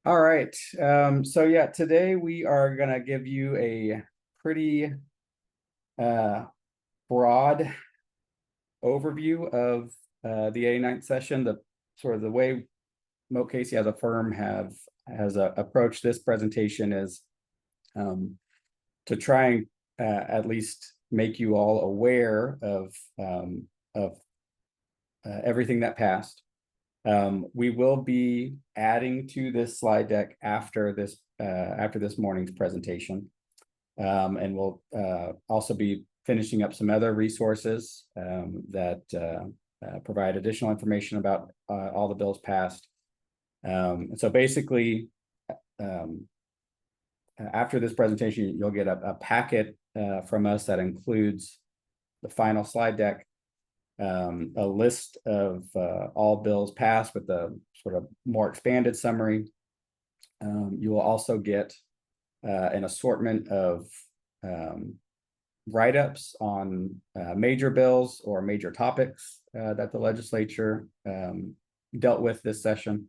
All right. So yeah, today we are gonna give you a pretty broad overview of the 89th session. The sort of the way Moat Casey as a firm has approached this presentation is to try and at least make you all aware of everything that passed. We will be adding to this slide deck after this morning's presentation. And we'll also be finishing up some other resources that provide additional information about all the bills passed. And so basically, after this presentation, you'll get a packet from us that includes the final slide deck, a list of all bills passed with a sort of more expanded summary. You will also get an assortment of write-ups on major bills or major topics that the legislature dealt with this session.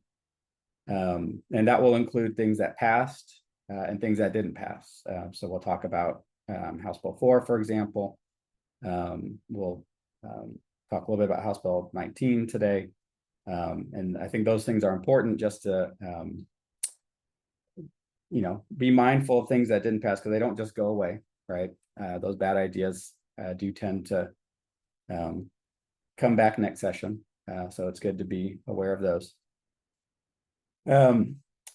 And that will include things that passed and things that didn't pass. So we'll talk about House Bill 4, for example. We'll talk a little bit about House Bill 19 today. And I think those things are important just to, be mindful of things that didn't pass because they don't just go away, right? Those bad ideas do tend to come back next session. So it's good to be aware of those.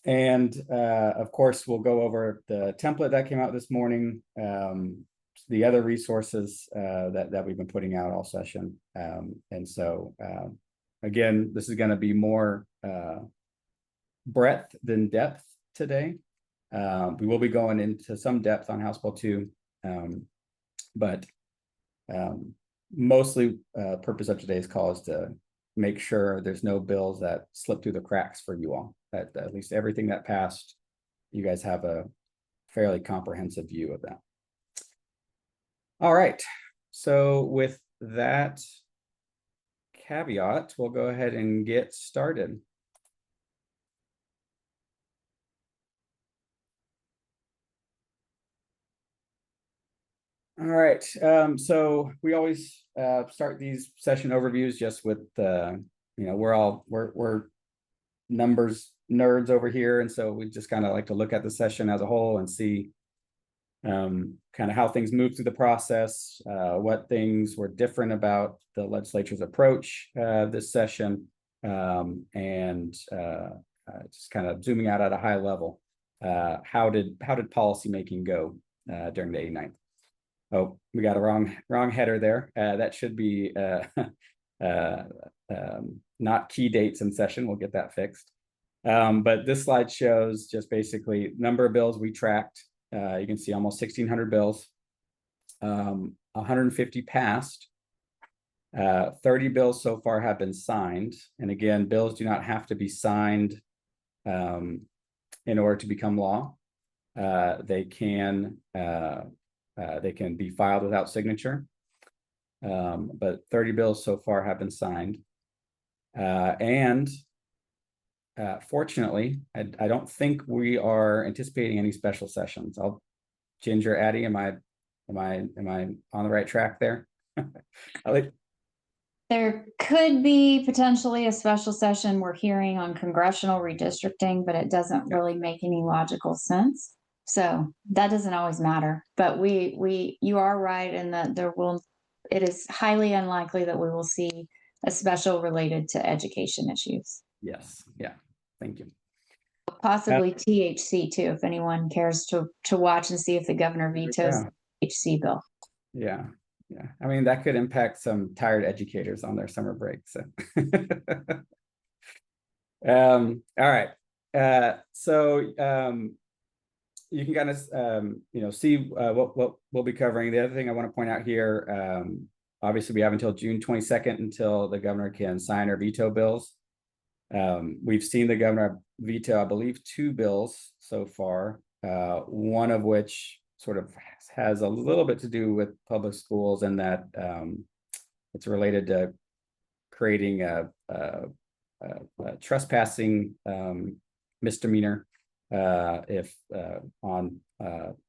And of course, we'll go over the template that came out this morning, the other resources that we've been putting out all session. And so, again, this is going to be more breadth than depth today. We will be going into some depth on House Bill 2, but mostly purpose of today's call is to make sure there's no bills that slip through the cracks for you all, that at least everything that passed, you guys have a fairly comprehensive view of that. All right, so with that caveat, we'll go ahead and get started. All right, so we always start these session overviews just with we're numbers nerds over here, and so we just kind of like to look at the session as a whole and see kind of how things move through the process, what things were different about the legislature's approach this session, and just kind of zooming out at a high level. How did policymaking go during the 89th? Oh, we got a wrong header there. That should be not key dates in session. We'll get that fixed. But this slide shows just basically number of bills we tracked. You can see almost 1,600 bills, 150 passed, 30 bills so far have been signed. And again, bills do not have to be signed in order to become law. They can be filed without signature, but 30 bills so far have been signed. And fortunately, I don't think we are anticipating any special sessions. Ginger, Addie, am I on the right track there? There could be potentially a special session. We're hearing on congressional redistricting, but it doesn't really make any logical sense. So that doesn't always matter. But you are right in that it is highly unlikely that we will see a special related to education issues. Yes. Yeah. Thank you. Possibly THC too, if anyone cares to watch and see if the governor vetoes the THC bill. Yeah. Yeah. I mean, that could impact some tired educators on their summer break. So all right. So you can kind of see what we'll be covering. The other thing I want to point out here, obviously we have until June 22nd until the governor can sign or veto bills. We've seen the governor veto, I believe, 2 bills so far, one of which sort of has a little bit to do with public schools, and that it's related to creating a trespassing misdemeanor if on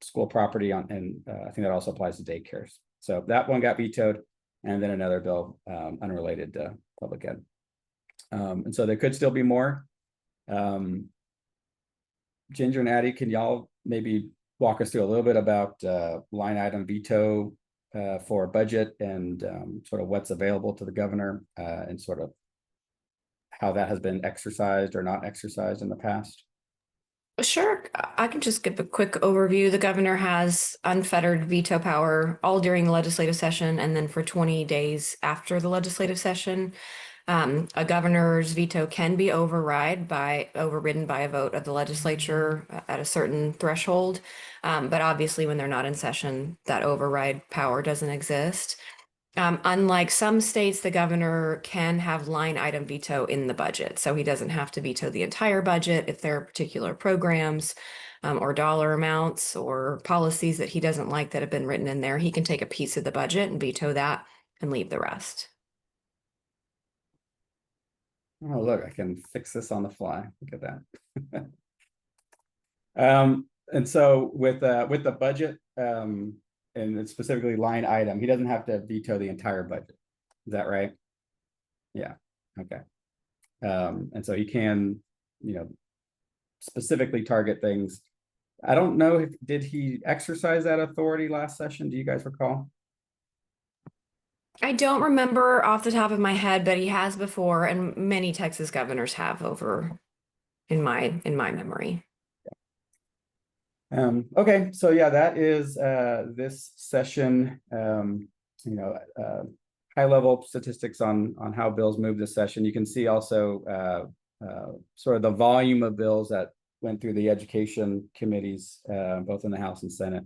school property and I think that also applies to daycares. So that one got vetoed, and then another bill unrelated to public ed. And so there could still be more. Ginger and Addie, can y'all maybe walk us through a little bit about line item veto for budget and sort of what's available to the governor and sort of how that has been exercised or not exercised in the past? Sure, I can just give a quick overview. The governor has unfettered veto power all during the legislative session and then for 20 days after the legislative session. A governor's veto can be overridden by a vote of the legislature at a certain threshold. But obviously when they're not in session, that override power doesn't exist. Unlike some states, the governor can have line item veto in the budget. So he doesn't have to veto the entire budget if there are particular programs or dollar amounts or policies that he doesn't like that have been written in there. He can take a piece of the budget and veto that and leave the rest. Oh, look, I can fix this on the fly. Look at that. And so with the budget, and it's specifically line item, he doesn't have to veto the entire budget. Is that right? Yeah. Okay. And so he can, specifically target things. I don't know did he exercise that authority last session? Do you guys recall? I don't remember off the top of my head, but he has before, and many Texas governors have over in my memory. Okay, so yeah, that is this session. High level statistics on how bills move this session. You can see also sort of the volume of bills that went through the education committees, both in the House and Senate.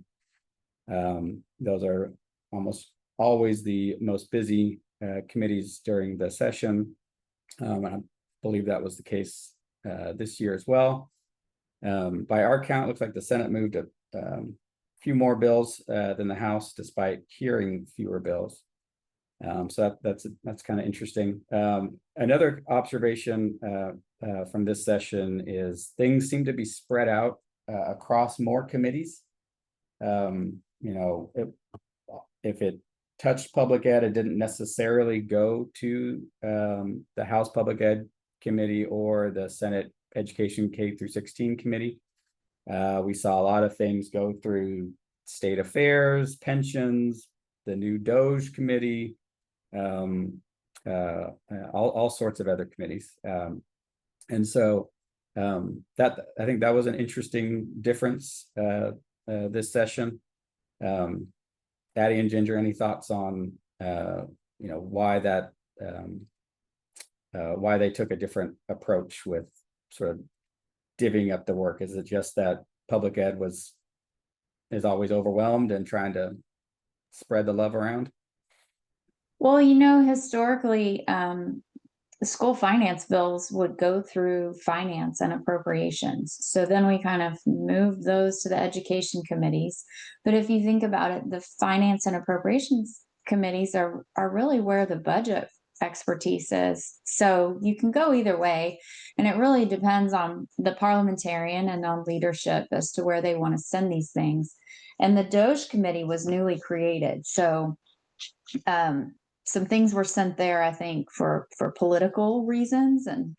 Those are almost always the most busy committees during the session. I believe that was the case this year as well. By our count, it looks like the Senate moved a few more bills than the House, despite hearing fewer bills. So that's kind of interesting. Another observation from this session is things seem to be spread out across more committees. If it touched public ed, it didn't necessarily go to the House Public Ed Committee or the Senate Education K through 16 committee. We saw a lot of things go through state affairs, pensions, the new DOGE committee, all sorts of other committees. And so that I think that was an interesting difference this session. Addie and Ginger, any thoughts on why that why they took a different approach with sort of divvying up the work? Is it just that public ed is always overwhelmed and trying to spread the love around? Well, historically, the school finance bills would go through finance and appropriations. So then we kind of moved those to the education committees. But if you think about it, the finance and appropriations committees are really where the budget expertise is. So you can go either way. And it really depends on the parliamentarian and on leadership as to where they want to send these things. And the DOGE committee was newly created. So some things were sent there, I think, for political reasons and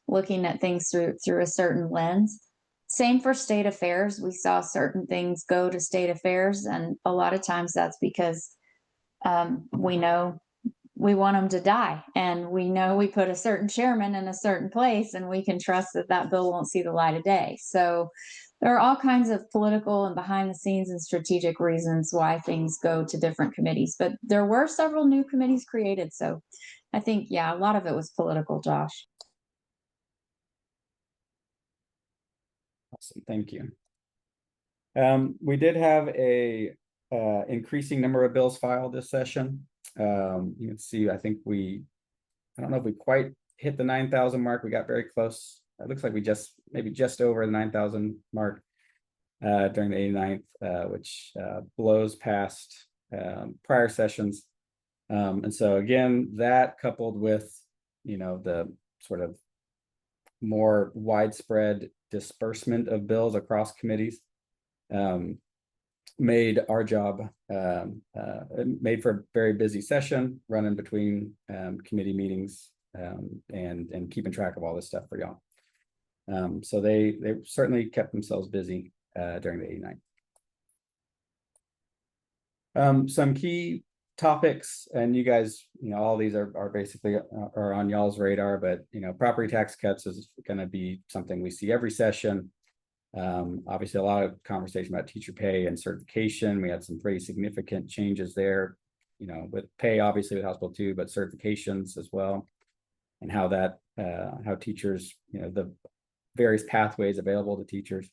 looking at things through a certain lens. Same for state affairs. We saw certain things go to state affairs, and a lot of times that's because we know we want them to die, and we know we put a certain chairman in a certain place, and we can trust that that bill won't see the light of day. So there are all kinds of political and behind the scenes and strategic reasons why things go to different committees, but there were several new committees created. So I think, yeah, a lot of it was political, Josh. Awesome, thank you. We did have a increasing number of bills filed this session. You can see, I think I don't know if we quite hit the 9,000 mark. We got very close. It looks like we maybe just over the 9,000 mark during the 89th, which blows past prior sessions. And so again, that coupled with, the sort of more widespread disbursement of bills across committees. Made our job, made for a very busy session, running between committee meetings and keeping track of all this stuff for y'all. So they certainly kept themselves busy during the 89. Some key topics, and you guys, all these are basically are on y'all's radar, but property tax cuts is going to be something we see every session. Obviously, a lot of conversation about teacher pay and certification. We had some pretty significant changes there, with pay, obviously with House Bill 2, but certifications as well, and how that how teachers, the various pathways available to teachers.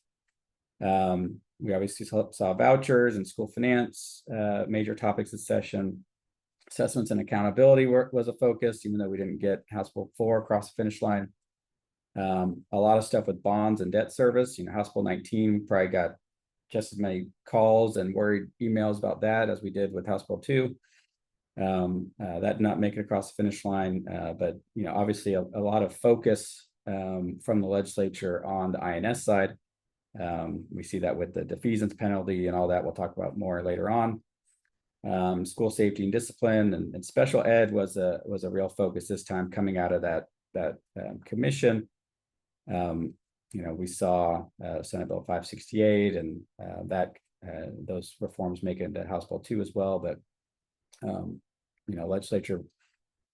We obviously saw vouchers and school finance, major topics this session. Assessments and accountability was a focus, even though we didn't get House Bill 4 across the finish line. A lot of stuff with bonds and debt service. House Bill 19 probably got just as many calls and worried emails about that as we did with House Bill 2. That did not make it across the finish line, but obviously a lot of focus from the legislature on the INS side. We see that with the defeasance penalty and all that. We'll talk about more later on. School safety and discipline and special ed was a real focus this time, coming out of that commission. We saw Senate Bill 568 and those reforms make it into House Bill 2 as well. But legislature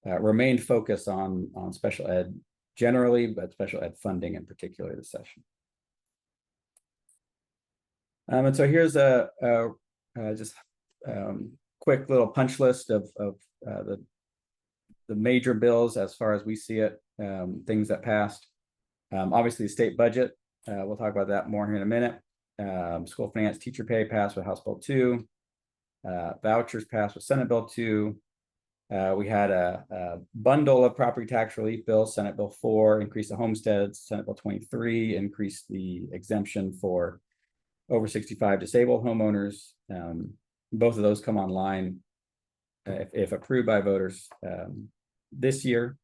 remained focused on special ed generally, but special ed funding in particular this session. And so here's a just quick little punch list of the major bills as far as we see it, things that passed. Obviously, the state budget, we'll talk about that more here in a minute. School finance, teacher pay passed with House Bill 2. Vouchers passed with Senate Bill 2. We had a bundle of property tax relief bills. Senate Bill 4 increased the homesteads. Senate Bill 23 increased the exemption for over 65 disabled homeowners. Both of those come online if approved by voters this year.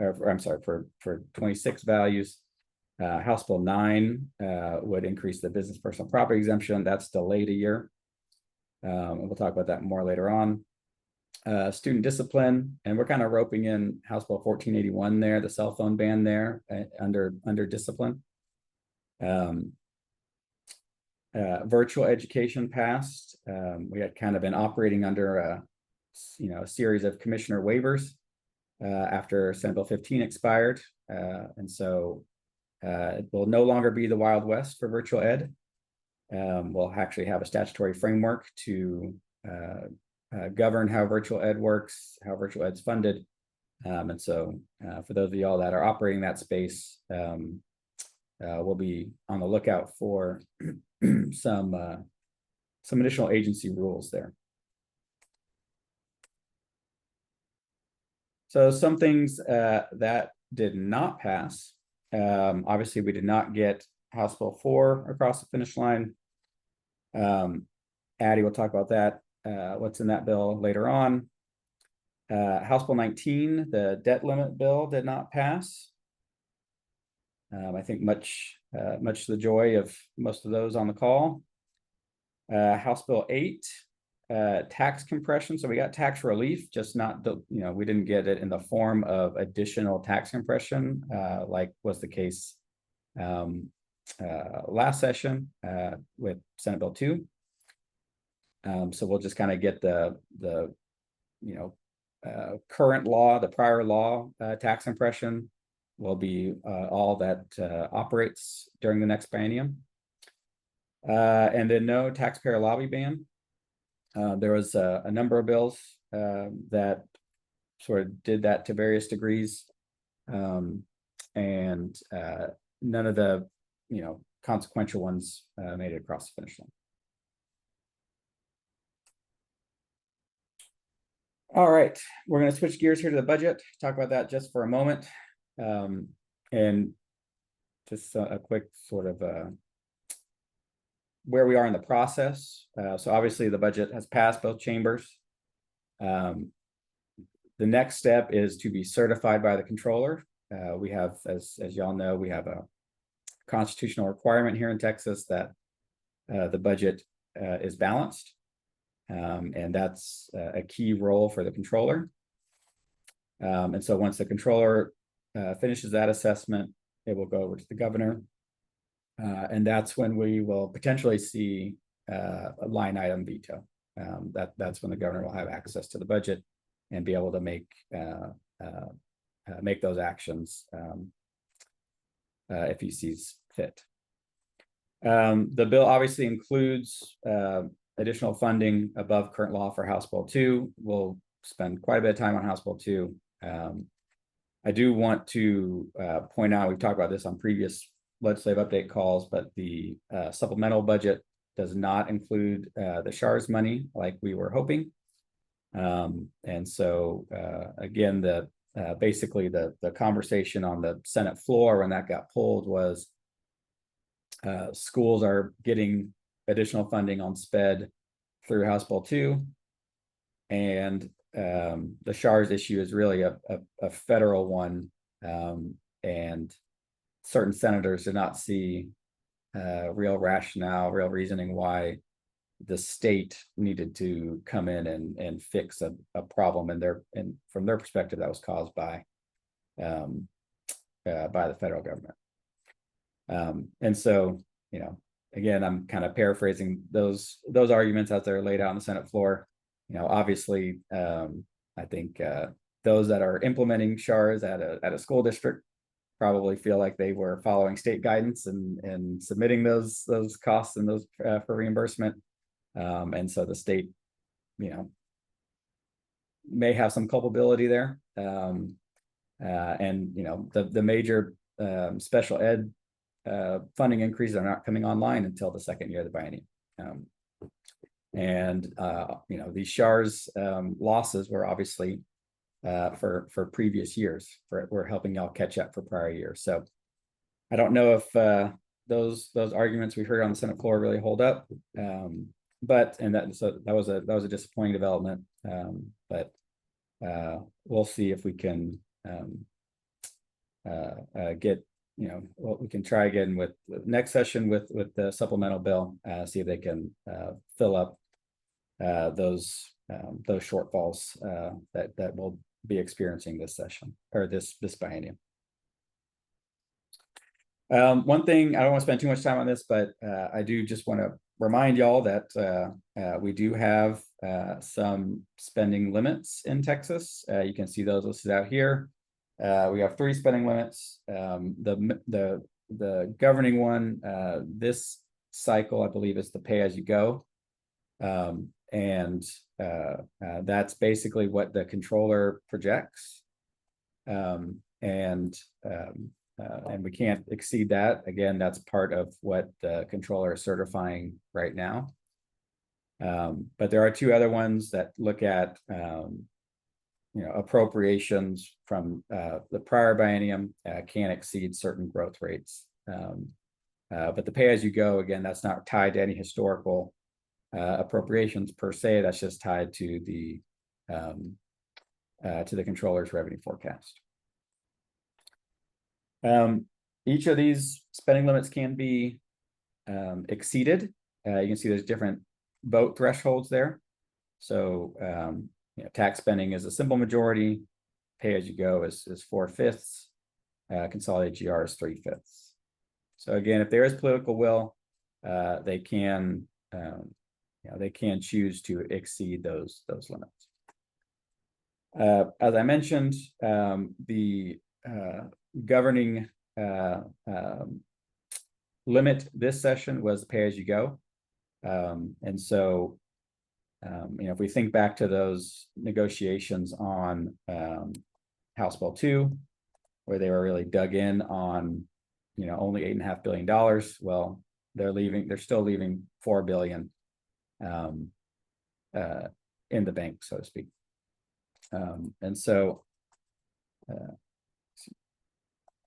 Or I'm sorry, for 26 values. House Bill 9 would increase the business personal property exemption. That's delayed a year. And we'll talk about that more later on. Student discipline, and we're kind of roping in House Bill 1481 there, the cell phone ban there under discipline. Virtual education passed. We had kind of been operating under a series of commissioner waivers after Senate Bill 15 expired. And so it will no longer be the Wild West for virtual ed. We'll actually have a statutory framework to govern how virtual ed works, how virtual ed's funded. And so for those of y'all that are operating that space, we'll be on the lookout for some additional agency rules there. So some things that did not pass. Obviously, we did not get House Bill 4 across the finish line. Addie will talk about that, what's in that bill later on. House Bill 19, the debt limit bill, did not pass. I think much to the joy of most of those on the call. House Bill 8, tax compression. So we got tax relief, just not the, we didn't get it in the form of additional tax compression, like was the case last session with Senate Bill 2. So we'll just kind of get the current law, the prior law tax compression will be all that operates during the next biennium. And then no taxpayer lobby ban. There was a number of bills that sort of did that to various degrees. And none of the, consequential ones made it across the finish line. All right, we're going to switch gears here to the budget, talk about that just for a moment. And just a quick sort of where we are in the process. So obviously the budget has passed both chambers. The next step is to be certified by the controller. we have, as y'all know, we have a constitutional requirement here in Texas that the budget is balanced. And that's a key role for the controller. And so once the controller finishes that assessment, it will go over to the governor. And that's when we will potentially see a line item veto. That's when the governor will have access to the budget and be able to make those actions if he sees fit. The bill obviously includes additional funding above current law for House Bill 2. We'll spend quite a bit of time on House Bill 2. I do want to point out, we've talked about this on previous legislative update calls, but the supplemental budget does not include the SHARS money like we were hoping. And so again, basically the conversation on the Senate floor when that got pulled was schools are getting additional funding on SPED through House Bill 2. And the SHARS issue is really a federal one. And certain senators did not see real rationale, real reasoning why the state needed to come in and fix a problem and from their perspective that was caused by the federal government. And so, you know, again, I'm kind of paraphrasing those arguments as they're laid out on the Senate floor. You know, obviously, I think those that are implementing SHARS at a school district probably feel like they were following state guidance and submitting those costs and those for reimbursement. And so the state, you know, may have some culpability there. And, you know, the major special ed funding increases are not coming online until the second year of the biennium. You know, these SHARS losses were obviously for previous years. We're helping y'all catch up for prior years. So I don't know if those arguments we heard on the Senate floor really hold up. But that was a disappointing development. But we'll see if we can get, you know, we can try again with the next session with the supplemental bill, see if they can fill up those shortfalls that we'll be experiencing this session or this biennium. One thing, I don't want to spend too much time on this, but I do just want to remind y'all that we do have some spending limits in Texas. You can see those listed out here. We have 3 spending limits. The governing one this cycle, I believe, is the pay-as-you-go. And that's basically what the controller projects. And we can't exceed that. Again, that's part of what the controller is certifying right now. But there are 2 other ones that look at you know, appropriations from the prior biennium can't exceed certain growth rates. But the pay-as-you-go, again, that's not tied to any historical appropriations per se. That's just tied to the controller's revenue forecast. Each of these spending limits can be exceeded. You can see there's different vote thresholds there. So you know, tax spending is a simple majority, pay-as-you-go is 4/5, consolidated GR is 3/5. So again, if there is political will, they can you know, they can choose to exceed those limits. As I mentioned, the governing limit this session was pay-as-you-go. And so you know, if we think back to those negotiations on House Bill 2, where they were really dug in on, you know, only $8.5 billion. Well, they're still leaving $4 billion in the bank, so to speak. And so,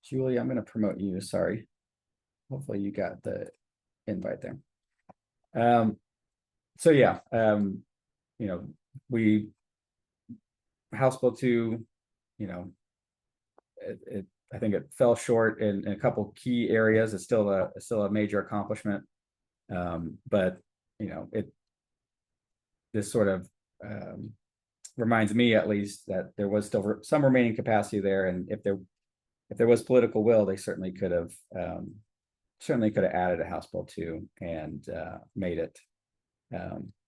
Julie, I'm going to promote you. Sorry. Hopefully you got the invite there. So yeah, you know, House Bill 2, you know, I think it fell short in a couple key areas. It's still a major accomplishment. But this sort of reminds me, at least, that there was still some remaining capacity there, and if there was political will, they certainly could have added a House Bill 2 and made it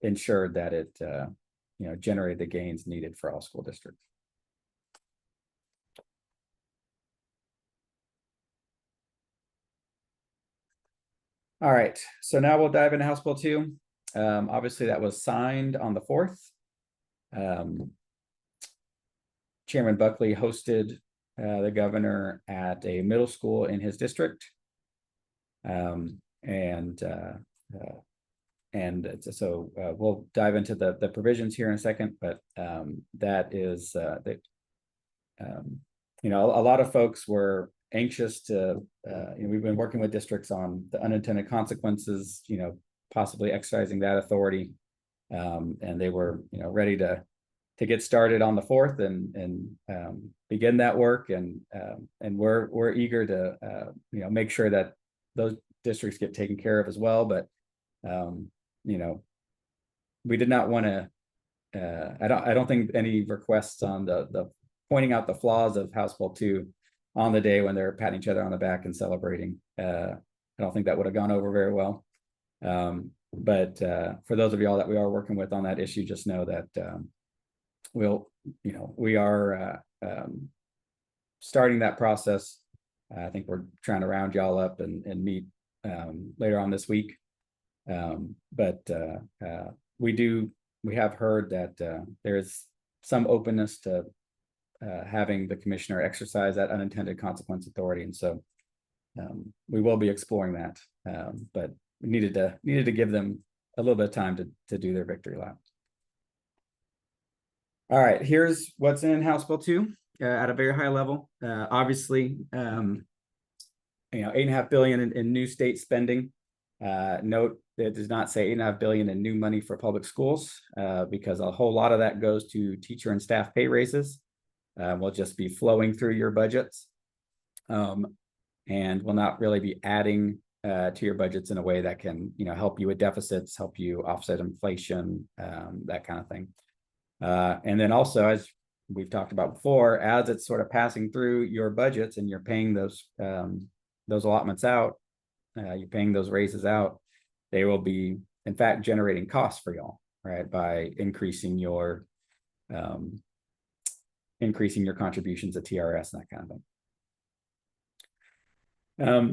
ensured that it generated the gains needed for all school districts. All right, so now we'll dive into House Bill 2. Obviously, that was signed on the 4th. Chairman Buckley hosted the governor at a middle school in his district. So we'll dive into the provisions here in a second, but that is a lot of folks were anxious to, we've been working with districts on the unintended consequences, possibly exercising that authority. And they were, ready to get started on the 4th and begin that work. And we're eager to, make sure that those districts get taken care of as well. But, we did not want to, I don't think any requests on the pointing out the flaws of House Bill 2 on the day when they're patting each other on the back and celebrating. I don't think that would have gone over very well. But for those of y'all that we are working with on that issue, just know that we are starting that process. I think we're trying to round y'all up and meet later on this week. But we have heard that there's some openness to having the commissioner exercise that unintended consequence authority, and so we will be exploring that. But we needed to give them a little bit of time to do their victory lap. All right, here's what's in House Bill 2 at a very high level. Obviously, $8.5 billion in new state spending. Note it does not say $8.5 billion in new money for public schools, because a whole lot of that goes to teacher and staff pay raises. Will just be flowing through your budgets, and will not really be adding to your budgets in a way that can, help you with deficits, help you offset inflation, that kind of thing. And then also, as we've talked about before, as it's sort of passing through your budgets and you're paying those allotments out, you're paying those raises out, they will be, in fact, generating costs for y'all, right? By increasing your contributions to TRS and that kind of thing.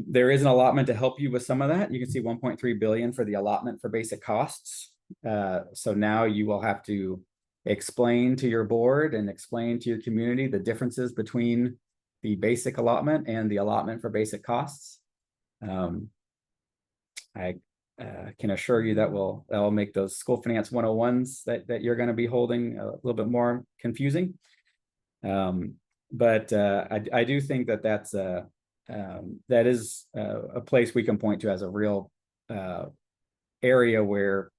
There is an allotment to help you with some of that. You can see 1.3 billion for the allotment for basic costs. So now you will have to explain to your board and explain to your community the differences between the basic allotment and the allotment for basic costs. I can assure you that will make those school finance 101s that you're going to be holding a little bit more confusing. But I do think that is a place we can point to as a real area where,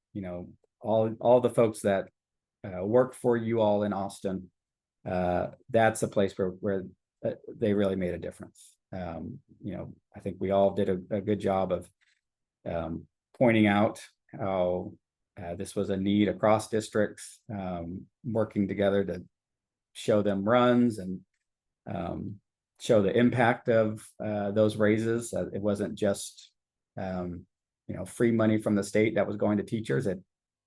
all the folks that work for you all in Austin, that's a place where they really made a difference. I think we all did a good job of pointing out how this was a need across districts, working together to show them runs and show the impact of those raises. It wasn't just free money from the state that was going to teachers. It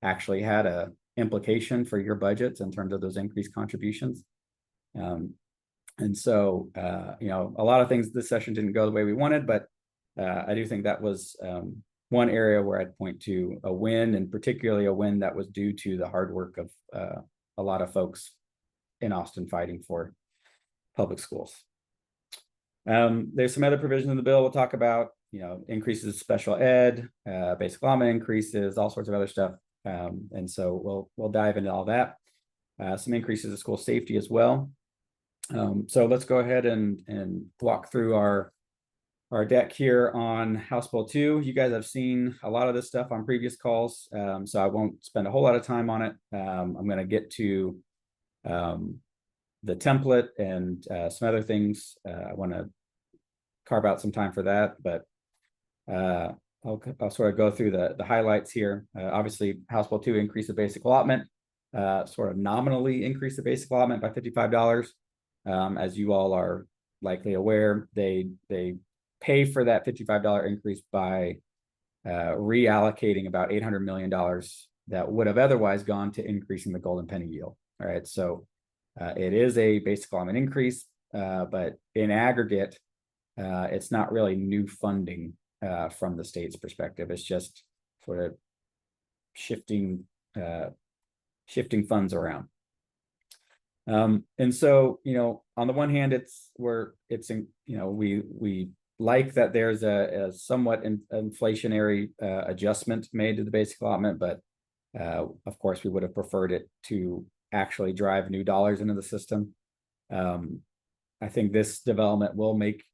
actually had a implication for your budgets in terms of those increased contributions. And so a lot of things this session didn't go the way we wanted, but I do think that was one area where I'd point to a win, and particularly a win that was due to the hard work of a lot of folks in Austin fighting for public schools. There's some other provisions in the bill we'll talk about, increases special ed, basic allotment increases, all sorts of other stuff. And so we'll dive into all that. Some increases in school safety as well. So let's go ahead and walk through our deck here on House Bill 2. You guys have seen a lot of this stuff on previous calls, so I won't spend a whole lot of time on it. I'm going to get to the template and some other things. I want to carve out some time for that, but I'll sort of go through the highlights here. Obviously, House Bill 2 increased the basic allotment, sort of nominally increased the basic allotment by $55. As you all are likely aware, they pay for that $55 increase by reallocating about $800 million that would have otherwise gone to increasing the golden penny yield. All right, so it is a basic allotment increase, but in aggregate, it's not really new funding from the state's perspective. It's just sort of shifting funds around. And so, on the one hand, we like that there's a somewhat inflationary adjustment made to the basic allotment, but of course we would have preferred it to actually drive new dollars into the system. I think this development will make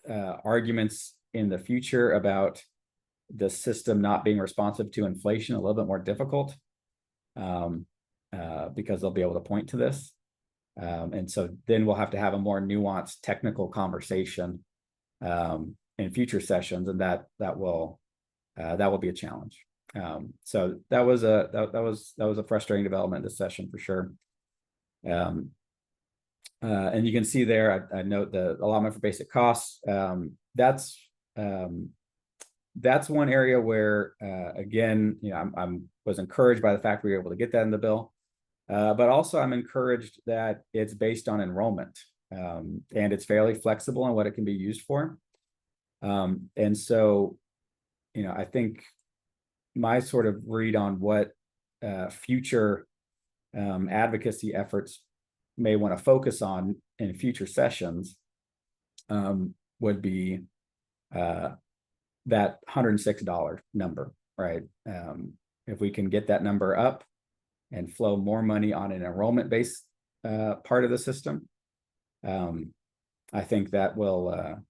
arguments in the future about the system not being responsive to inflation a little bit more difficult, because they'll be able to point to this. And so then we'll have to have a more nuanced technical conversation in future sessions, and that will be a challenge. So that was a frustrating development this session for sure. And you can see there, I note the allotment for basic costs. That's one area where, again, I was encouraged by the fact we were able to get that in the bill, but also I'm encouraged that it's based on enrollment, and it's fairly flexible in what it can be used for. And so, I think my sort of read on what future advocacy efforts may want to focus on in future sessions would be that $106 number, right? If we can get that number up and flow more money on an enrollment-based part of the system, I think that will,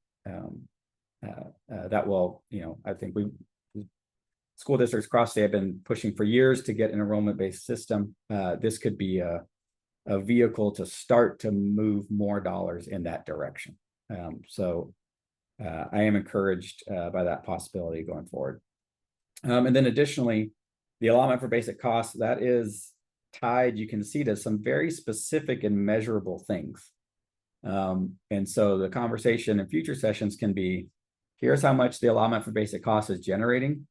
I think school districts across the state have been pushing for years to get an enrollment-based system. This could be a vehicle to start to move more dollars in that direction. So I am encouraged by that possibility going forward. And then additionally, the allotment for basic costs, that is tied, you can see, to some very specific and measurable things. And so the conversation in future sessions can be, here's how much the allotment for basic costs is generating.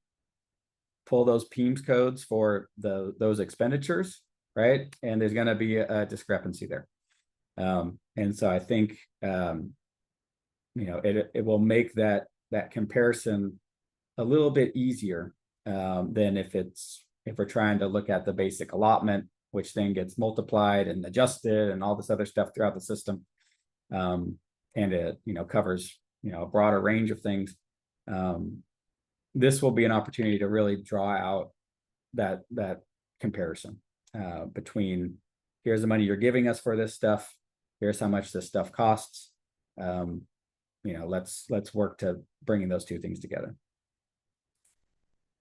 Pull those PEIMS codes for those expenditures, right? And there's going to be a discrepancy there. And so I think, it will make that comparison a little bit easier than if we're trying to look at the basic allotment, which then gets multiplied and adjusted and all this other stuff throughout the system. And it, covers, a broader range of things. This will be an opportunity to really draw out that comparison between, here's the money you're giving us for this stuff, here's how much this stuff costs. Let's work to bringing those two things together.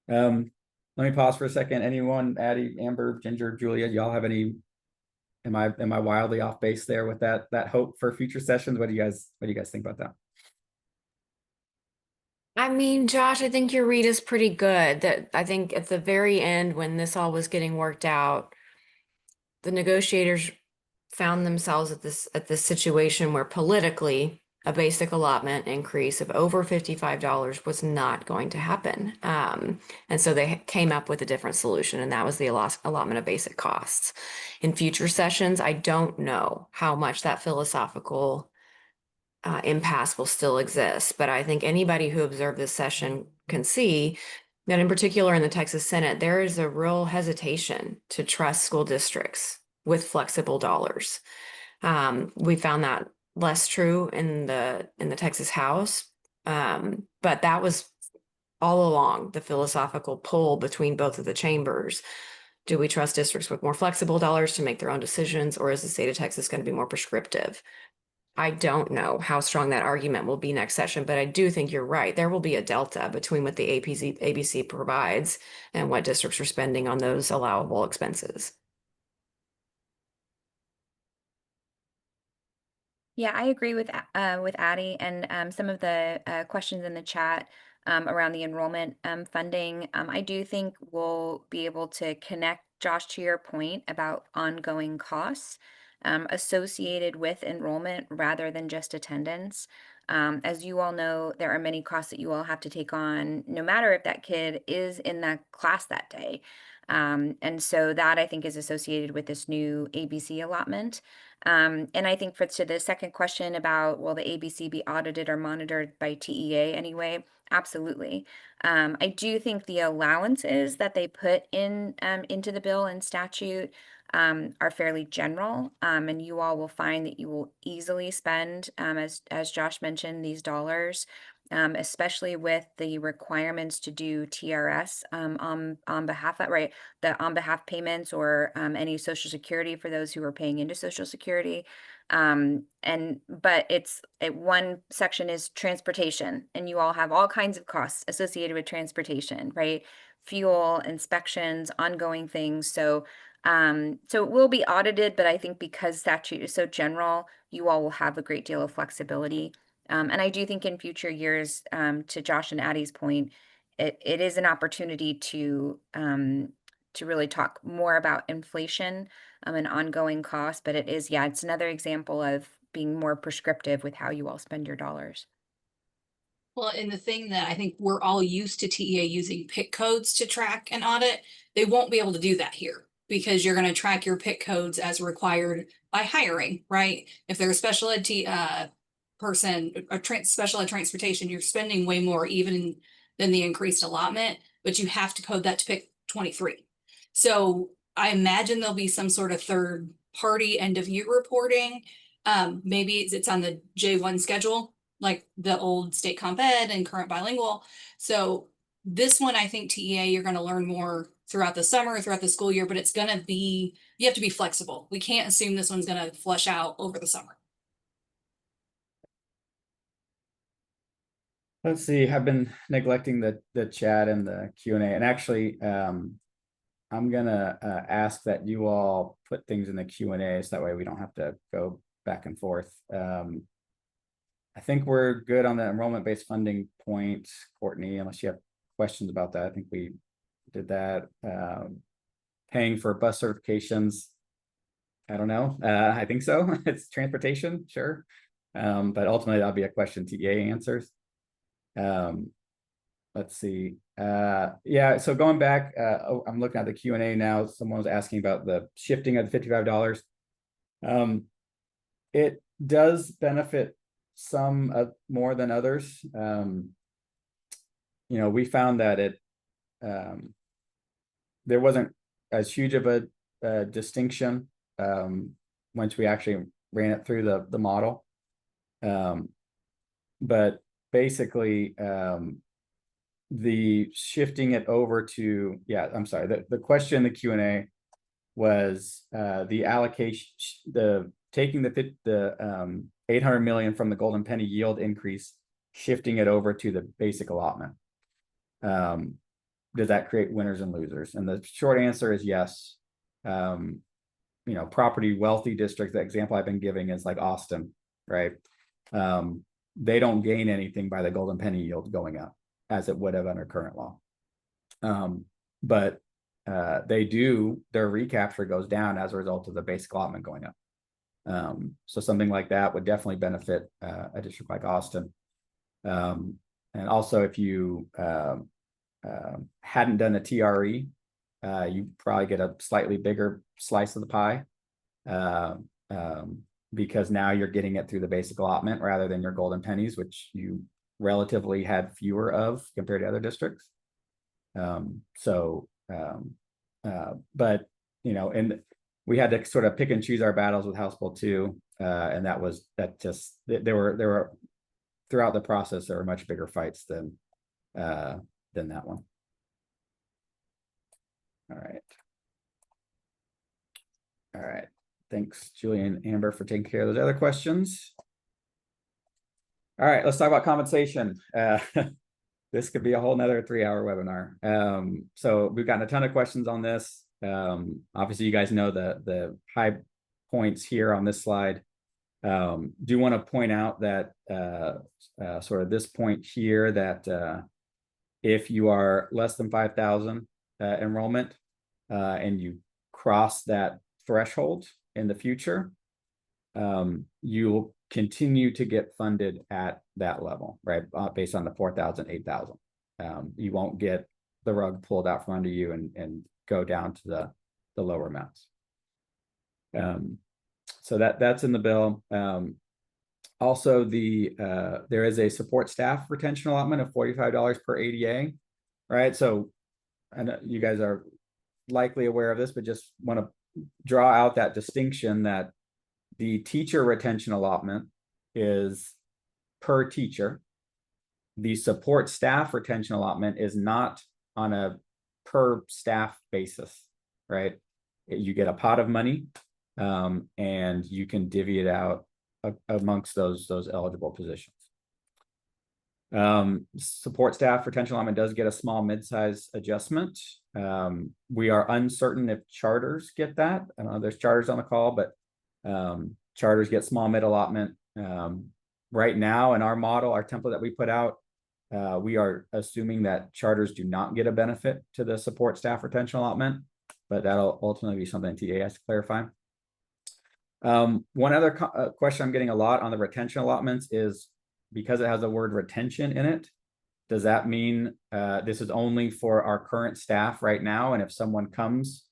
Let me pause for a second. Anyone, Addie, Amber, Ginger, Julia, y'all have any? Am I wildly off base there with that hope for future sessions? What do you guys think about that? I mean, Josh, I think your read is pretty good. That I think at the very end, when this all was getting worked out, the negotiators found themselves at this situation where politically a basic allotment increase of over $55 was not going to happen. And so they came up with a different solution, and that was the allotment of basic costs. In future sessions, I don't know how much that philosophical impasse will still exist, but I think anybody who observed this session can see that, in particular in the Texas Senate, there is a real hesitation to trust school districts with flexible dollars. We found that less true in the Texas House, but that was all along the philosophical pull between both of the chambers. Do we trust districts with more flexible dollars to make their own decisions, or is the state of Texas going to be more prescriptive? I don't know how strong that argument will be next session, but I do think you're right. There will be a delta between what the ABC provides and what districts are spending on those allowable expenses. Yeah, I agree with Addie and some of the questions in the chat around the enrollment funding. I do think we'll be able to connect, Josh, to your point about ongoing costs associated with enrollment rather than just attendance. As you all know, there are many costs that you all have to take on, no matter if that kid is in that class that day. And so that I think is associated with this new ABC allotment. And I think to the second question about will the ABC be audited or monitored by TEA anyway? Absolutely. I do think the allowances that they put in into the bill and statute are fairly general, and you all will find that you will easily spend, as Josh mentioned, these dollars. Especially with the requirements to do TRS on behalf of, right, the on behalf payments or any Social Security for those who are paying into Social Security. But one section is transportation, and you all have all kinds of costs associated with transportation, right? Fuel, inspections, ongoing things. So it will be audited, but I think because statute is so general, you all will have a great deal of flexibility. And I do think in future years, to Josh and Addie's point, it is an opportunity to really talk more about inflation and ongoing costs. But it's another example of being more prescriptive with how you all spend your dollars. Well, and the thing that I think we're all used to TEA using PIC codes to track and audit, they won't be able to do that here because you're going to track your PIC codes as required by hiring, right? If they're a special ed person, special ed transportation, you're spending way more even than the increased allotment, but you have to code that to PIC 23. So I imagine there'll be some sort of third party end of year reporting. Maybe it's on the J1 schedule, like the old state comp ed and current bilingual. So this one, I think TEA, you're going to learn more throughout the summer, throughout the school year, but it's going to be, you have to be flexible. We can't assume this one's going to flush out over the summer. Let's see, I've been neglecting the chat and the Q&A, and actually, I'm gonna ask that you all put things in the Q&A so that way we don't have to go back and forth. I think we're good on the enrollment-based funding point, Courtney, unless you have questions about that. I think we did that. Paying for bus certifications, I don't know. I think so. It's transportation, sure. But ultimately that'll be a question TEA answers. Let's see. Yeah, so going back, I'm looking at the Q&A now. Someone was asking about the shifting of the $55. It does benefit some more than others. We found that there wasn't as huge of a distinction once we actually ran it through the model. But basically, the shifting it over to, I'm sorry, the question in the Q&A was the allocation, taking the 800 million from the golden penny yield increase, shifting it over to the basic allotment. Does that create winners and losers? And the short answer is yes. Property wealthy districts, the example I've been giving is like Austin, right? They don't gain anything by the golden penny yield going up as it would have under current law. But they do, their recapture goes down as a result of the basic allotment going up. So something like that would definitely benefit a district like Austin. And also if you hadn't done a TRE, you probably get a slightly bigger slice of the pie. Because now you're getting it through the basic allotment rather than your golden pennies, which you relatively had fewer of compared to other districts. But and we had to sort of pick and choose our battles with House Bill 2, and there were throughout the process there were much bigger fights than that one. All right. Thanks, Julian and Amber, for taking care of those other questions. All right, let's talk about compensation. This could be a whole nother 3-hour webinar. So we've gotten a ton of questions on this. Obviously, you guys know the high points here on this slide. Do want to point out that sort of this point here that if you are less than 5,000 enrollment and you cross that threshold in the future, you will continue to get funded at that level, right? Based on the 4,000, 8,000. You won't get the rug pulled out from under you and go down to the lower amounts. So that's in the bill. Also, there is a support staff retention allotment of $45 per ADA, right? So I know you guys are likely aware of this, but just want to draw out that distinction that the teacher retention allotment is per teacher. The support staff retention allotment is not on a per staff basis, right? You get a pot of money and you can divvy it out amongst those eligible positions. Support staff retention allotment does get a small mid-size adjustment. We are uncertain if charters get that. I know there's charters on the call, but charters get small mid allotment. Right now in our model, our template that we put out, we are assuming that charters do not get a benefit to the support staff retention allotment, but that'll ultimately be something TA has to clarify. One other question I'm getting a lot on the retention allotments is, because it has the word retention in it, does that mean this is only for our current staff right now? And if someone comes,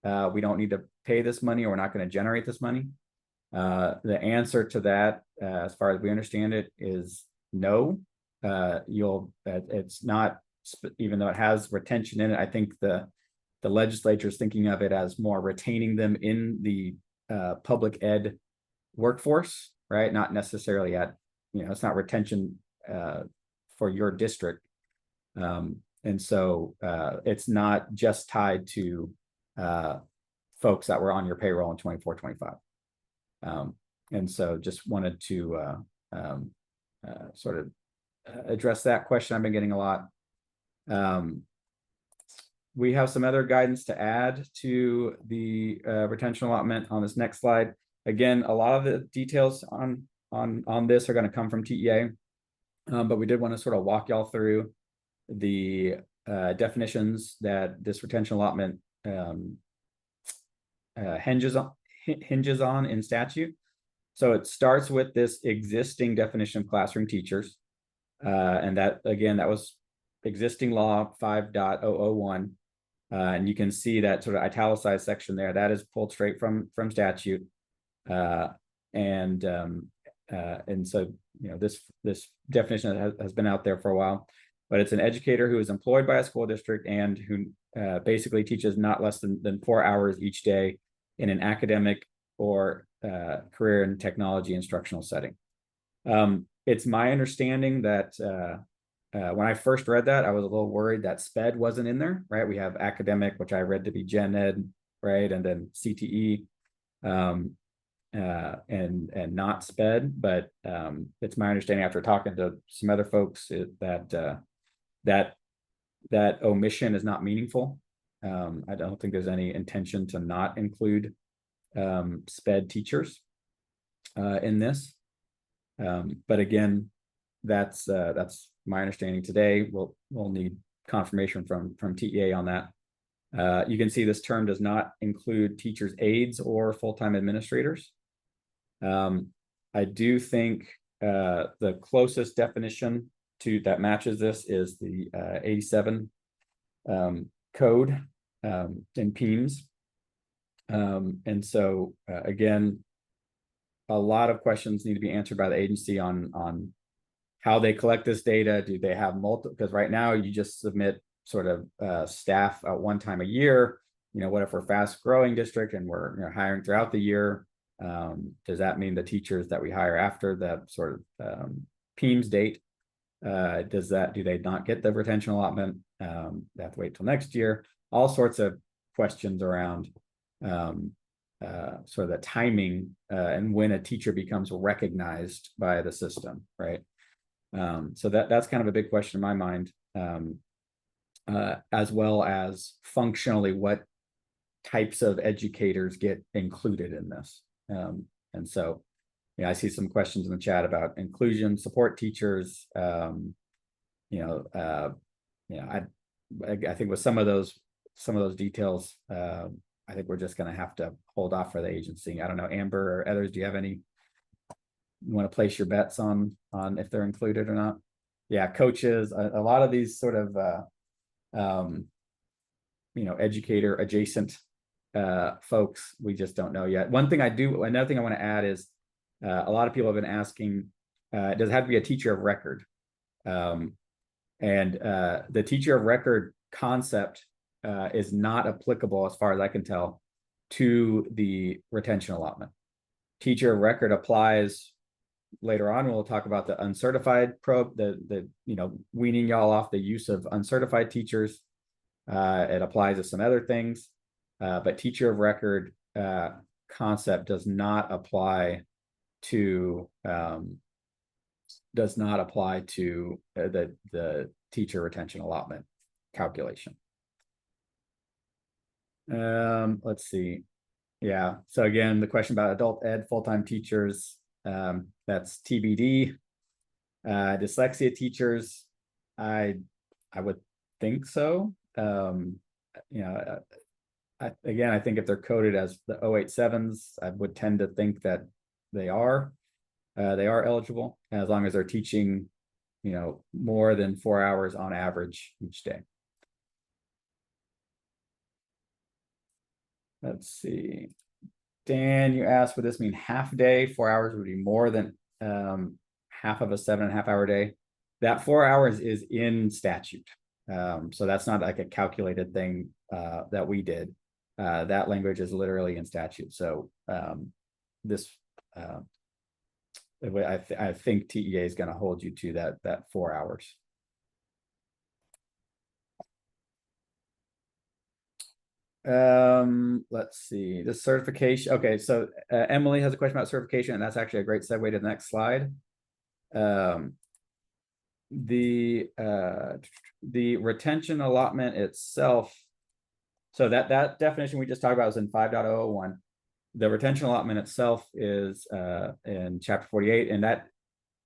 we don't need to pay this money, or we're not going to generate this money? The answer to that, as far as we understand it, is no. It's not, even though it has retention in it, I think the legislature is thinking of it as more retaining them in the public ed workforce, right? Not necessarily at, it's not retention for your district. And so it's not just tied to folks that were on your payroll in 24, 25. And so just wanted to sort of address that question I've been getting a lot. We have some other guidance to add to the retention allotment on this next slide. Again, a lot of the details on this are going to come from TEA, but we did want to sort of walk y'all through the definitions that this retention allotment hinges on in statute. So it starts with this existing definition of classroom teachers, and that, again, that was existing law 5.001. And you can see that sort of italicized section there. That is pulled straight from statute. And so, this definition has been out there for a while, but it's an educator who is employed by a school district and who basically teaches not less than 4 hours each day in an academic or career and technology instructional setting. It's my understanding that when I first read that, I was a little worried that SPED wasn't in there, right? We have academic, which I read to be gen ed, right? And then CTE, and not SPED, but it's my understanding after talking to some other folks that omission is not meaningful. I don't think there's any intention to not include SPED teachers in this. But again, that's my understanding today. We'll need confirmation from TEA on that. You can see this term does not include teachers' aides or full-time administrators. I do think the closest definition to that matches this is the 87 code in PEMS. And so again, a lot of questions need to be answered by the agency on how they collect this data. Do they have multiple? Because right now you just submit sort of staff at one time a year. What if we're a fast growing district and we're hiring throughout the year? Does that mean the teachers that we hire after the sort of PEMS date, do they not get the retention allotment? They have to wait till next year. All sorts of questions around sort of the timing and when a teacher becomes recognized by the system, right? So that's kind of a big question in my mind, as well as functionally what types of educators get included in this. And so Yeah, I see some questions in the chat about inclusion, support teachers. I think with some of those details, I think we're just going to have to hold off for the agency. I don't know, Amber or others, do you have any? You want to place your bets on if they're included or not? Yeah, coaches, a lot of these sort of educator adjacent folks, we just don't know yet. Another thing I want to add is a lot of people have been asking, does it have to be a teacher of record? And the teacher of record concept is not applicable, as far as I can tell, to the retention allotment. Teacher of record applies later on. We'll talk about the uncertified weaning y'all off the use of uncertified teachers. It applies to some other things, but teacher of record concept does not apply to the teacher retention allotment calculation. Let's see. Yeah. So again, the question about adult ed full-time teachers, that's TBD. Dyslexia teachers, I would think so. I think if they're coded as the 087s, I would tend to think that they are eligible, as long as they're teaching, more than 4 hours on average each day. Let's see. Dan, you asked, would this mean half day? 4 hours would be more than half of a 7.5 hour day. That 4 hours is in statute. So that's not like a calculated thing that we did. That language is literally in statute. So I think TEA is going to hold you to that 4 hours. Let's see, this certification. Okay, so Emily has a question about certification, and that's actually a great segue to the next slide. The retention allotment itself, so that definition we just talked about is in 5.001. The retention allotment itself is in chapter 48, and that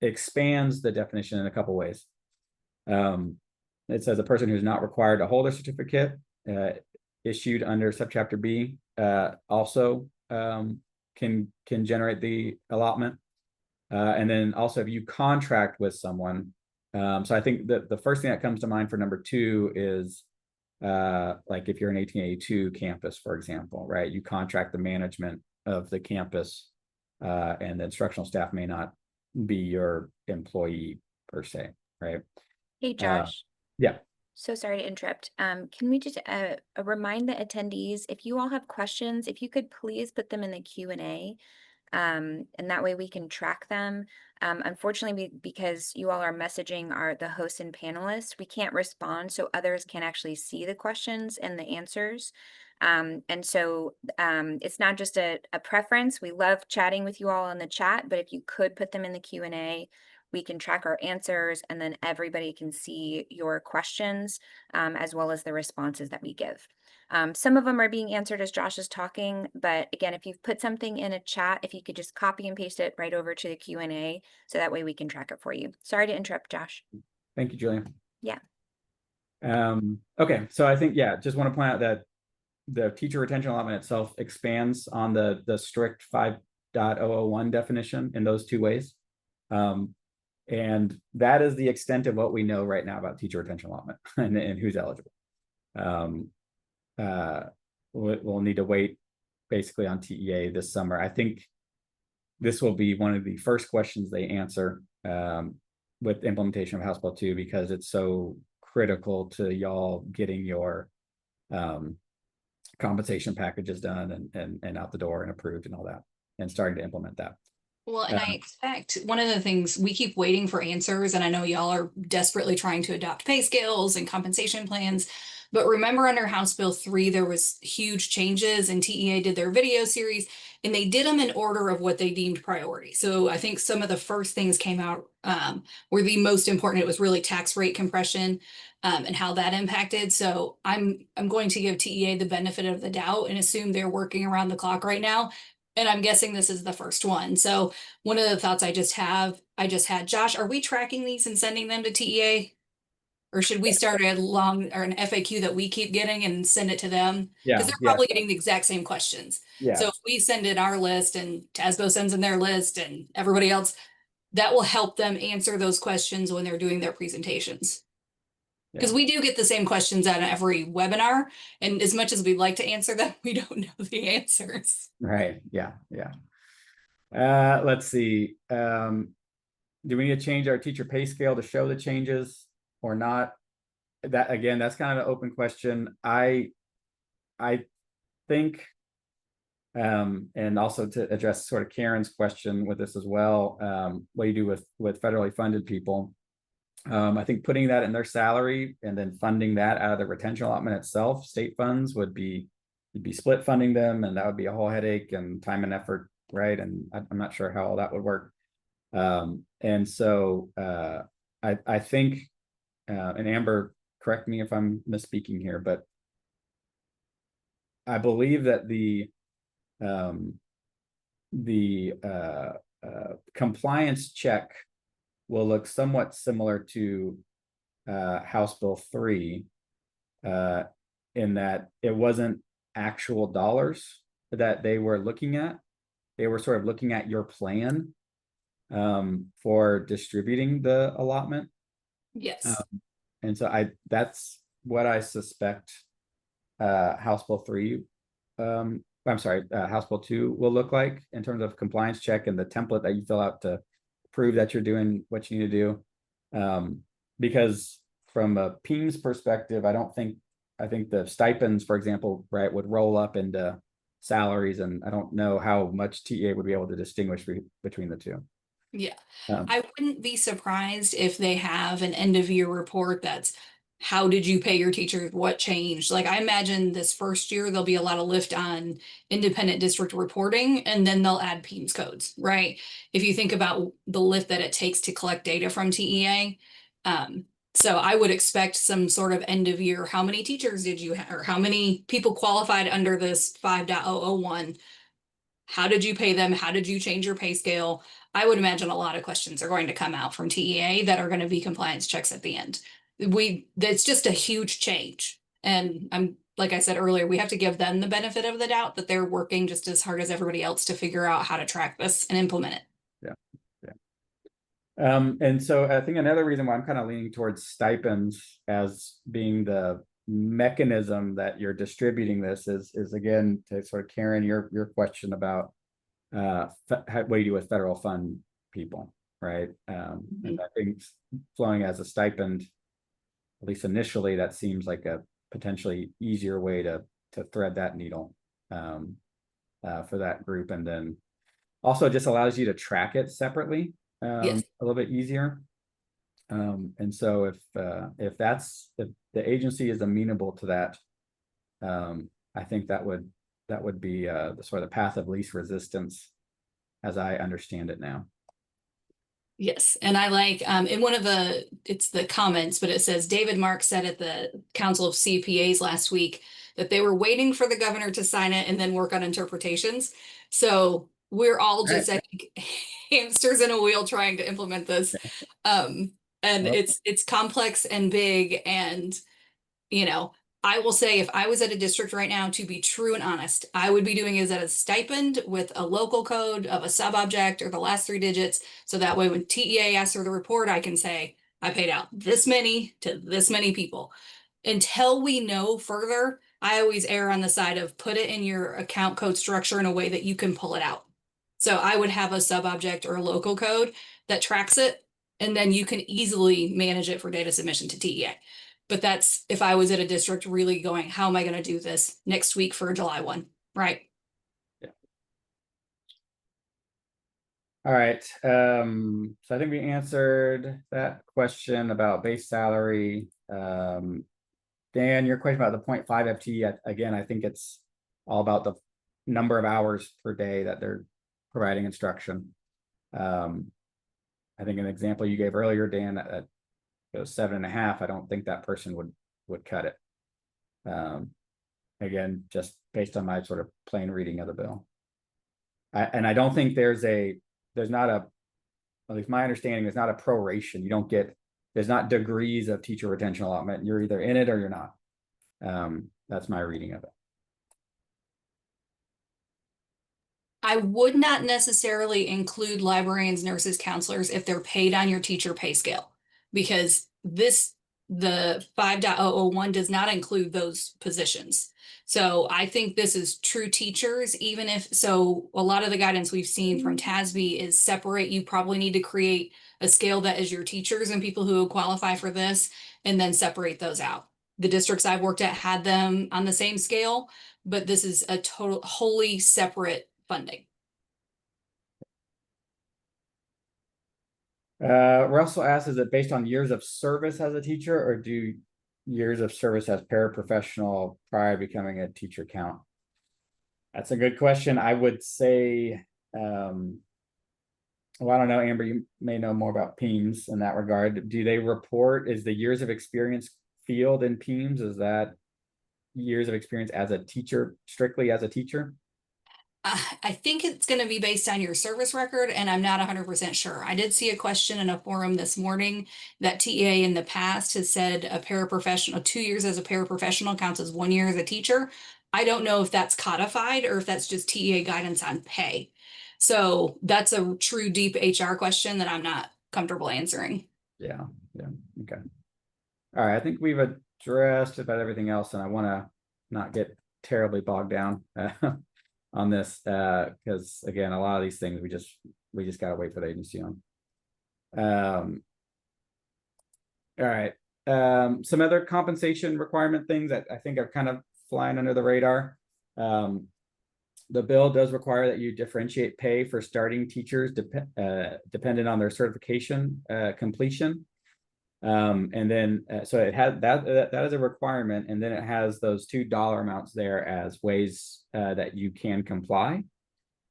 expands the definition in a couple ways. It says a person who's not required to hold a certificate issued under subchapter B also can generate the allotment. And then also if you contract with someone, so I think that the first thing that comes to mind for number 2 is like if you're an 1882 campus, for example, right? You contract the management of the campus, and the instructional staff may not be your employee per se, right? Hey, Josh. Yeah. So sorry to interrupt. Can we just remind the attendees, if you all have questions, if you could please put them in the Q&A, and that way we can track them. Unfortunately, because you all are messaging the hosts and panelists, we can't respond so others can actually see the questions and the answers. And so it's not just a preference. We love chatting with you all in the chat, but if you could put them in the Q&A, we can track our answers, and then everybody can see your questions as well as the responses that we give. Some of them are being answered as Josh is talking, but again, if you've put something in a chat, if you could just copy and paste it right over to the Q&A, so that way we can track it for you. Sorry to interrupt, Josh. Thank you, Julia. Yeah. Okay, so I think, just want to point out that the teacher retention allotment itself expands on the strict 5.001 definition in those 2 ways. And that is the extent of what we know right now about teacher retention allotment and who's eligible. We'll need to wait basically on TEA this summer. I think this will be one of the first questions they answer with implementation of House Bill 2, because it's so critical to y'all getting your compensation packages done and out the door and approved and all that, and starting to implement that. Well, and I expect one of the things we keep waiting for answers, and I know y'all are desperately trying to adopt pay scales and compensation plans, but remember under House Bill 3, there was huge changes, and TEA did their video series, and they did them in order of what they deemed priority. So I think some of the first things came out were the most important. It was really tax rate compression and how that impacted. So I'm going to give TEA the benefit of the doubt and assume they're working around the clock right now. And I'm guessing this is the first one. So one of the thoughts I just had, Josh, are we tracking these and sending them to TEA? Or should we start a long or an FAQ that we keep getting and send it to them? Yeah, Because they're yeah, probably getting the exact same questions. yeah, So if we send in our list and TASBO sends in their list and everybody else, that will help them answer those questions when they're doing their presentations. Because Yeah. we do get the same questions on every webinar, and as much as we'd like to answer them, we don't know the answers. right, yeah, yeah. Let's see. Do we need to change our teacher pay scale to show the changes or not? That again, that's kind of an open question. I think, and also to address sort of Karen's question with this as well, what do you do with federally funded people? I think putting that in their salary and then funding that out of the retention allotment itself, state funds you'd be split funding them, and that would be a whole headache and time and effort, right? And I'm not sure how all that would work. And so I think, and Amber, correct me if I'm misspeaking here, but I believe that the compliance check will look somewhat similar to House Bill 3, in that it wasn't actual dollars that they were looking at. They were sort of looking at your plan for distributing the allotment. Yes. And so that's what I suspect House Bill 3, I'm sorry, House Bill 2 will look like in terms of compliance check and the template that you fill out to prove that you're doing what you need to do. Because from a PEEMS perspective, I think the stipends, for example, right, would roll up into salaries, and I don't know how much TEA would be able to distinguish between the two. Yeah. Um, I wouldn't be surprised if they have an end of year report that's how did you pay your teachers? What changed? Like I imagine this first year, there'll be a lot of lift on independent district reporting, and then they'll add PEEMS codes, right? If you think about the lift that it takes to collect data from TEA. So I would expect some sort of end of year, how many teachers did you have, or how many people qualified under this 5.001? How did you pay them? How did you change your pay scale? I would imagine a lot of questions are going to come out from TEA that are going to be compliance checks at the end. That's just a huge change. And like I said earlier, we have to give them the benefit of the doubt that they're working just as hard as everybody else to figure out how to track this and implement it. And so I think another reason why I'm kind of leaning towards stipends as being the mechanism that you're distributing this is again, to sort of Karen, your question about what do you do with federal fund people, right? And I think flowing as a stipend, at least initially, that seems like a potentially easier way to thread that needle for that group, and then also just allows you to track it separately. Yes. A little bit easier. And so if the agency is amenable to that, I think that would be the sort of path of least resistance as I understand it now. Yes, and I like in one of it's the comments, but it says David Mark said at the Council of CPAs last week that they were waiting for the governor to sign it and then work on interpretations. So we're all just, I think, hamsters in a wheel trying to implement this. And it's complex and big, and I will say if I was at a district right now, to be true and honest, I would be doing it as a stipend with a local code of a sub-object or the last 3 digits. So that way when TEA asks for the report, I can say, I paid out this many to this many people. Until we know further, I always err on the side of put it in your account code structure in a way that you can pull it out. So I would have a sub-object or a local code that tracks it, and then you can easily manage it for data submission to TEA. But that's if I was at a district really going, how am I going to do this next week for July 1, right? Yeah. All right. So I think we answered that question about base salary. Dan, your question about the 0.5 FTE, again, I think it's all about the number of hours per day that they're providing instruction. I think an example you gave earlier, Dan, that goes 7.5. I don't think that person would cut it. Again, just based on my sort of plain reading of the bill. And I don't think there's not a, at least my understanding, there's not a proration. You don't get, there's not degrees of teacher retention allotment. You're either in it or you're not. That's my reading of it. I would not necessarily include librarians, nurses, counselors if they're paid on your teacher pay scale. Because the 5.001 does not include those positions. So I think this is true teachers, even if, so a lot of the guidance we've seen from TASB is separate. You probably need to create a scale that is your teachers and people who qualify for this, and then separate those out. The districts I've worked at had them on the same scale, but this is a wholly separate funding. Russell asks, is it based on years of service as a teacher, or do years of service as paraprofessional prior to becoming a teacher count? That's a good question. I would say, well, I don't know, Amber, you may know more about PEIMS in that regard. Do they report, is the years of experience field in PEIMS, is that years of experience as a teacher, strictly as a teacher? I think it's going to be based on your service record, and I'm not 100% sure. I did see a question in a forum this morning that TEA in the past has said a paraprofessional, 2 years as a paraprofessional counts as 1 year as a teacher. I don't know if that's codified or if that's just TEA guidance on pay. So that's a true deep HR question that I'm not comfortable answering. Yeah, okay. All right, I think we've addressed about everything else, and I want to not get terribly bogged down on this, because again, a lot of these things we just gotta wait for the agency on. All right, some other compensation requirement things that I think are kind of flying under the radar. The bill does require that you differentiate pay for starting teachers dependent on their certification completion. And then so it has that is a requirement, and then it has those $2 amounts there as ways that you can comply.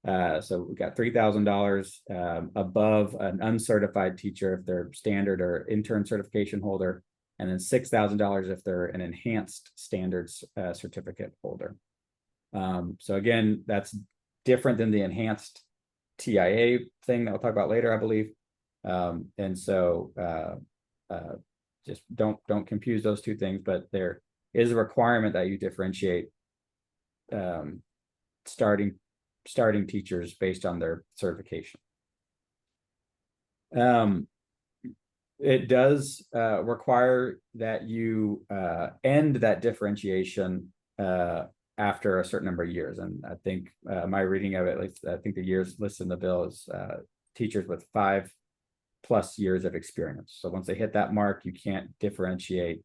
So we've got $3,000 above an uncertified teacher if they're standard or intern certification holder, and then $6,000 if they're an enhanced standards certificate holder. So again, that's different than the enhanced TIA thing that we'll talk about later, I believe. And so just don't confuse those two things, but there is a requirement that you differentiate starting teachers based on their certification. It does require that you end that differentiation after a certain number of years, and I think my reading of it, at least I think the years listed in the bill is teachers with 5+ years of experience. So once they hit that mark, you can't differentiate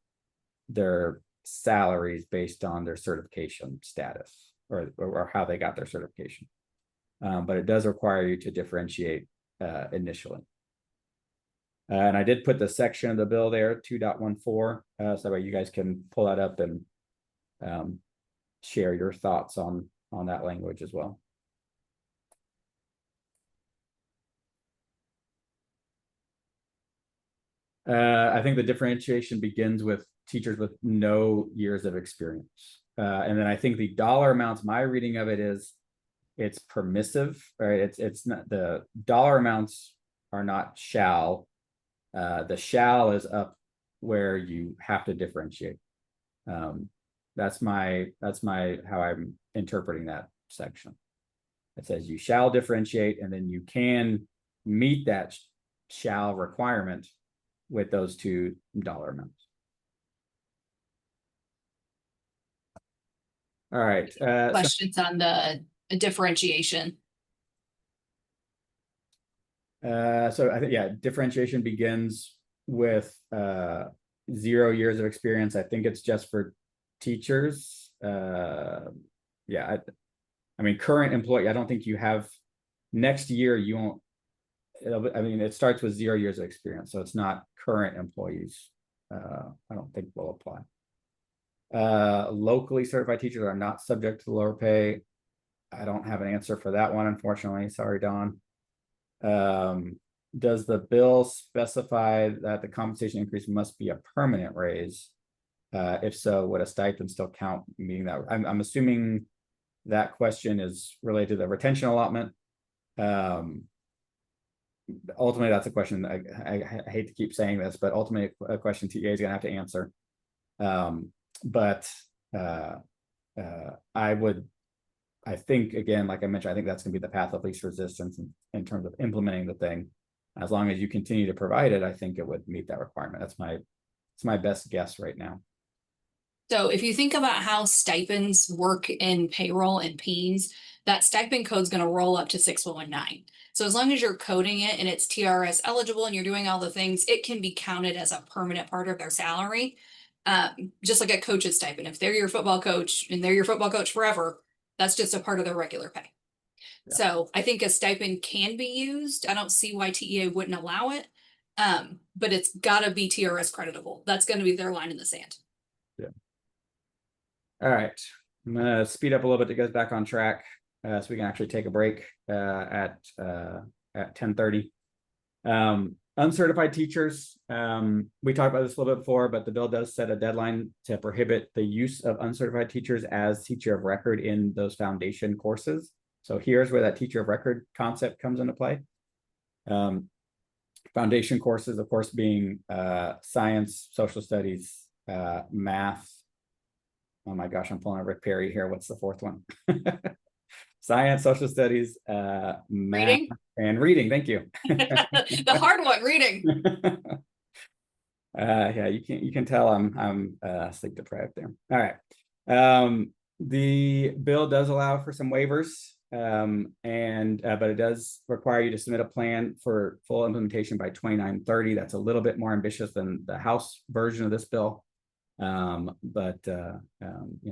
their salaries based on their certification status or how they got their certification. But it does require you to differentiate initially. And I did put the section of the bill there, 2.14, so that way you guys can pull that up and share your thoughts on that language as well. I think the differentiation begins with teachers with no years of experience. And then I think the dollar amounts, my reading of it is it's permissive, right? It's not, the dollar amounts are not shall. The shall is up where you have to differentiate. That's how I'm interpreting that section. It says you shall differentiate, and then you can meet that shall requirement with those $2 amounts. All right. Questions on the differentiation. So I think, yeah, differentiation begins with 0 years of experience. I think it's just for teachers. Yeah, I mean, current employee, I don't think you have, next year you won't, I mean, it starts with 0 years of experience, so it's not current employees. I don't think will apply. Locally certified teachers are not subject to lower pay. I don't have an answer for that one, unfortunately. Sorry, Don. Does the bill specify that the compensation increase must be a permanent raise? If so, would a stipend still count, meaning that I'm assuming that question is related to the retention allotment. ultimately, that's a question. I hate to keep saying this, but ultimately, a question TEA is going to have to answer. But I think, again, like I mentioned, I think that's going to be the path of least resistance in terms of implementing the thing. As long as you continue to provide it, I think it would meet that requirement. It's my best guess right now. So if you think about how stipends work in payroll and P's, that stipend code is going to roll up to 6119. So as long as you're coding it and it's TRS eligible and you're doing all the things, it can be counted as a permanent part of their salary. Just like a coach's stipend. If they're your football coach and they're your football coach forever, that's just a part of their regular pay. Yeah. So I think a stipend can be used. I don't see why TEA wouldn't allow it. But it's gotta be TRS creditable. That's gonna be their line in the sand. Yeah. All right. I'm gonna speed up a little bit to get us back on track. So we can actually take a break at 10:30. Uncertified teachers. We talked about this a little bit before, but the bill does set a deadline to prohibit the use of uncertified teachers as teacher of record in those foundation courses. So here's where that teacher of record concept comes into play. Foundation courses, of course, being science, social studies, math. Oh my gosh, I'm pulling a Rick Perry here. What's the fourth one? Science, social studies, math, Reading? and reading. Thank you. The hard one, reading. Yeah, you can tell I'm sleep deprived there. All right. The bill does allow for some waivers, but it does require you to submit a plan for full implementation by 2930. That's a little bit more ambitious than the House version of this bill.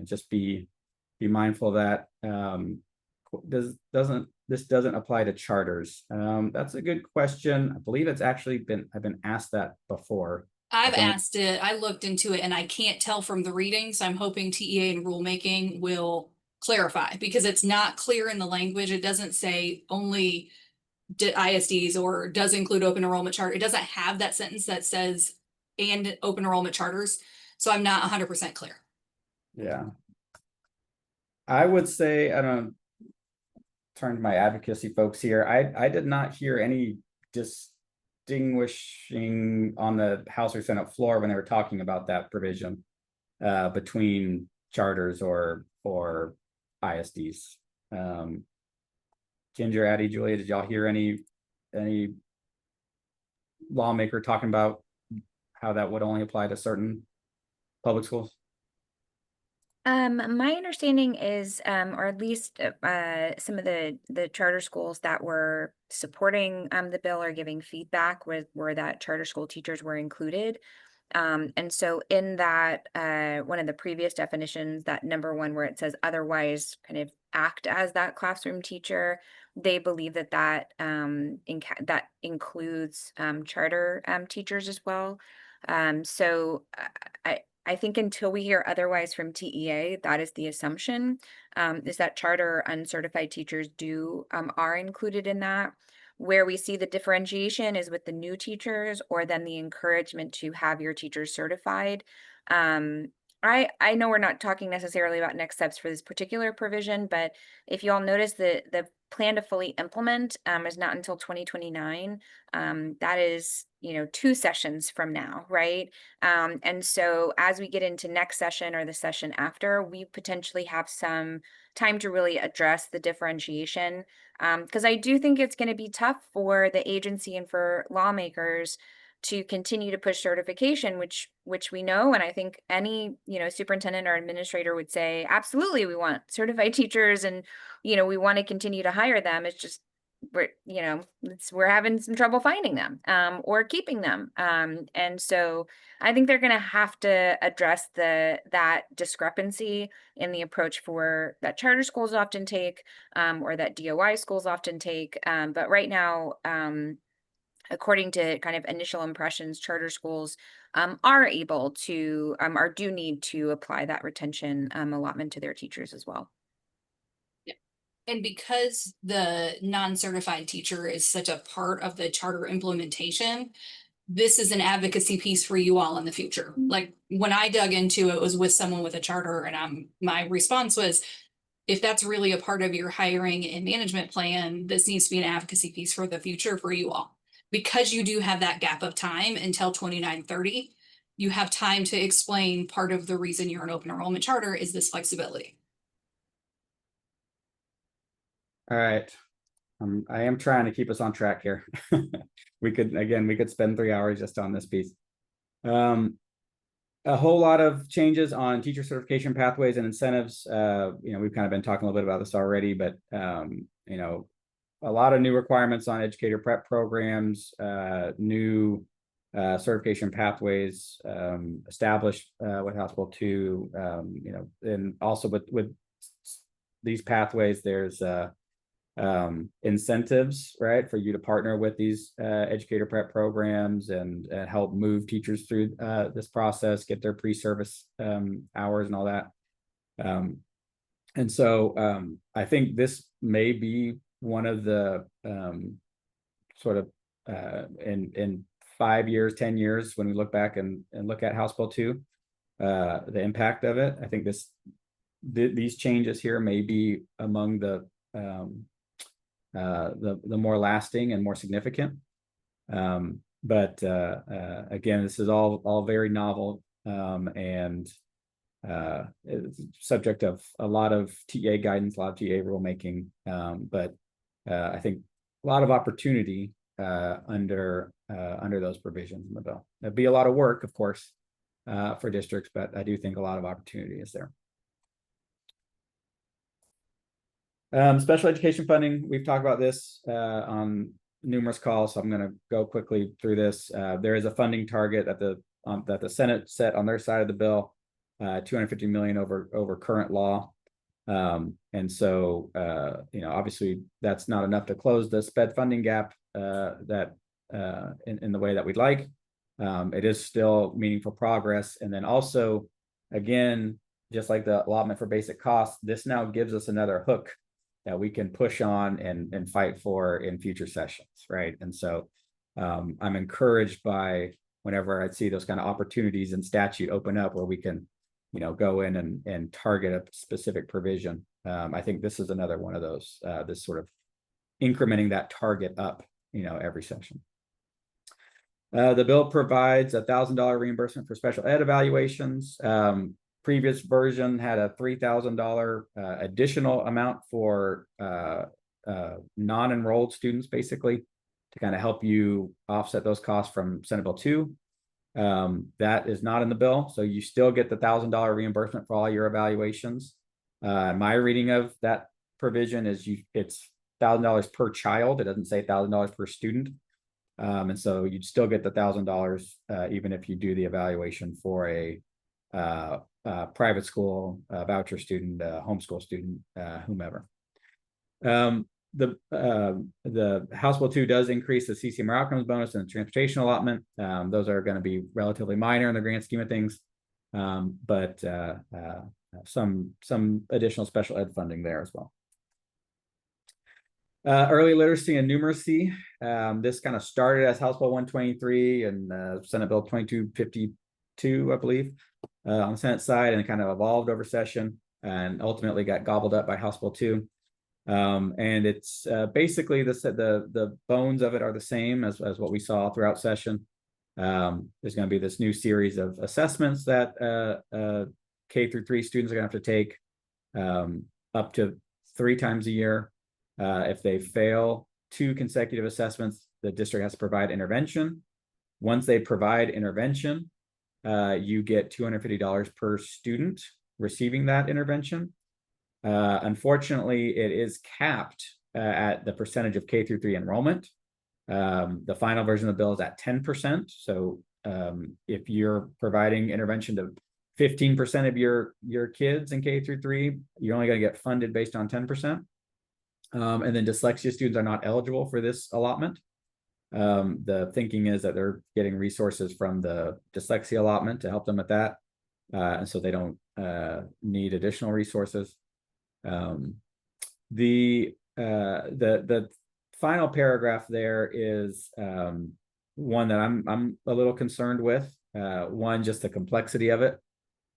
Just be mindful of that. This doesn't apply to charters? That's a good question. I believe it's actually I've been asked that before. I've asked it, I looked into it and I can't tell from the reading. So I'm hoping TEA and rulemaking will clarify because it's not clear in the language. It doesn't say only ISDs or does include open enrollment charter. It doesn't have that sentence that says and open enrollment charters. So I'm not 100% clear. Yeah. I would say, I don't turn to my advocacy folks here. I did not hear any distinguishing on the House or Senate floor when they were talking about that provision between charters or ISDs. Ginger, Addie, Julia, did y'all hear any lawmaker talking about how that would only apply to certain public schools? My understanding is, or at least some of the charter schools that were supporting the bill or giving feedback were that charter school teachers were included. And so in that one of the previous definitions, that number one where it says otherwise kind of act as that classroom teacher, they believe that includes charter teachers as well. So I think until we hear otherwise from TEA, that is the assumption, is that charter uncertified teachers are included in that. Where we see the differentiation is with the new teachers or then the encouragement to have your teachers certified. I know we're not talking necessarily about next steps for this particular provision, but if you all notice the plan to fully implement is not until 2029. That is, 2 sessions from now, right? And so as we get into next session or the session after, we potentially have some time to really address the differentiation. Because I do think it's going to be tough for the agency and for lawmakers to continue to push certification, which we know, and I think any superintendent or administrator would say, absolutely, we want certified teachers, and we want to continue to hire them. It's just we're having some trouble finding them or keeping them, and so I think they're going to have to address that discrepancy in the approach that charter schools often take or that DOI schools often take. But right now, according to kind of initial impressions, charter schools do need to apply that retention allotment to their teachers as well. Yeah. And because the non-certified teacher is such a part of the charter implementation, this is an advocacy piece for you all in the future. Like when I dug into it was with someone with a charter and my response was, if that's really a part of your hiring and management plan, this needs to be an advocacy piece for the future for you all. Because you do have that gap of time until 29/30, you have time to explain part of the reason you're an open enrollment charter is this flexibility. All right. I am trying to keep us on track here. We could spend 3 hours just on this piece. A whole lot of changes on teacher certification pathways and incentives. We've kind of been talking a little bit about this already, but a lot of new requirements on educator prep programs, new certification pathways established with House Bill 2. And also with these pathways, there's incentives, right, for you to partner with these educator prep programs and help move teachers through this process, get their pre-service hours and all that. And so I think this may be one of the sort of in 5 years, 10 years, when we look back and look at House Bill 2, the impact of it. I think these changes here may be among the more lasting and more significant. But again, this is all very novel and it's subject of a lot of TA guidance, a lot of TA rulemaking. But I think a lot of opportunity under those provisions in the bill. There'd be a lot of work, of course, for districts, but I do think a lot of opportunity is there. Special education funding, we've talked about this on numerous calls, so I'm going to go quickly through this. There is a funding target that the Senate set on their side of the bill, $250 million over current law. And so, obviously that's not enough to close the SPED funding gap that in the way that we'd like. It is still meaningful progress. And then also, again, just like the allotment for basic costs, this now gives us another hook that we can push on and fight for in future sessions, right? And so I'm encouraged by whenever I see those kind of opportunities in statute open up where we can, go in and target a specific provision. I think this is another one of those, this sort of incrementing that target up, every session. The bill provides $1,000 reimbursement for special ed evaluations. Previous version had a $3,000 additional amount for non-enrolled students, basically, to kind of help you offset those costs from Senate Bill 2. That is not in the bill, so you still get the $1,000 reimbursement for all your evaluations. My reading of that provision is it's $1,000 per child. It doesn't say $1,000 per student. And so you'd still get the $1,000 even if you do the evaluation for a private school, voucher student, homeschool student, whomever. The House Bill 2 does increase the CCMR outcomes bonus and the transportation allotment. Those are going to be relatively minor in the grand scheme of things, but some additional special ed funding there as well. Early literacy and numeracy. This kind of started as House Bill 123 and Senate Bill 2252, I believe, on the Senate side, and kind of evolved over session and ultimately got gobbled up by House Bill 2. And it's basically the bones of it are the same as what we saw throughout session. There's going to be this new series of assessments that K-3 students are going to have to take up to 3 times a year. If they fail 2 consecutive assessments, the district has to provide intervention. Once they provide intervention, you get $250 per student receiving that intervention. Unfortunately, it is capped at the percentage of K-3 enrollment. The final version of the bill is at 10%. So if you're providing intervention to 15% of your kids in K-3, you're only going to get funded based on 10%. And then dyslexia students are not eligible for this allotment. The thinking is that they're getting resources from the dyslexia allotment to help them with that. And so they don't need additional resources. The final paragraph there is one that I'm a little concerned with. One, just the complexity of it,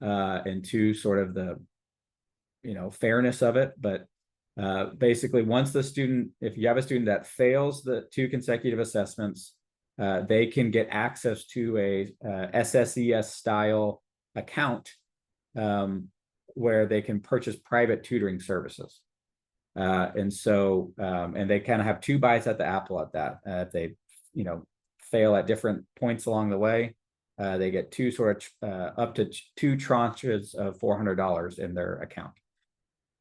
and 2, sort of fairness of it, but basically once the student, if you have a student that fails the 2 consecutive assessments, they can get access to a SSES style account where they can purchase private tutoring services. And they kind of have 2 bites at the apple at that. If they, fail at different points along the way, they get 2 up to 2 tranches of $400 in their account.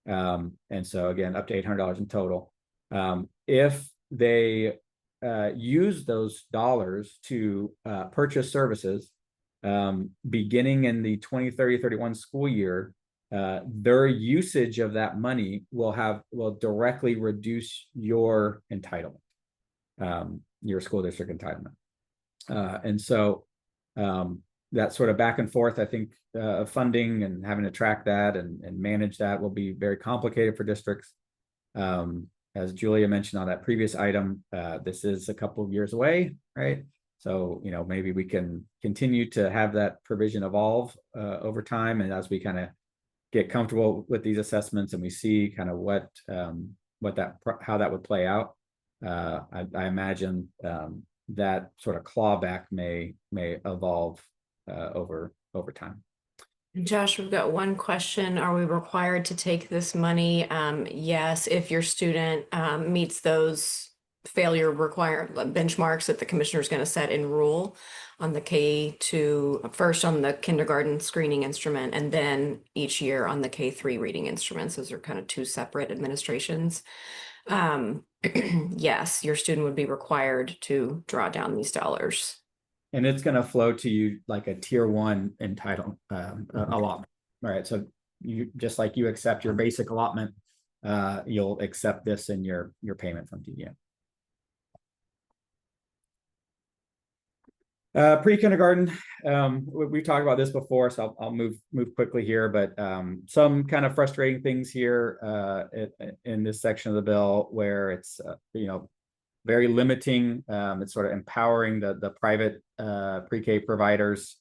And so again, up to $800 in total. If they use those dollars to purchase services, beginning in the 2030-31 school year, their usage of that money will directly reduce your entitlement, your school district entitlement. And so that sort of back and forth, I think, funding and having to track that and manage that will be very complicated for districts. As Julia mentioned on that previous item, this is a couple of years away, right? So, maybe we can continue to have that provision evolve over time. And as we kind of get comfortable with these assessments and we see kind of how that would play out, I imagine that sort of clawback may evolve over time. Josh, we've got one question. Are we required to take this money? Yes, if your student meets those failure benchmarks that the commissioner is going to set in rule on the K2, first on the kindergarten screening instrument, and then each year on the K3 reading instruments. Those are kind of 2 separate administrations. Yes, your student would be required to draw down these dollars. And it's going to flow to you like a tier 1 entitled allotment. All right. So you, just like you accept your basic allotment, you'll accept this in your payment from TDA. Pre-kindergarten, we've talked about this before, so I'll move quickly here, but some kind of frustrating things here in this section of the bill where it's very limiting. It's sort of empowering the private pre-K providers,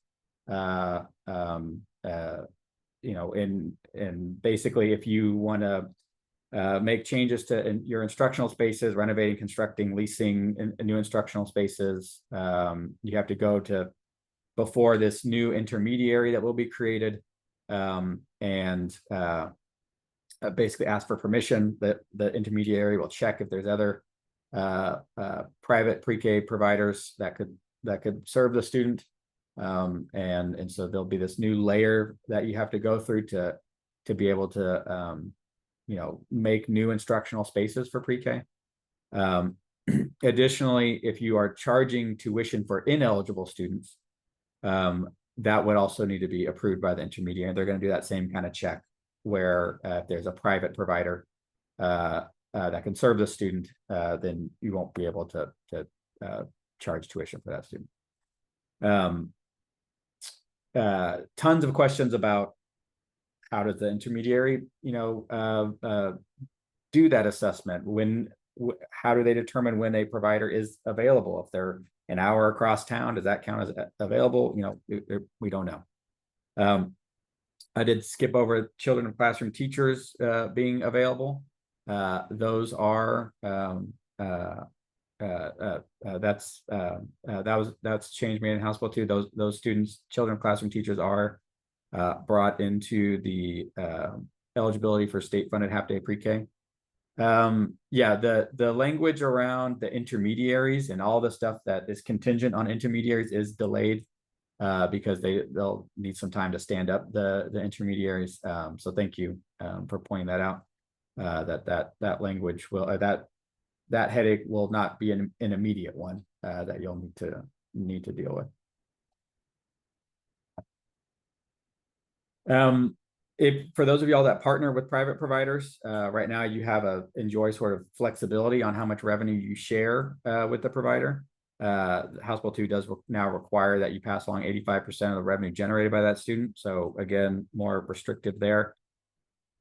in basically if you want to make changes to your instructional spaces, renovating, constructing, leasing new instructional spaces, you have to go to before this new intermediary that will be created, and basically ask for permission. That the intermediary will check if there's other private pre-K providers that could serve the student, and so there'll be this new layer that you have to go through to be able to make new instructional spaces for pre-K. Additionally, if you are charging tuition for ineligible students, that would also need to be approved by the intermediary. They're going to do that same kind of check where if there's a private provider that can serve the student, then you won't be able to charge tuition for that student. Tons of questions about how does the intermediary, do that assessment? How do they determine when a provider is available? If they're an hour across town, does that count as available? We don't know. I did skip over children and classroom teachers being available. Those are that's change made in House Bill 2. Those students, children, classroom teachers are brought into the eligibility for state-funded half-day pre-K. The language around the intermediaries and all the stuff that is contingent on intermediaries is delayed because they'll need some time to stand up the intermediaries. So thank you for pointing that out. That language will that headache will not be an immediate one that you'll need to deal with. For those of y'all that partner with private providers, right now you enjoy sort of flexibility on how much revenue you share with the provider. House Bill 2 does now require that you pass along 85% of the revenue generated by that student. So again, more restrictive there.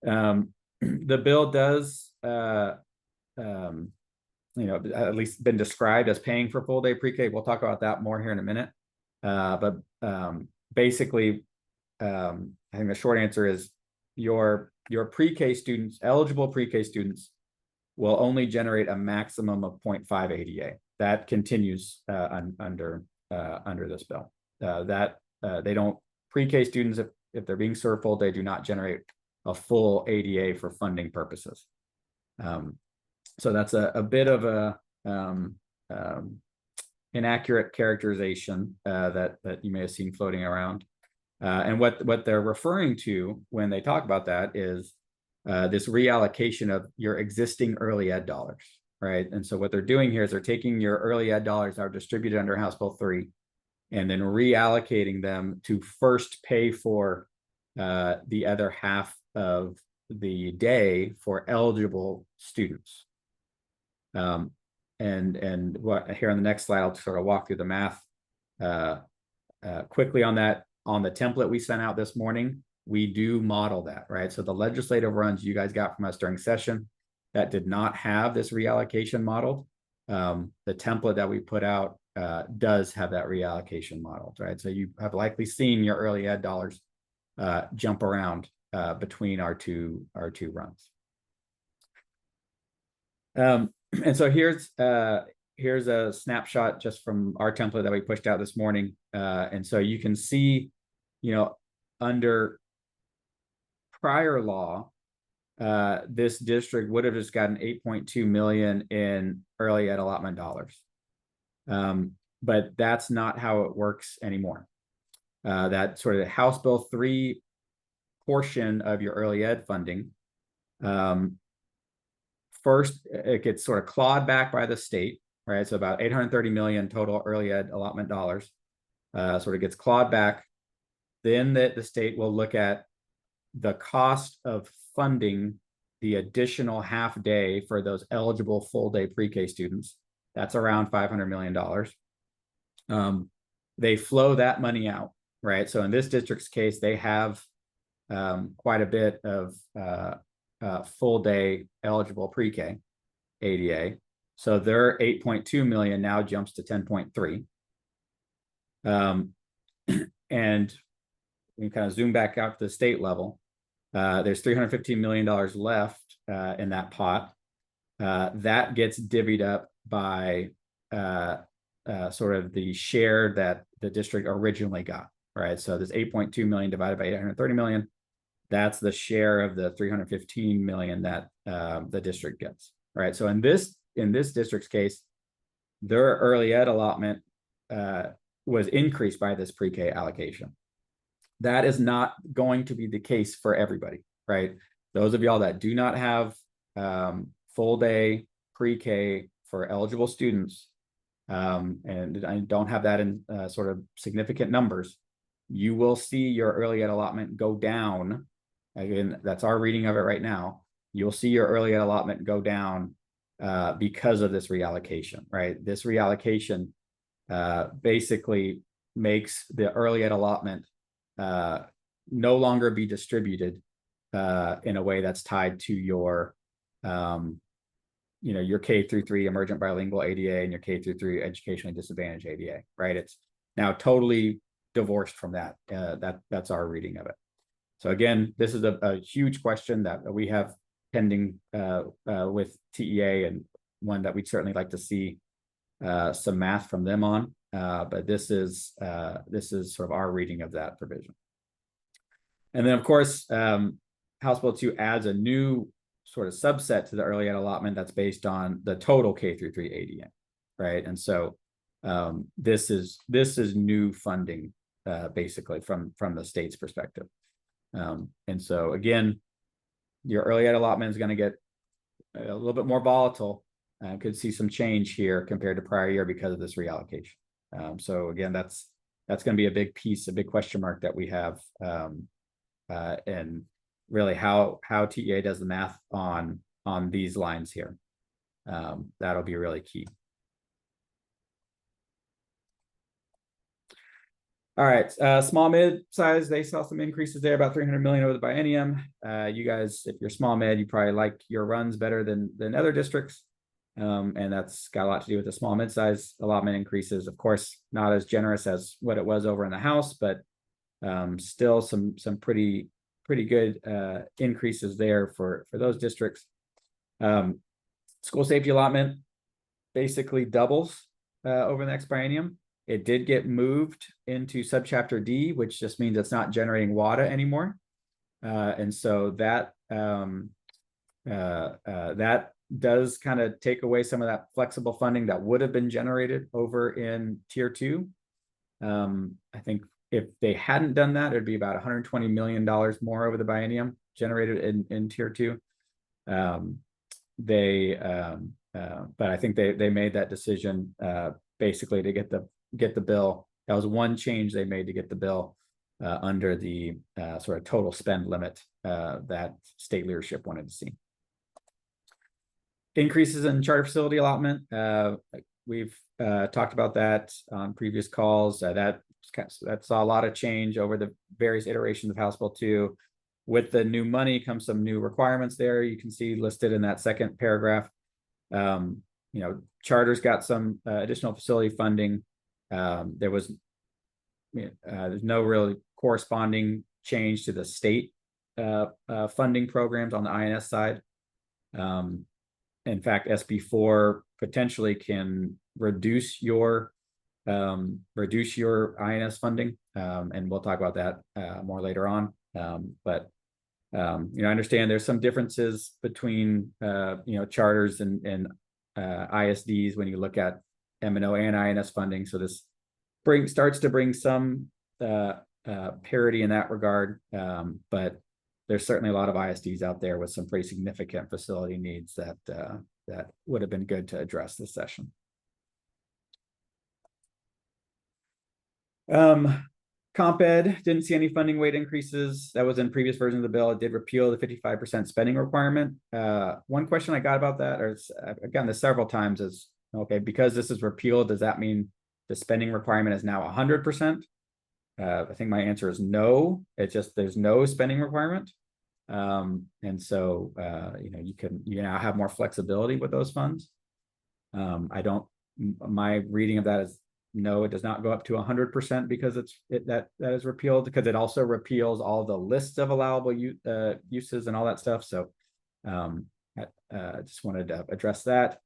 The bill does, at least been described as paying for full day pre-K. We'll talk about that more here in a minute. But basically, I think the short answer is your your pre-K students, eligible pre-K students, will only generate a maximum of 0.5 ADA. That continues under this bill. They don't, pre-K students, if they're being served full day, do not generate a full ADA for funding purposes. So that's a bit of a inaccurate characterization that you may have seen floating around. And what they're referring to when they talk about that is this reallocation of your existing early ed dollars, right? And so what they're doing here is they're taking your early ed dollars that are distributed under House Bill 3 and then reallocating them to first pay for the other half of the day for eligible students. And what here on the next slide, I'll sort of walk through the math quickly on that. On the template we sent out this morning, we do model that, right? So the legislative runs you guys got from us during session that did not have this reallocation modeled. The template that we put out does have that reallocation modeled, right? So you have likely seen your early ed dollars jump around between our two runs. And so here's a snapshot just from our template that we pushed out this morning. And so you can see, you know, under prior law, this district would have just gotten 8.2 million in early ed allotment dollars. But that's not how it works anymore. That sort of House Bill 3 portion of your early ed funding, first, it gets sort of clawed back by the state, right? So about 830 million total early ed allotment dollars sort of gets clawed back. Then the state will look at the cost of funding the additional half day for those eligible full day pre-K students. That's around $500 million. They flow that money out, right? So in this district's case, they have quite a bit of full day eligible pre-K ADA. So their 8.2 million now jumps to 10.3. And we kind of zoom back out to the state level. There's $315 million left in that pot. That gets divvied up by sort of the share that the district originally got, right? So this 8.2 million divided by 830 million, that's the share of the 315 million that the district gets, right? So in this district's case, their early ed allotment was increased by this pre-K allocation. That is not going to be the case for everybody, right? Those of y'all that do not have full day pre-K for eligible students, and I don't have that in sort of significant numbers, you will see your early ed allotment go down. Again, that's our reading of it right now. You'll see your early ed allotment go down because of this reallocation, right? This reallocation basically makes the early ed allotment no longer be distributed in a way that's tied to your, your K through 3 emergent bilingual ADA and your K through 3 educationally disadvantaged ADA, right? It's now totally divorced from that. That's our reading of it. So again, this is a huge question that we have pending with TEA, and one that we'd certainly like to see some math from them on. But this is sort of our reading of that provision. And then of course, House Bill 2 adds a new sort of subset to the early ed allotment that's based on the total K through 3 ADA, right? And so this is new funding basically from the state's perspective. And so again, your early ed allotment is going to get a little bit more volatile. Could see some change here compared to prior year because of this reallocation. So again, that's going to be a big piece, a big question mark that we have, and really how TEA does the math on these lines here. That'll be really key. All right, small mid-size, they saw some increases there, about 300 million over the biennium. You guys, if you're small mid, you probably like your runs better than other districts. And that's got a lot to do with the small mid-size allotment increases. Of course, not as generous as what it was over in the House, but still some pretty pretty good increases there for those districts. School safety allotment basically doubles over the next biennium. It did get moved into subchapter D, which just means it's not generating WADA anymore. And so that that does kind of take away some of that flexible funding that would have been generated over in tier 2. I think if they hadn't done that, it'd be about $120 million more over the biennium generated in tier 2. But I think they made that decision basically to get the bill. That was one change they made to get the bill under the sort of total spend limit that state leadership wanted to see. Increases in charter facility allotment. We've talked about that on previous calls. That saw a lot of change over the various iterations of House Bill 2. With the new money comes some new requirements there. You can see listed in that second paragraph. Charters got some additional facility funding. There's no really corresponding change to the state funding programs on the INS side. In fact, SB4 potentially can reduce your INS funding, and we'll talk about that more later on. I understand there's some differences between charters and ISDs when you look at M&O and INS funding. So this starts to bring some parity in that regard, but there's certainly a lot of ISDs out there with some pretty significant facility needs that would have been good to address this session. Comp Ed didn't see any funding weight increases. That was in previous versions of the bill. It did repeal the 55% spending requirement. One question I got about that, or I've gotten this several times, is okay, because this is repealed, does that mean the spending requirement is now 100%? I think my answer is no. It's just there's no spending requirement. And so you now have more flexibility with those funds. My reading of that is no, it does not go up to 100% because that is repealed, because it also repeals all the lists of allowable uses and all that stuff. So I just wanted to address that.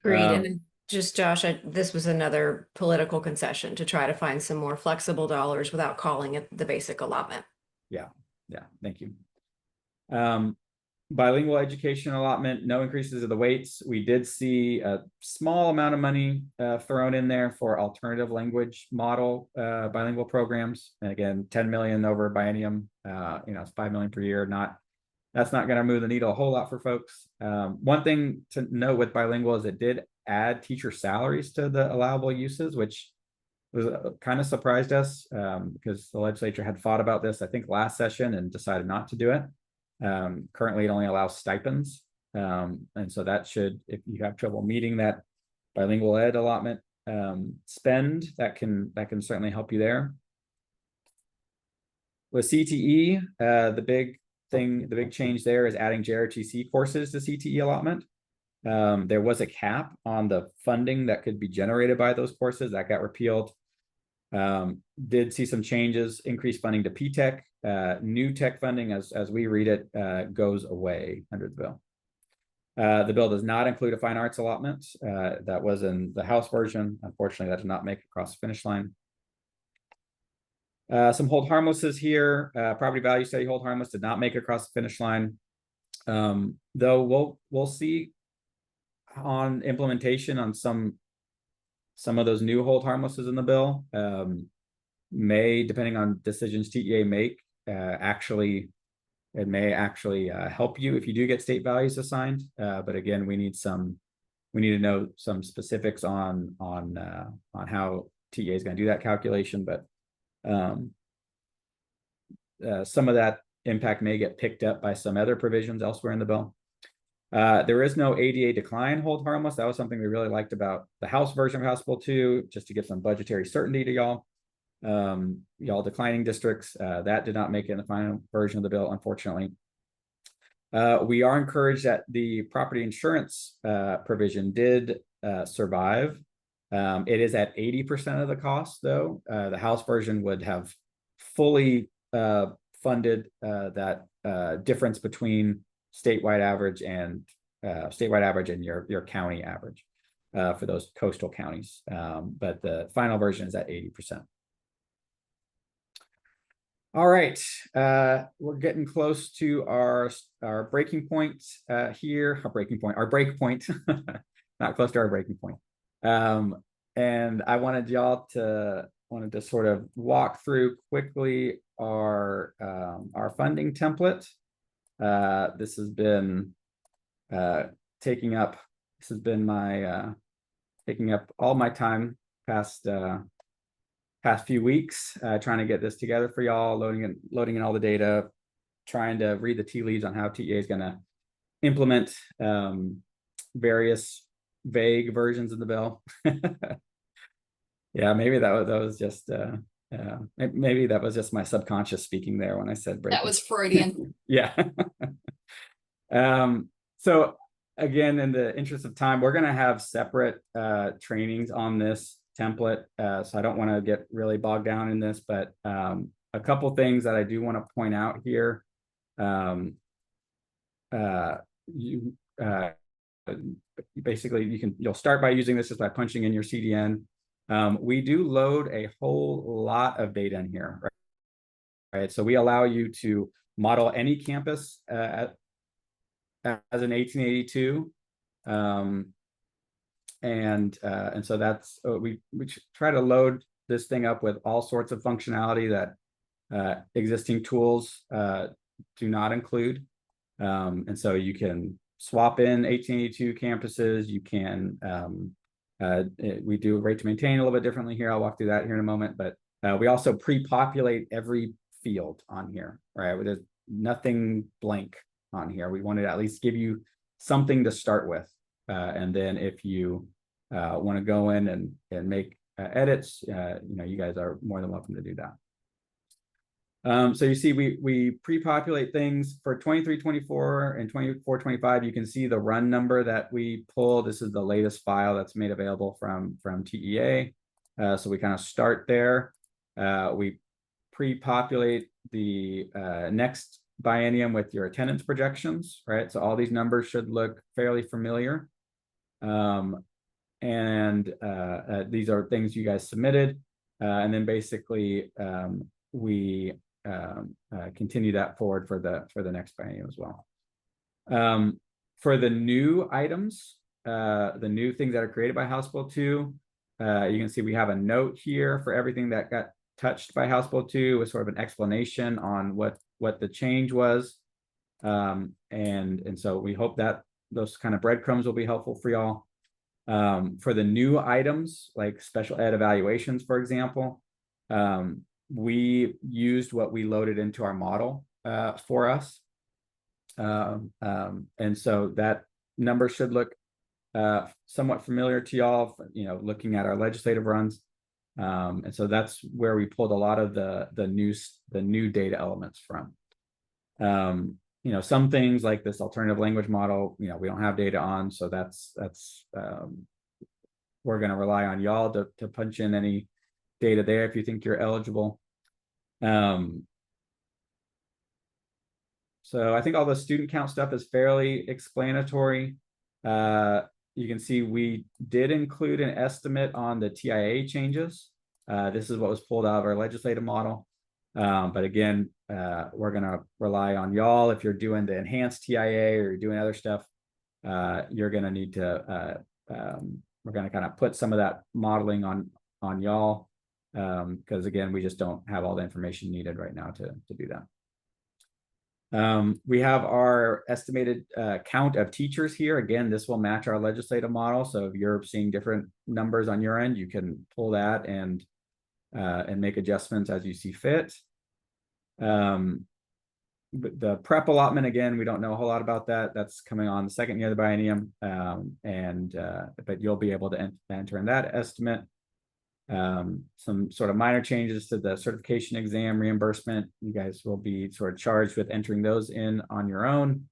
Agreed. And just Josh, this was another political concession to try to find some more flexible dollars without calling it the basic allotment. Yeah, thank you. Bilingual education allotment, no increases of the weights. We did see a small amount of money thrown in there for alternative language model bilingual programs. And again, 10 million over biennium, it's 5 million per year. That's not going to move the needle a whole lot for folks. One thing to note with bilingual is it did add teacher salaries to the allowable uses, which was kind of surprised us because the legislature had thought about this, I think, last session and decided not to do it. Currently, it only allows stipends. And so that should, if you have trouble meeting that bilingual ed allotment spend, that can certainly help you there. With CTE, the big change there is adding JROTC courses to CTE allotment. There was a cap on the funding that could be generated by those courses that got repealed. Did see some changes, increased funding to PTech. New tech funding, as we read it, goes away under the bill. The bill does not include a fine arts allotment. That was in the House version. Unfortunately, that did not make it across the finish line. Some hold harmlesses here. Property value study hold harmless did not make it across the finish line. Though we'll see on implementation on some of those new hold harmlesses in the bill. May, depending on decisions TEA make, it may actually help you if you do get state values assigned. But again, we need to know some specifics on how TEA is going to do that calculation. But some of that impact may get picked up by some other provisions elsewhere in the bill. There is no ADA decline hold harmless. That was something we really liked about the House version of House Bill 2, just to give some budgetary certainty to y'all. Y'all declining districts, that did not make it in the final version of the bill, unfortunately. We are encouraged that the property insurance provision did survive. It is at 80% of the cost, though. The House version would have fully funded that difference between statewide average and your county average for those coastal counties. But the final version is at 80%. All right, we're getting close to our breaking point here. Our break point, not close to our breaking point. And I wanted to sort of walk through quickly our funding template. This has been taking up all my time past few weeks, trying to get this together for y'all, loading in all the data, trying to read the tea leaves on how TEA is going to implement various vague versions of the bill. Yeah, maybe that was just maybe that was just my subconscious speaking there when I said break. That was Freudian. Yeah. So again, in the interest of time, we're going to have separate trainings on this template. So I don't want to get really bogged down in this, but a couple things that I do want to point out here. Basically, you'll start by using this just by punching in your CDN. We do load a whole lot of data in here, right? So we allow you to model any campus as an 1882, and so that's we try to load this thing up with all sorts of functionality that existing tools do not include, and so you can swap in 1882 campuses. You can we do rate to maintain a little bit differently here. I'll walk through that here in a moment, but we also pre-populate every field on here, right? There's nothing blank on here. We wanted to at least give you something to start with, and then if you want to go in and make edits, you guys are more than welcome to do that. So you see, we pre-populate things for 23-24 and 24-25. You can see the run number that we pull. This is the latest file that's made available from TEA. So we kind of start there. We pre-populate the next biennium with your attendance projections, right? So all these numbers should look fairly familiar. These are things you guys submitted. And then basically we continue that forward for the next biennium as well. For the new items, the new things that are created by House Bill 2, you can see we have a note here for everything that got touched by House Bill 2 with sort of an explanation on what the change was. And so we hope that those kind of breadcrumbs will be helpful for y'all. For the new items like special ed evaluations, for example, we used what we loaded into our model for us. And so that number should look somewhat familiar to y'all, looking at our legislative runs. And so that's where we pulled a lot of the new data elements from. Some things like this alternative language model, we don't have data on, so that's we're going to rely on y'all to punch in any data there if you think you're eligible. So I think all the student count stuff is fairly explanatory. You can see we did include an estimate on the TIA changes. This is what was pulled out of our legislative model. But again, we're going to rely on y'all. If you're doing the enhanced TIA or you're doing other stuff, you're going to need to, we're going to kind of put some of that modeling on y'all. Because again, we just don't have all the information needed right now to do that. We have our estimated count of teachers here. Again, this will match our legislative model. So if you're seeing different numbers on your end, you can pull that and make adjustments as you see fit. But the prep allotment, again, we don't know a whole lot about that. That's coming on the second year of the biennium. But you'll be able to enter in that estimate. Some sort of minor changes to the certification exam reimbursement. You guys will be sort of charged with entering those in on your own,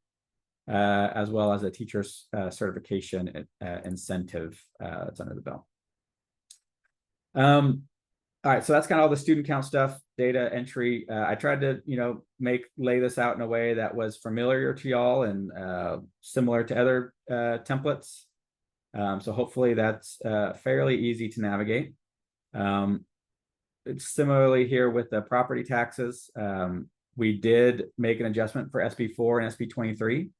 as well as a teacher's certification incentive that's under the bill. All right, so that's kind of all the student count stuff, data entry. I tried to, lay this out in a way that was familiar to y'all and similar to other templates. So hopefully that's fairly easy to navigate. It's similarly here with the property taxes. We did make an adjustment for SB4 and SB23.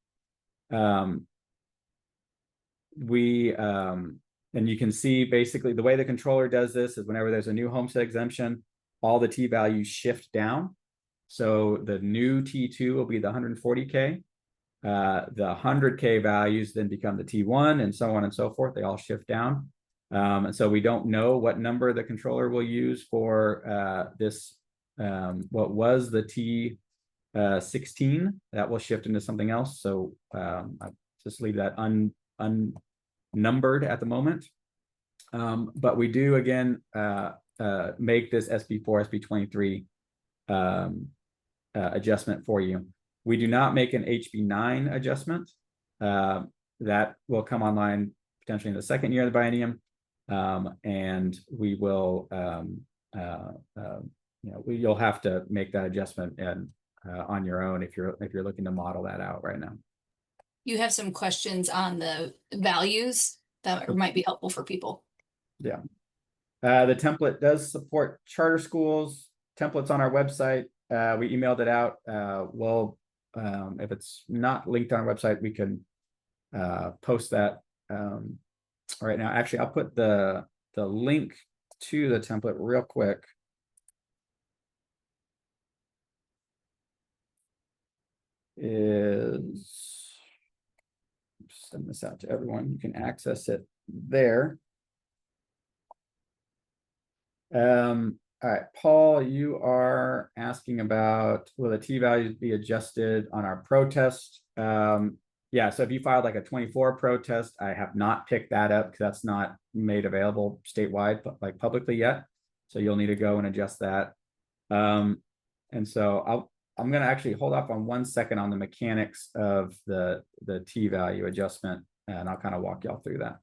And you can see basically the way the controller does this is whenever there's a new homestead exemption, all the T values shift down. So the new T2 will be the 140K. The 100K values then become the T1 and so on and so forth. They all shift down. And so we don't know what number the controller will use for this, what was the T16, that will shift into something else. So I just leave that unnumbered at the moment. But we do again make this SB4, SB23 adjustment for you. We do not make an HB9 adjustment. That will come online potentially in the second year of the biennium. And we will, you'll have to make that adjustment and on your own if you're looking to model that out right now. You have some questions on the values that might be helpful for people. Yeah. The template does support charter schools. Templates on our website. We emailed it out. If it's not linked on our website, we can post that right now. Actually, I'll put the link to the template real quick. Send this out to everyone. You can access it there. All right, Paul, you are asking about, will the T values be adjusted on our protest? Yeah, so if you filed like a 24 protest, I have not picked that up because that's not made available statewide, but like publicly yet. So you'll need to go and adjust that. And so I'm going to actually hold off on 1 second on the mechanics of the T value adjustment, and I'll kind of walk y'all through that.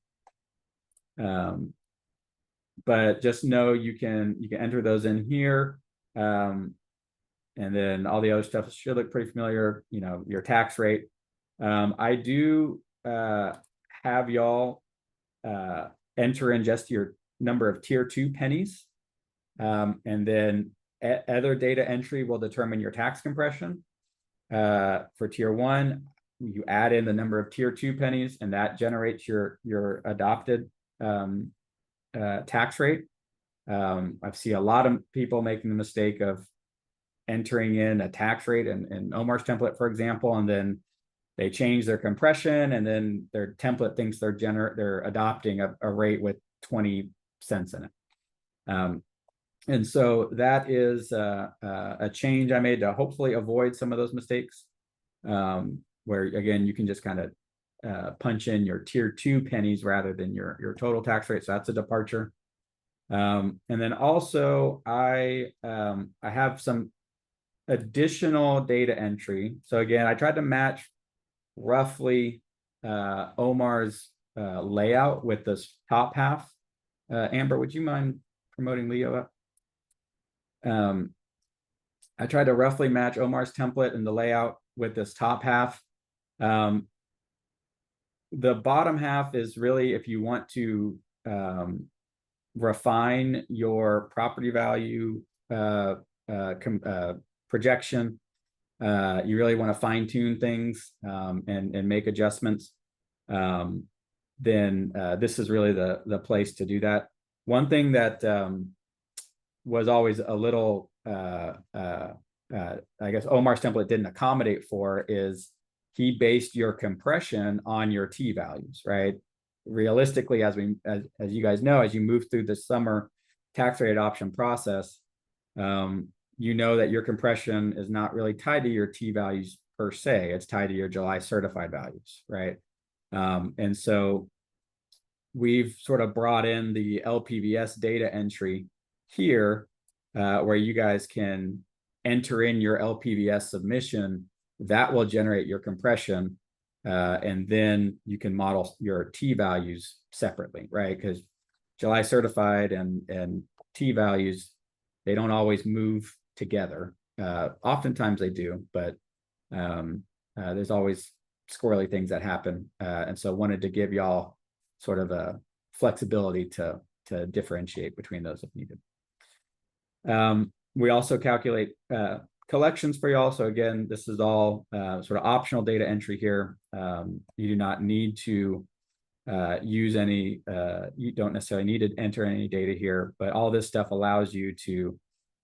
But just know you can enter those in here. And then all the other stuff should look pretty familiar, your tax rate. I do have y'all enter in just your number of tier 2 pennies. And then other data entry will determine your tax compression. For tier 1, you add in the number of tier 2 pennies, and that generates your adopted tax rate. I've seen a lot of people making the mistake of entering in a tax rate in Omar's template, for example, and then they change their compression, and then their template thinks they're adopting a rate with 20 cents in it. And so that is a change I made to hopefully avoid some of those mistakes, where again you can just kind of punch in your tier 2 pennies rather than your total tax rate. So that's a departure. And then also I have some additional data entry. So again, I tried to match roughly Omar's layout with this top half. Amber, would you mind promoting Leo up? I tried to roughly match Omar's template and the layout with this top half. The bottom half is really if you want to refine your property value projection. You really want to fine tune things and make adjustments. Then this is really the place to do that. One thing that was always a little, I guess Omar's template didn't accommodate for is he based your compression on your T values, right? Realistically, as you guys know, as you move through the summer tax rate adoption process, you know that your compression is not really tied to your T values per se. It's tied to your July certified values, right? And so we've sort of brought in the LPVS data entry here, where you guys can enter in your LPVS submission that will generate your compression, and then you can model your T values separately, right? Because July certified and T values, they don't always move together. Oftentimes they do, but there's always squirrely things that happen. And so wanted to give y'all sort of a flexibility to differentiate between those if needed. We also calculate collections for y'all. So again, this is all sort of optional data entry here. You do not need to use any, you don't necessarily need to enter any data here, but all this stuff allows you to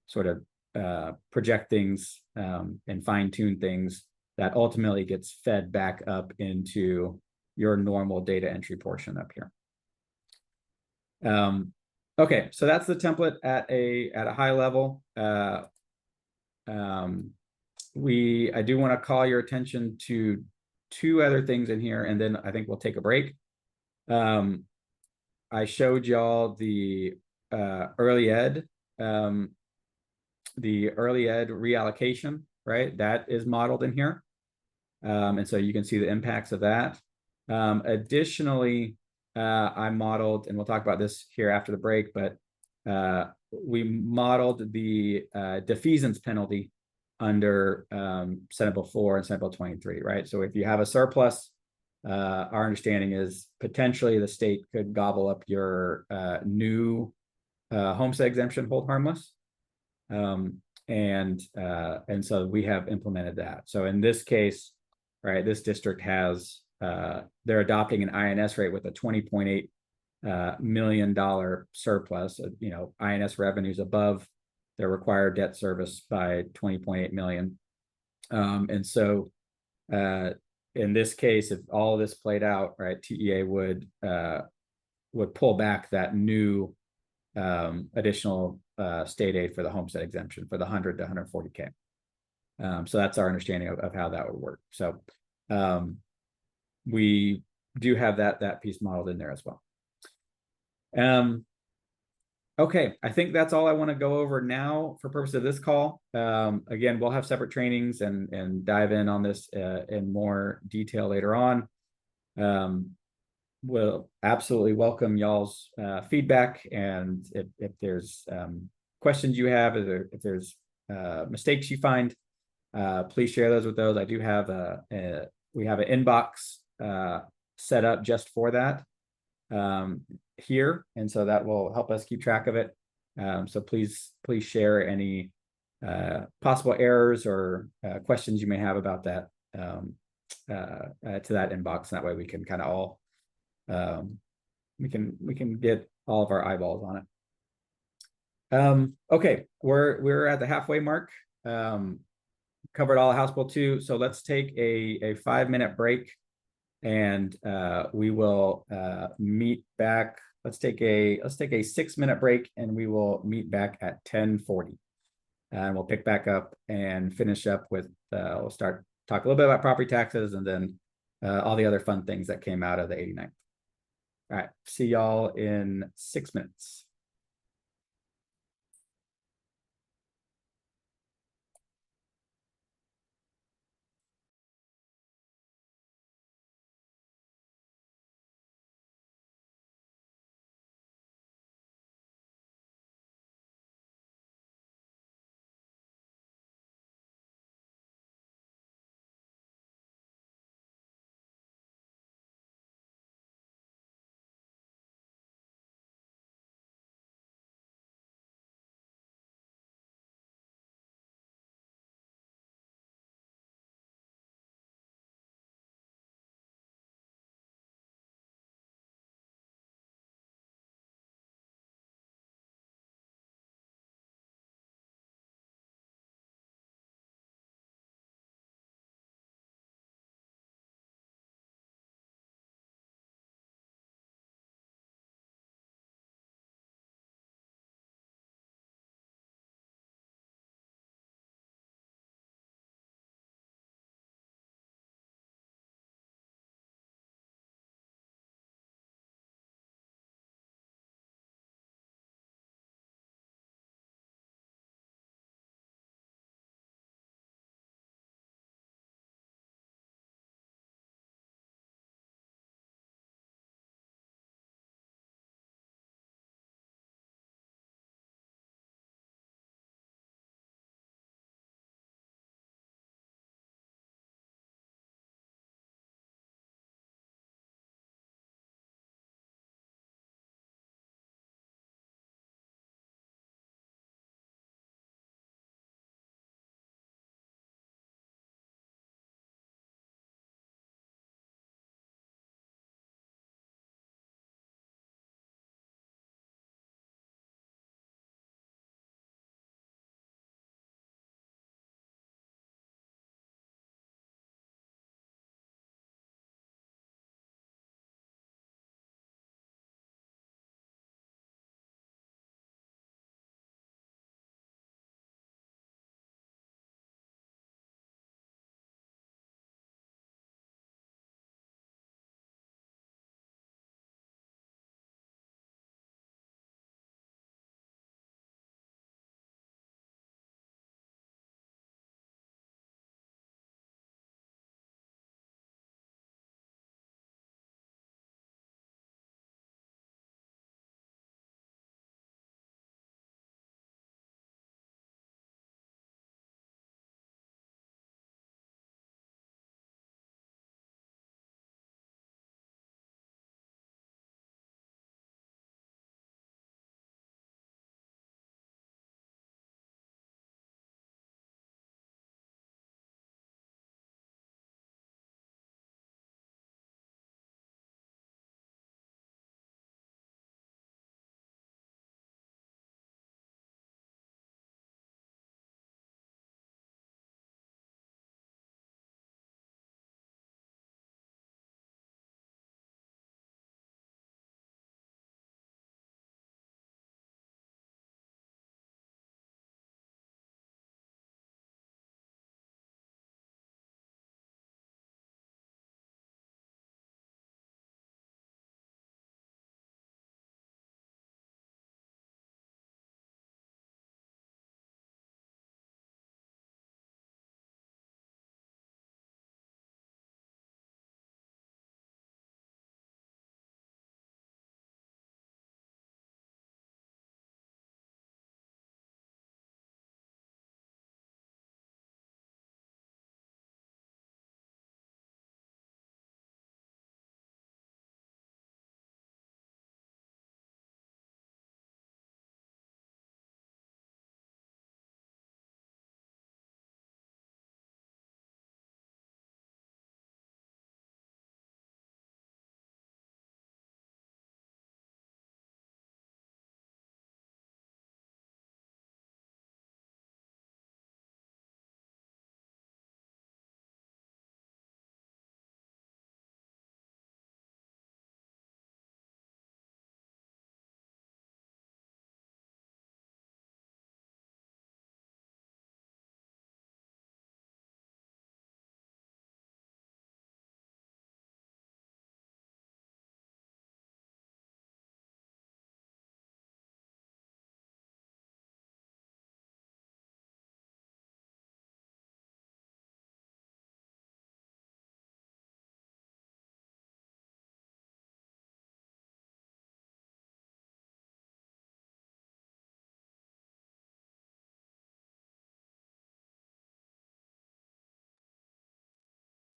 sort of project things and fine tune things that ultimately gets fed back up into your normal data entry portion up here. Okay, so that's the template at a high level. I do want to call your attention to two other things in here, and then I think we'll take a break. I showed y'all the early ed reallocation, right? That is modeled in here. And so you can see the impacts of that. Additionally, I modeled, and we'll talk about this here after the break, but we modeled the defeasance penalty under Senate Bill 4 and Senate Bill 23, right? So if you have a surplus, our understanding is potentially the state could gobble up your new homestead exemption hold harmless. And so we have implemented that. So in this case, right, this district has, they're adopting an INS rate with a $20.8 million surplus, you know, INS revenues above their required debt service by 20.8 million. And so in this case, if all of this played out, right, TEA would pull back that new additional state aid for the homestead exemption for the 100 to 140K. So that's our understanding of how that would work. So we do have that piece modeled in there as well. Okay, I think that's all I want to go over now for purpose of this call. Again, we'll have separate trainings and dive in on this in more detail later on. We'll absolutely welcome y'all's feedback, and if there's questions you have, if there's mistakes you find, please share those with those. I do have we have an inbox set up just for that here, and so that will help us keep track of it. So please share any possible errors or questions you may have about that to that inbox. That way we can kind of all we can get all of our eyeballs on it. Okay, we're at the halfway mark. Covered all of House Bill 2, so let's take a 5-minute break, and we will meet back. Let's take a 6-minute break, and we will meet back at 10:40, and we'll pick back up and finish up with we'll talk a little bit about property taxes, and then all the other fun things that came out of the 89th. All right, see y'all in 6 minutes.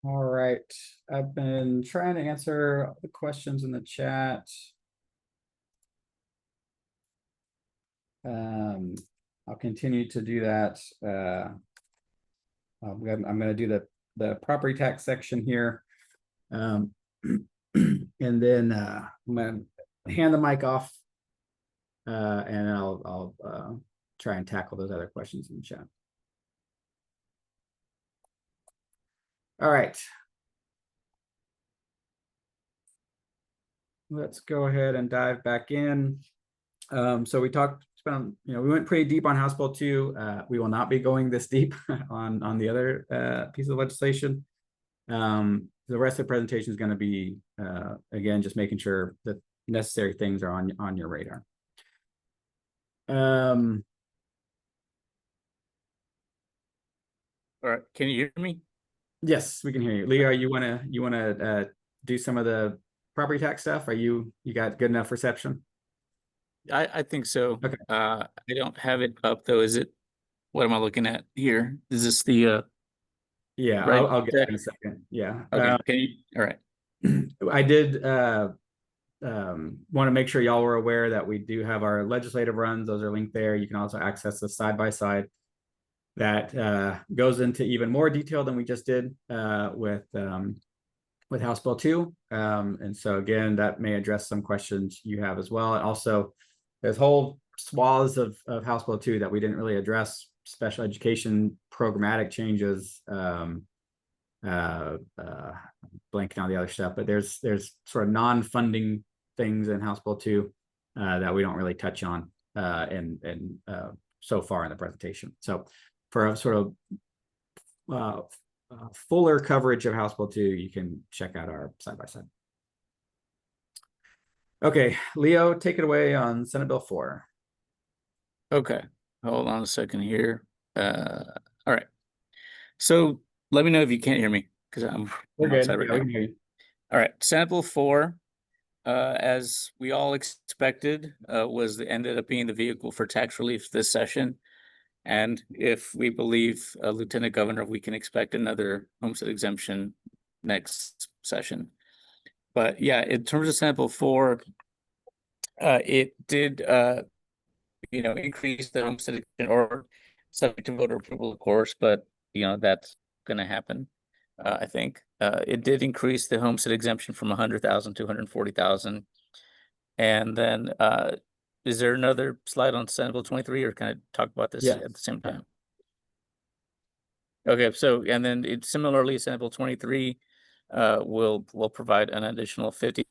All right, I've been trying to answer the questions in the chat. I'll continue to do that. I'm gonna do the property tax section here. And then I'm gonna hand the mic off. And I'll try and tackle those other questions in the chat. All right. Let's go ahead and dive back in. So we we went pretty deep on House Bill 2. We will not be going this deep on the other piece of legislation. The rest of the presentation is going to be, again, just making sure that necessary things are on your radar. All right, can you hear me? Yes, we can hear you. Leo, you wanna do some of the property tax stuff? You got good enough reception? I think so. Okay. I don't have it up though. What am I looking at here? Is this the Yeah, right I'll get deck? that in a second. Yeah. Okay, can you, all right. I did want to make sure y'all were aware that we do have our legislative runs. Those are linked there. You can also access the side by side that goes into even more detail than we just did with House Bill 2. And so again, that may address some questions you have as well. And also there's whole swaths of House Bill 2 that we didn't really address: special education programmatic changes, blanking on the other stuff, but there's sort of non-funding things in House Bill 2 that we don't really touch on and so far in the presentation. So for a sort of fuller coverage of House Bill 2, you can check out our side-by-side. Okay, Leo, take it away on Senate Bill 4. Okay, hold on a second here. All right. So let me know if you can't hear me, because I'm outside right Yeah, we now. can hear you. All right, Senate Bill 4, as we all expected, ended up being the vehicle for tax relief this session. And if we believe Lieutenant Governor, we can expect another homestead exemption next session. But yeah, in terms of Senate Bill 4, it did increase the homestead exemption, or subject to voter approval, of course, but that's going to happen. I think it did increase the homestead exemption from 100,000 to 140,000. And then is there another slide on Senate Bill 23, or can I talk about this at the same time? Okay, so and then it similarly, Senate Bill 23 will provide an additional 50.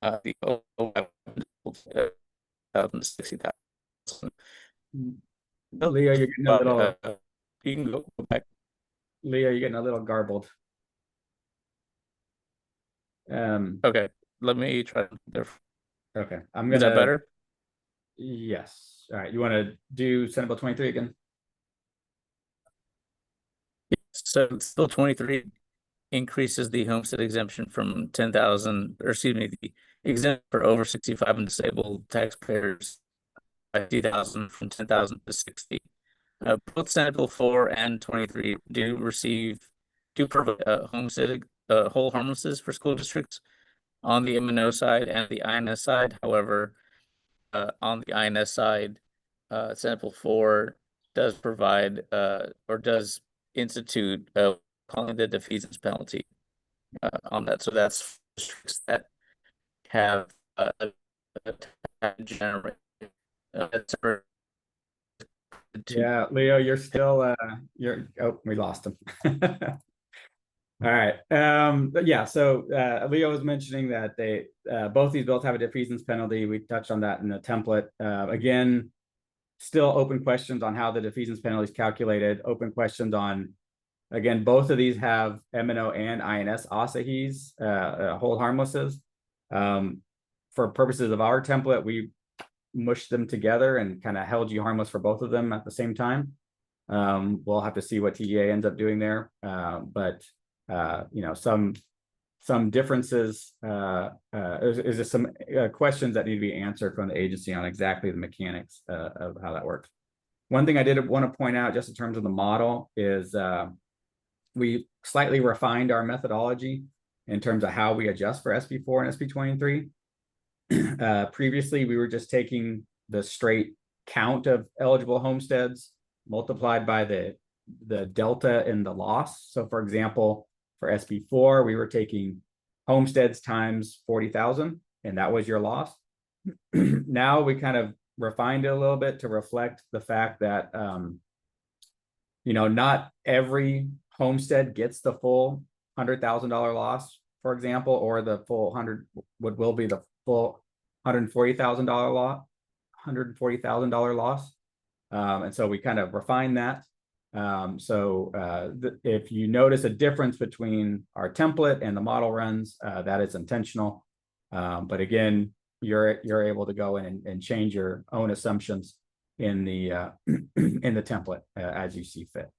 The 60,000. Leo, you're getting a little. You can go back. Leo, you're getting a little garbled. Okay, let me try. Okay, Is that better? Yes. All right, you want to do Senate Bill 23 again? So Bill 23 increases the homestead exemption from 10,000, or excuse me, the exempt for over 65 and disabled taxpayers by 50,000 from 10,000 to 60. Both Senate Bill 4 and 23 do provide homestead whole harmlessness for school districts on the M&O side and the INS side. However, on the INS side, Senate Bill 4 does provide or does institute calling the defeasance penalty on that. So that's districts that have generate. Yeah, Leo, you're still we lost him. All right. But yeah, so Leo was mentioning that they both these bills have a defeasance penalty. We touched on that in the template. Again, still open questions on how the defeasance penalty is calculated. Open questions on, again, both of these have M&O and INS ASAHIs, hold harmlesses. For purposes of our template, we mushed them together and kind of held you harmless for both of them at the same time. We'll have to see what TEA ends up doing there. But some differences, is just some questions that need to be answered from the agency on exactly the mechanics of how that works. One thing I did want to point out just in terms of the model is we slightly refined our methodology in terms of how we adjust for SB4 and SB23. Previously, we were just taking the straight count of eligible homesteads multiplied by the delta in the loss. So for example, for SB4, we were taking homesteads times 40,000, and that was your loss. Now we kind of refined it a little bit to reflect the fact that, not every homestead gets the full $100,000 loss, for example, or the full will be the full $140,000 loss. And so we kind of refined that. If you notice a difference between our template and the model runs, that is intentional. But again, you're able to go in and change your own assumptions in the in the template as you see fit.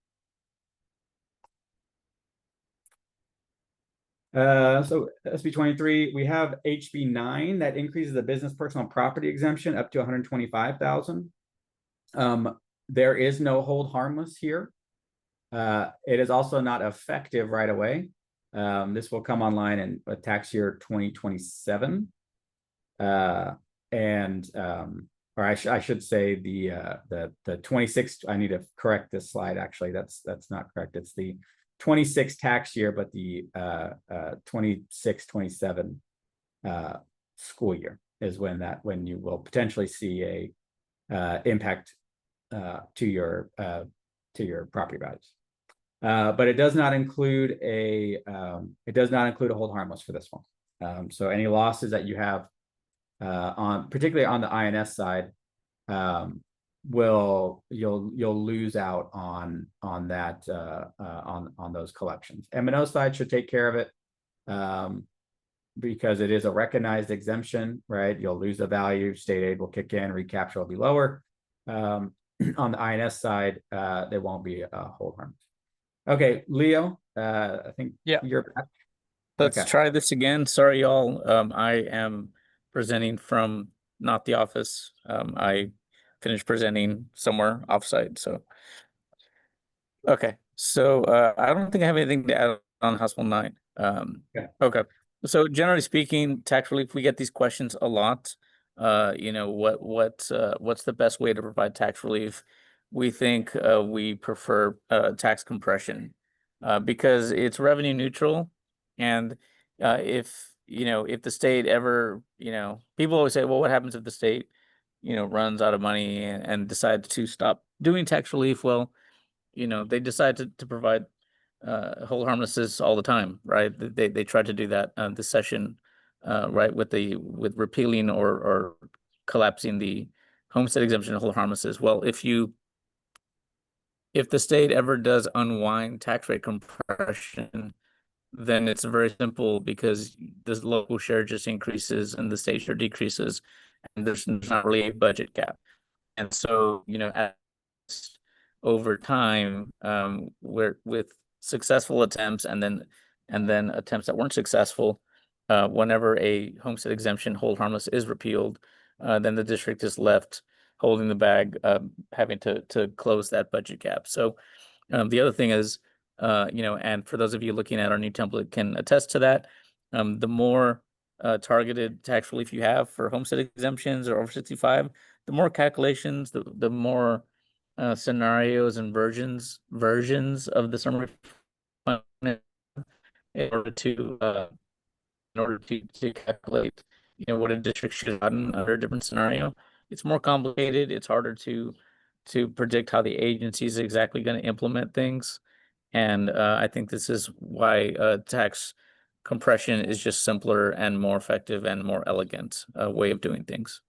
So SB23, we have HB9 that increases the business personal property exemption up to 125,000. There is no hold harmless here. It is also not effective right away. This will come online in tax year 2027. Or I should say the 26. I need to correct this slide. Actually, that's not correct. It's the 26 tax year, but the 26-27 school year is when you will potentially see a impact to your property values. But it does not include a hold harmless for this one. So any losses that you have particularly on the INS side, you'll lose out on that on those collections. M&O side should take care of it because it is a recognized exemption, right? You'll lose the value, state aid will kick in, recapture will be lower. On the INS side, there won't be a hold harmless. Okay, Leo, I think you're back. Let's try this again. Sorry, y'all. I am presenting from not the office. I finished presenting somewhere offsite. So, okay. So I don't think I have anything to add on House Bill 9. Okay. So generally speaking, tax relief, we get these questions a lot. What's the best way to provide tax relief? We think we prefer tax compression because it's revenue neutral, and if the state ever, people always say, well, what happens if the state, runs out of money and decides to stop doing tax relief? Well, they decide to provide hold harmlesses all the time, right? They tried to do that this session, right, with repealing or collapsing the homestead exemption hold harmlesses. Well, if the state ever does unwind tax rate compression, then it's very simple because the local share just increases and the state share decreases, and there's not really a budget gap. And so, over time, with successful attempts and then attempts that weren't successful, whenever a homestead exemption hold harmless is repealed, then the district is left holding the bag, having to close that budget gap. So the other thing is, and for those of you looking at our new template can attest to that, the more targeted tax relief you have for homestead exemptions or over 65, the more calculations, the more scenarios and versions of the summary fund in order to calculate, what a district should have done under a different scenario. It's more complicated. It's harder to predict how the agency is exactly going to implement things. And I think this is why tax compression is just simpler and more effective and more elegant way of doing things.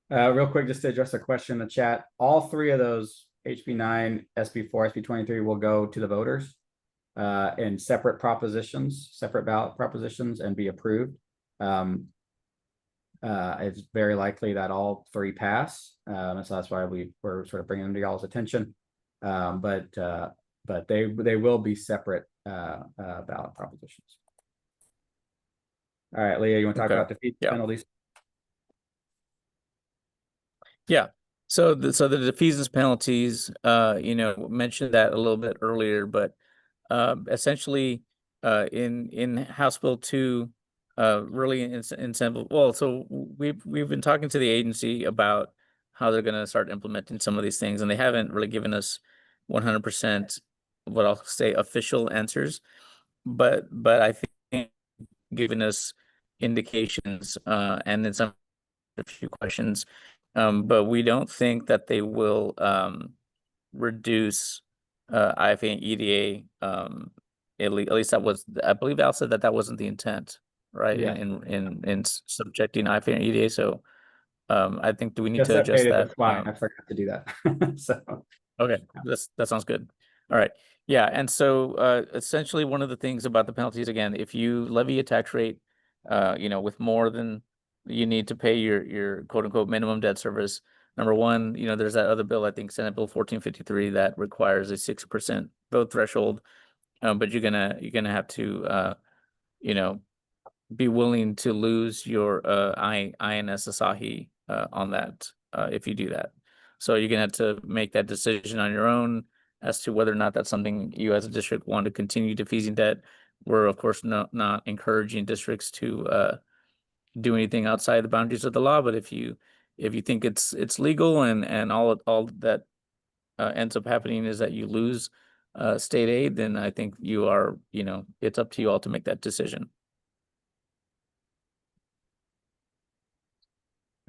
Real quick, just to address a question in the chat, all three of those HB9, SB4, SB23 will go to the voters in separate ballot propositions, and be approved. It's very likely that all three pass, so that's why we're sort of bringing them to y'all's attention. But they will be separate ballot propositions. All right, Leah, you want to talk about the fee penalties? Yeah. So the defeasance penalties, mentioned that a little bit earlier, but essentially, in House Bill 2, really in simple. Well, so we've been talking to the agency about how they're going to start implementing some of these things, and they haven't really given us 100% what I'll say official answers, but I think giving us indications, and then some a few questions, but we don't think that they will reduce IFA and EDA. At least that was, I believe Al said that that wasn't the intent, right? Yeah. In subjecting IFA and EDA. So I think, do we need Just to adjust updated that? the slide. I forgot to do that. So, Okay, that sounds good. All right. Yeah, and so essentially one of the things about the penalties, again, if you levy a tax rate, with more than you need to pay your quote unquote minimum debt service. Number one, there's that other bill, I think Senate Bill 1453, that requires a 6% vote threshold. But you're gonna have to be willing to lose your INS Asahi on that if you do that. So you're gonna have to make that decision on your own as to whether or not that's something you as a district want to continue defeasing debt. We're of course not encouraging districts to do anything outside the boundaries of the law, but if you think it's legal and all that ends up happening is that you lose state aid, then I think you are, it's up to you all to make that decision.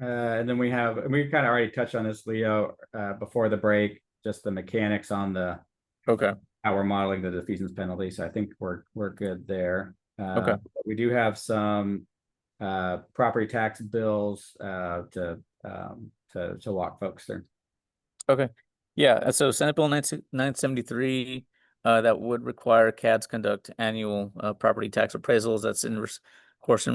and then we kind of already touched on this, Leo, before the break, just the mechanics on Okay. how we're modeling the defeasance penalty. So I think we're good there. Okay. We do have some property tax bills to walk folks through. Okay. Yeah. So Senate Bill 973, that would require CADS conduct annual property tax appraisals. That's in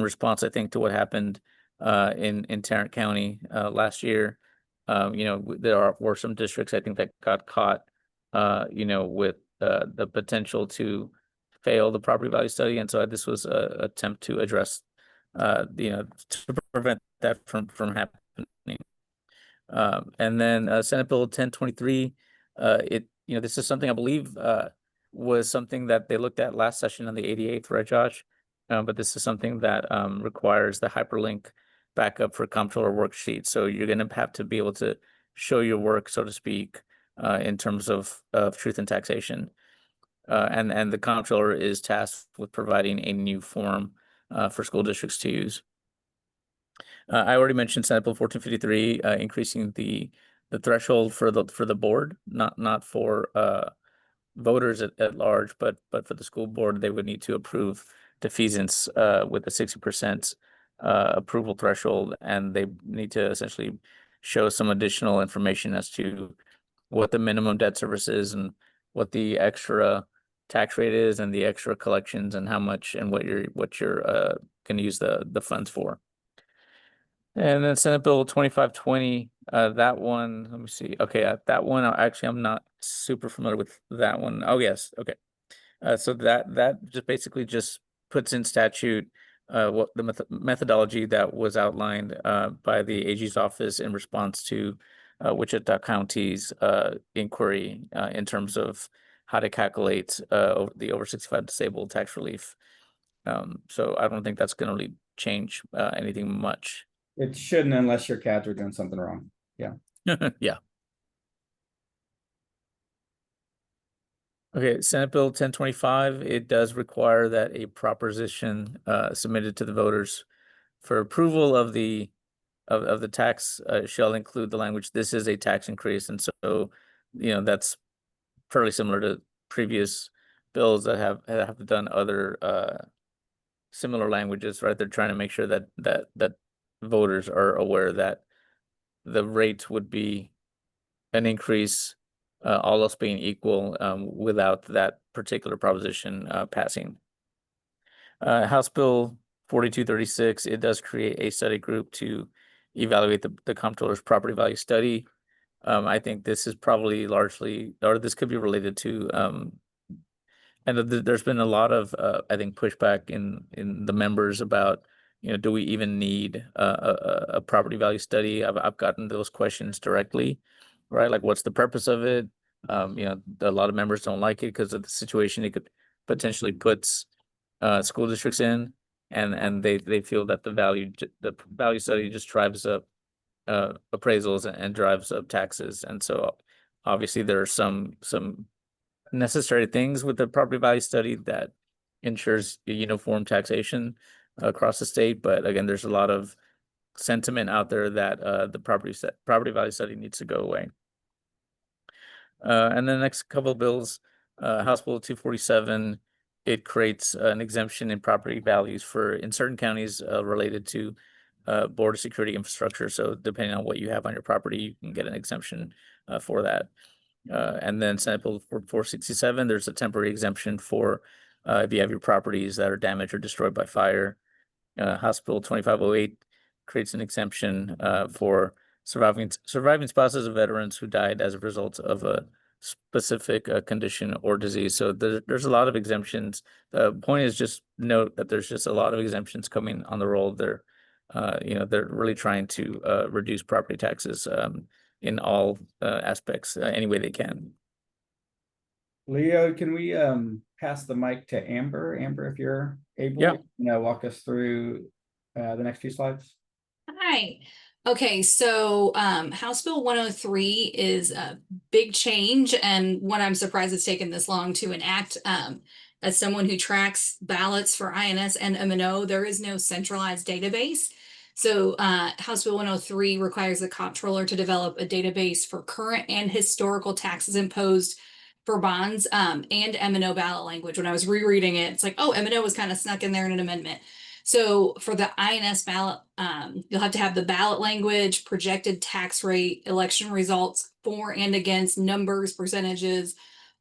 response, I think, to what happened in Tarrant County last year. There were some districts, I think, that got caught with the potential to fail the property value study, and so this was an attempt to address to prevent that from happening. And then Senate Bill 1023, this is something I believe was something that they looked at last session on the 88th, right, Josh? But this is something that requires the hyperlink backup for comptroller worksheets. So you're going to have to be able to show your work, so to speak, in terms of truth and taxation. And the comptroller is tasked with providing a new form for school districts to use. I already mentioned Senate Bill 1453, increasing the threshold for the board, not for voters at large, but for the school board, they would need to approve defeasance with a 60% approval threshold, and they need to essentially show some additional information as to what the minimum debt service is and what the extra tax rate is and the extra collections and how much and what you're going to use the funds for. And then Senate Bill 2520, that one, let me see. Okay, that one, actually, I'm not super familiar with that one. Oh, yes, okay. So that just basically just puts in statute what the methodology that was outlined by the AG's office in response to Wichita County's inquiry in terms of how to calculate the over 65 disabled tax relief. So I don't think that's going to really change anything much. It shouldn't, unless your CADs are doing something wrong. Yeah. Yeah. Okay, Senate Bill 1025, it does require that a proposition submitted to the voters for approval of the tax shall include the language, "This is a tax increase," and so that's fairly similar to previous bills that have done other similar languages, right? They're trying to make sure that voters are aware that the rate would be an increase, all else being equal, without that particular proposition passing. House Bill 4236, it does create a study group to evaluate the comptroller's property value study. I think this is probably largely, or this could be related to, and there's been a lot of, I think, pushback in the members about, do we even need a property value study? I've gotten those questions directly, right? Like, what's the purpose of it? A lot of members don't like it because of the situation it could potentially puts school districts in, and they feel that the value study just drives up appraisals and drives up taxes. And so obviously there are some necessary things with the property value study that ensures uniform taxation across the state. But again, there's a lot of sentiment out there that the property value study needs to go away. And the next couple of bills, House Bill 247, it creates an exemption in property values in certain counties related to border security infrastructure. So depending on what you have on your property, you can get an exemption for that. And then Senate Bill 467, there's a temporary exemption for if you have your properties that are damaged or destroyed by fire. House Bill 2508 creates an exemption for surviving spouses of veterans who died as a result of a specific condition or disease. So there's a lot of exemptions. The point is just note that there's just a lot of exemptions coming on the roll. They're really trying to reduce property taxes in all aspects any way they can. Leo, can we pass the mic to Amber? Amber, if you're able, Yeah. Walk us through the next few slides. Hi. Okay, so House Bill 103 is a big change, and one I'm surprised it's taken this long to enact. As someone who tracks ballots for INS and M&O, there is no centralized database. So House Bill 103 requires the comptroller to develop a database for current and historical taxes imposed for bonds and M&O ballot language. When I was rereading it, it's like, oh, M&O was kind of snuck in there in an amendment. So for the INS ballot, you'll have to have the ballot language, projected tax rate, election results for and against, numbers, percentages,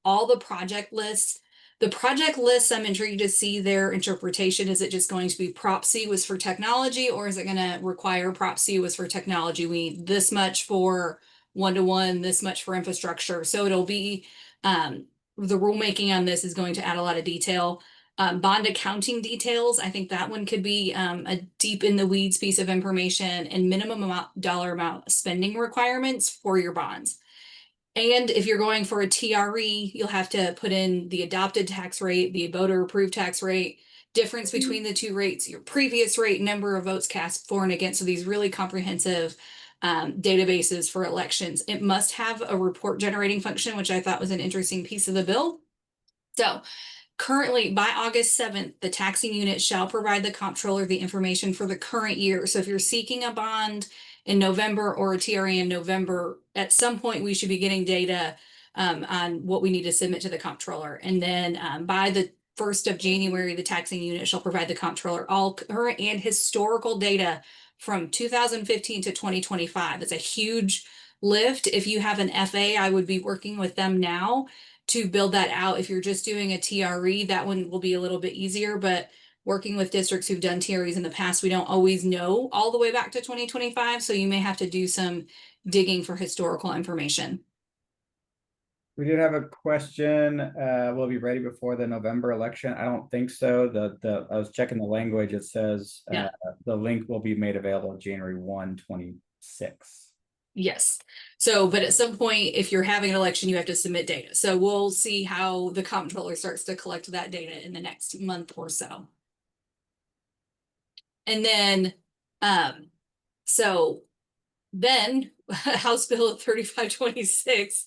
all the project lists. The project lists, I'm intrigued to see their interpretation. Is it just going to be Prop C was for technology, or is it going to require Prop C was for technology? We need this much for one-to-one, this much for infrastructure. So it'll be, the rulemaking on this is going to add a lot of detail. Bond accounting details, I think that one could be a deep in the weeds piece of information, and minimum dollar amount spending requirements for your bonds. And if you're going for a TRE, you'll have to put in the adopted tax rate, the voter approved tax rate, difference between the two rates, your previous rate, number of votes cast for and against. So these really comprehensive databases for elections. It must have a report generating function, which I thought was an interesting piece of the bill. So currently, by August 7th, the taxing unit shall provide the comptroller the information for the current year. So if you're seeking a bond in November or a TRE in November, at some point we should be getting data on what we need to submit to the comptroller. And then by the 1st of January, the taxing unit shall provide the comptroller all current and historical data from 2015 to 2025. That's a huge lift. If you have an FA, I would be working with them now to build that out. If you're just doing a TRE, that one will be a little bit easier, but working with districts who've done TREs in the past, we don't always know all the way back to 2025. So you may have to do some digging for historical information. We did have a question. Will be ready before the November election? I don't think so. I was checking the language. It says the link will be made available January 1, 2026. Yes. So, but at some point, if you're having an election, you have to submit data. So we'll see how the comptroller starts to collect that data in the next month or so. And then, so then House Bill 3526,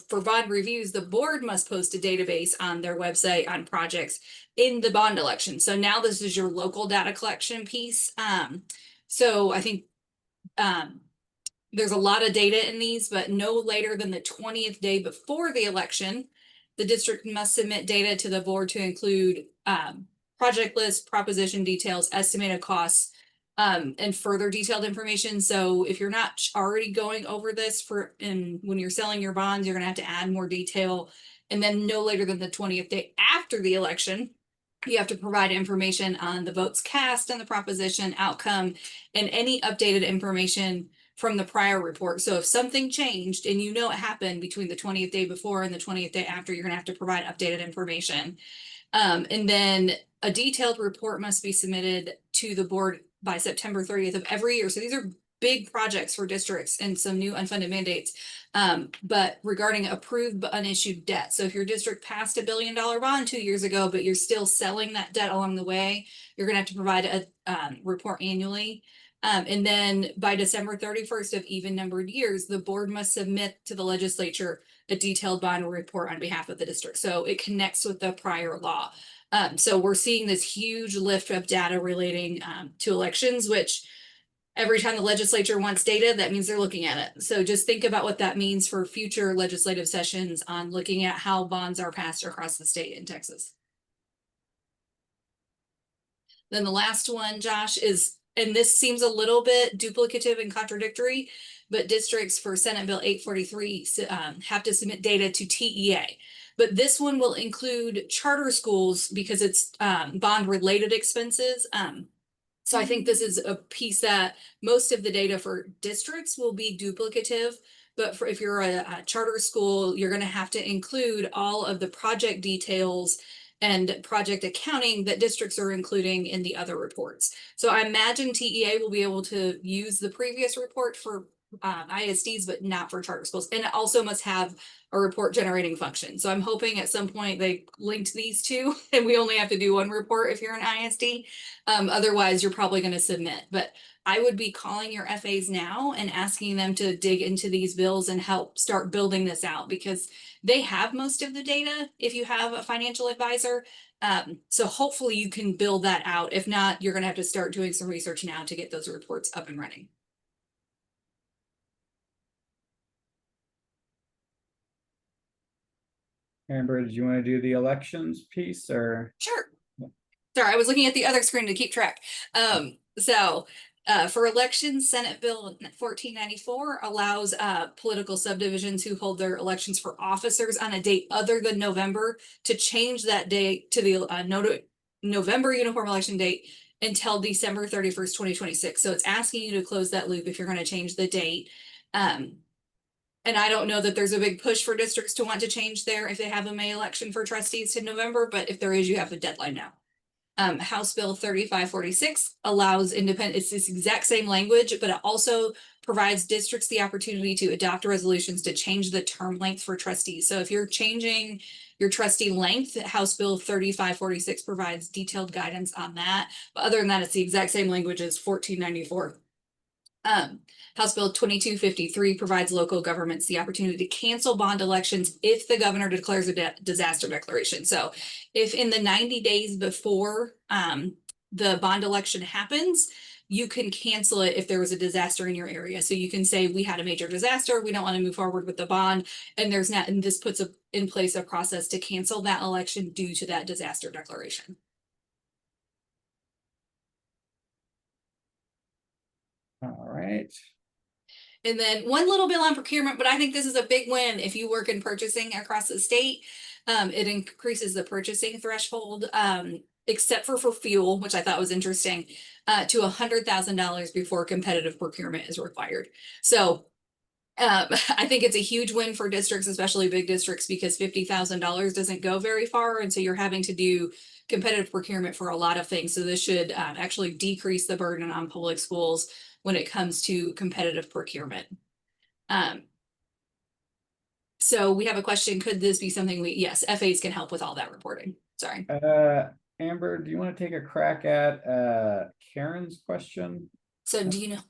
for bond reviews, the board must post a database on their website on projects in the bond election. So now this is your local data collection piece. So I think there's a lot of data in these, but no later than the 20th day before the election, the district must submit data to the board to include project list, proposition details, estimated costs, and further detailed information. So if you're not already going over this when you're selling your bonds, you're gonna have to add more detail. And then no later than the 20th day after the election, you have to provide information on the votes cast and the proposition outcome and any updated information from the prior report. So if something changed and you know it happened between the 20th day before and the 20th day after, you're gonna have to provide updated information. And then a detailed report must be submitted to the board by September 30th of every year. So these are big projects for districts and some new unfunded mandates. But regarding approved but unissued debt. So if your district passed $1 billion bond 2 years ago, but you're still selling that debt along the way, you're gonna have to provide a report annually. And then by December 31st of even numbered years, the board must submit to the legislature a detailed bond report on behalf of the district. So it connects with the prior law. So we're seeing this huge lift of data relating to elections, which every time the legislature wants data, that means they're looking at it. So just think about what that means for future legislative sessions on looking at how bonds are passed across the state in Texas. Then the last one, Josh, is, and this seems a little bit duplicative and contradictory, but districts for Senate Bill 843 have to submit data to TEA. But this one will include charter schools because it's bond related expenses. So I think this is a piece that most of the data for districts will be duplicative, but for if you're a charter school, you're going to have to include all of the project details and project accounting that districts are including in the other reports. So I imagine TEA will be able to use the previous report for ISDs, but not for charter schools. And it also must have a report generating function. So I'm hoping at some point they linked these two and we only have to do one report if you're an ISD. Otherwise, you're probably going to submit. But I would be calling your FAs now and asking them to dig into these bills and help start building this out because they have most of the data if you have a financial advisor. So hopefully you can build that out. If not, you're going to have to start doing some research now to get those reports up and running. Amber, did you want to do the elections piece or? Sure. Yeah. Sorry, I was looking at the other screen to keep track. For elections, Senate Bill 1494 allows political subdivisions who hold their elections for officers on a date other than November to change that date to the November uniform election date until December 31st, 2026. So it's asking you to close that loop if you're going to change the date. And I don't know that there's a big push for districts to want to change if they have a May election for trustees to November, but if there is, you have a deadline now. House Bill 3546 allows it's this exact same language, but it also provides districts the opportunity to adopt resolutions to change the term length for trustees. So if you're changing your trustee length, House Bill 3546 provides detailed guidance on that. But other than that, it's the exact same language as 1494. House Bill 2253 provides local governments the opportunity to cancel bond elections if the governor declares a disaster declaration. So if in the 90 days before the bond election happens, you can cancel it if there was a disaster in your area. So you can say, we had a major disaster, we don't want to move forward with the bond, and this puts in place a process to cancel that election due to that disaster declaration. All right. And then one little bill on procurement, but I think this is a big win if you work in purchasing across the state. It increases the purchasing threshold, except for fuel, which I thought was interesting, to $100,000 before competitive procurement is required. So I think it's a huge win for districts, especially big districts, because $50,000 doesn't go very far. And so you're having to do competitive procurement for a lot of things. So this should actually decrease the burden on public schools when it comes to competitive procurement. So we have a question. Could this be something yes, FAs can help with all that reporting. Sorry. Amber, do you want to take a crack at Karen's question? So do you know?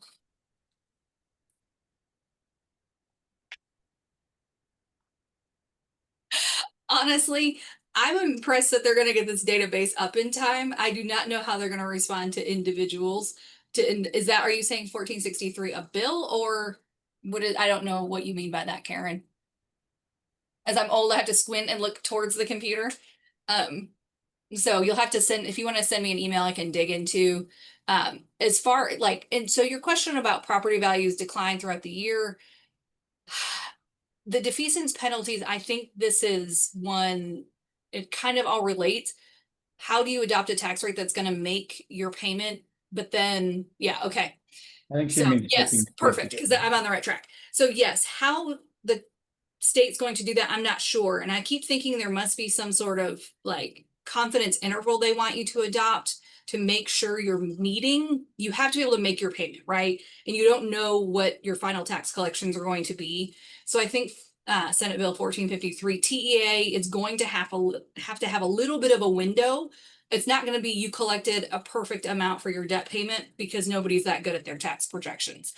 Honestly, I'm impressed that they're going to get this database up in time. I do not know how they're going to respond to individuals. Are you saying 1463 a bill or I don't know what you mean by that, Karen. As I'm old, I have to squint and look towards the computer. So you'll have to if you want to send me an email, I can dig into as far and so your question about property values decline throughout the year. The defeasance penalties, I think this is one, it kind of all relates. How do you adopt a tax rate that's going to make your payment? But then, yeah, okay. I think she So means yes, 14, perfect, because I'm on the right track. So yes, how the state's going to do that, I'm not sure. And I keep thinking there must be some sort of like confidence interval they want you to adopt to make sure you're meeting. You have to be able to make your payment, right? And you don't know what your final tax collections are going to be. So I think Senate Bill 1453 TEA is going to have to have a little bit of a window. It's not going to be you collected a perfect amount for your debt payment because nobody's that good at their tax projections.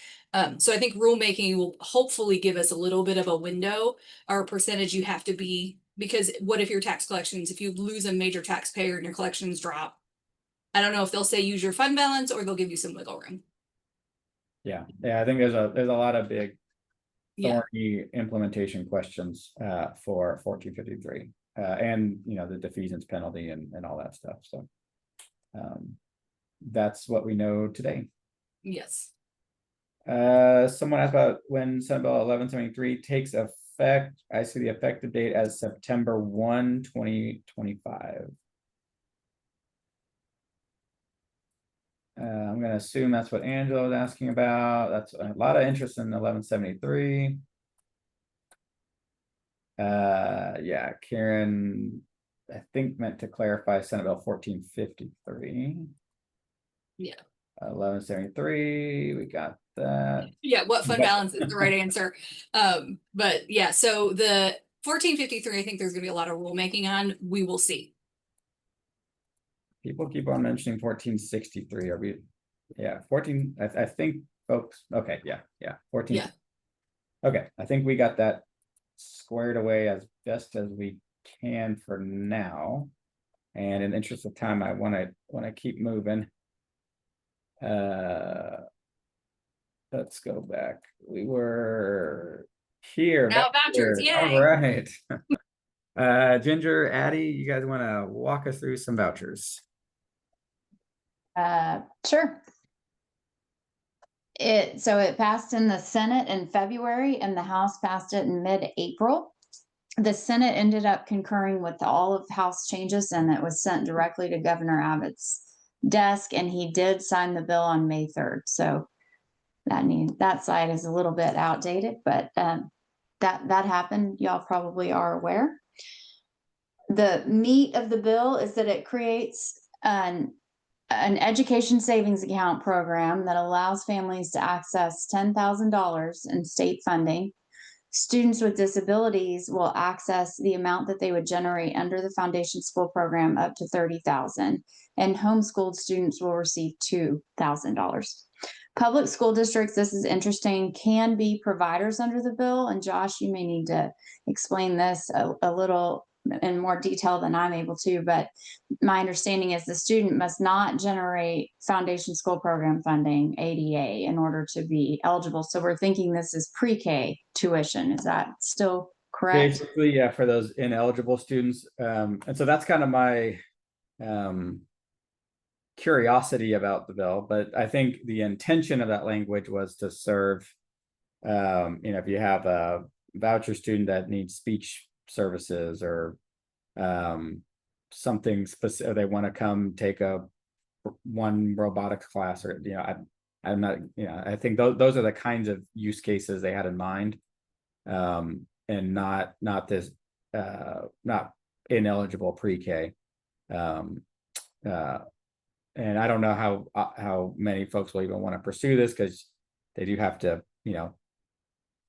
So I think rulemaking will hopefully give us a little bit of a window or a percentage you have to be, because what if your tax collections, if you lose a major taxpayer and your collections drop, I don't know if they'll say use your fund balance or they'll give you some wiggle room. Yeah, I think there's a lot of big Yeah, thorny implementation questions for 1453 and the defeasance penalty and all that stuff. So that's what we know today. yes. Someone asked about when Senate Bill 1173 takes effect. I see the effective date as September 1, 2025. I'm going to assume that's what Angela was asking about. That's a lot of interest in 1173. Yeah, Karen, I think meant to clarify Senate Bill 1453. Yeah. 1173, we got that. Yeah, what fund Okay. balance is the right answer. But yeah, so the 1453, I think there's gonna be a lot of rulemaking on. We will see. People keep on mentioning 1463. Are we? Yeah, 14. I think folks. Okay, yeah, 14. Yeah. Okay, I think we got that squared away as best as we can for now. And in the interest of time, I want to keep moving. Let's go back. We were here. Now vouchers, All yay. right. Ginger, Addie, you guys want to walk us through some vouchers? Sure. So it passed in the Senate in February and the House passed it in mid-April. The Senate ended up concurring with all of House changes and it was sent directly to Governor Abbott's desk and he did sign the bill on May 3rd. So that side is a little bit outdated, but that happened. Y'all probably are aware. The meat of the bill is that it creates an education savings account program that allows families to access $10,000 in state funding. Students with disabilities will access the amount that they would generate under the foundation school program up to $30,000, and homeschooled students will receive $2,000. Public school districts, this is interesting, can be providers under the bill, and Josh, you may need to explain this a little in more detail than I'm able to, but my understanding is the student must not generate foundation school program funding, ADA, in order to be eligible. So we're thinking this is pre-K tuition. Is that still correct? Basically, yeah, for those ineligible students. And so that's kind of my curiosity about the bill, but I think the intention of that language was to serve, if you have a voucher student that needs speech services or something specific, they want to come take one robotics class, or I'm not, I think those are the kinds of use cases they had in mind, and not this not ineligible pre-K. And I don't know how many folks will even want to pursue this because they do have to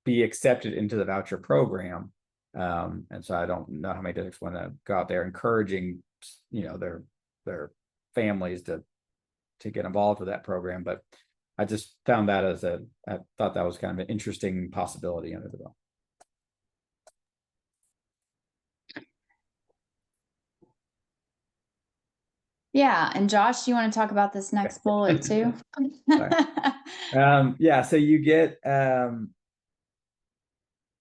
be accepted into the voucher program. And so I don't know how many districts want to go out there encouraging their families to get involved with that program, but I just found that I thought that was kind of an interesting possibility under the bill. Yeah, and Josh, you want to talk about this next bullet too? Yeah, so you get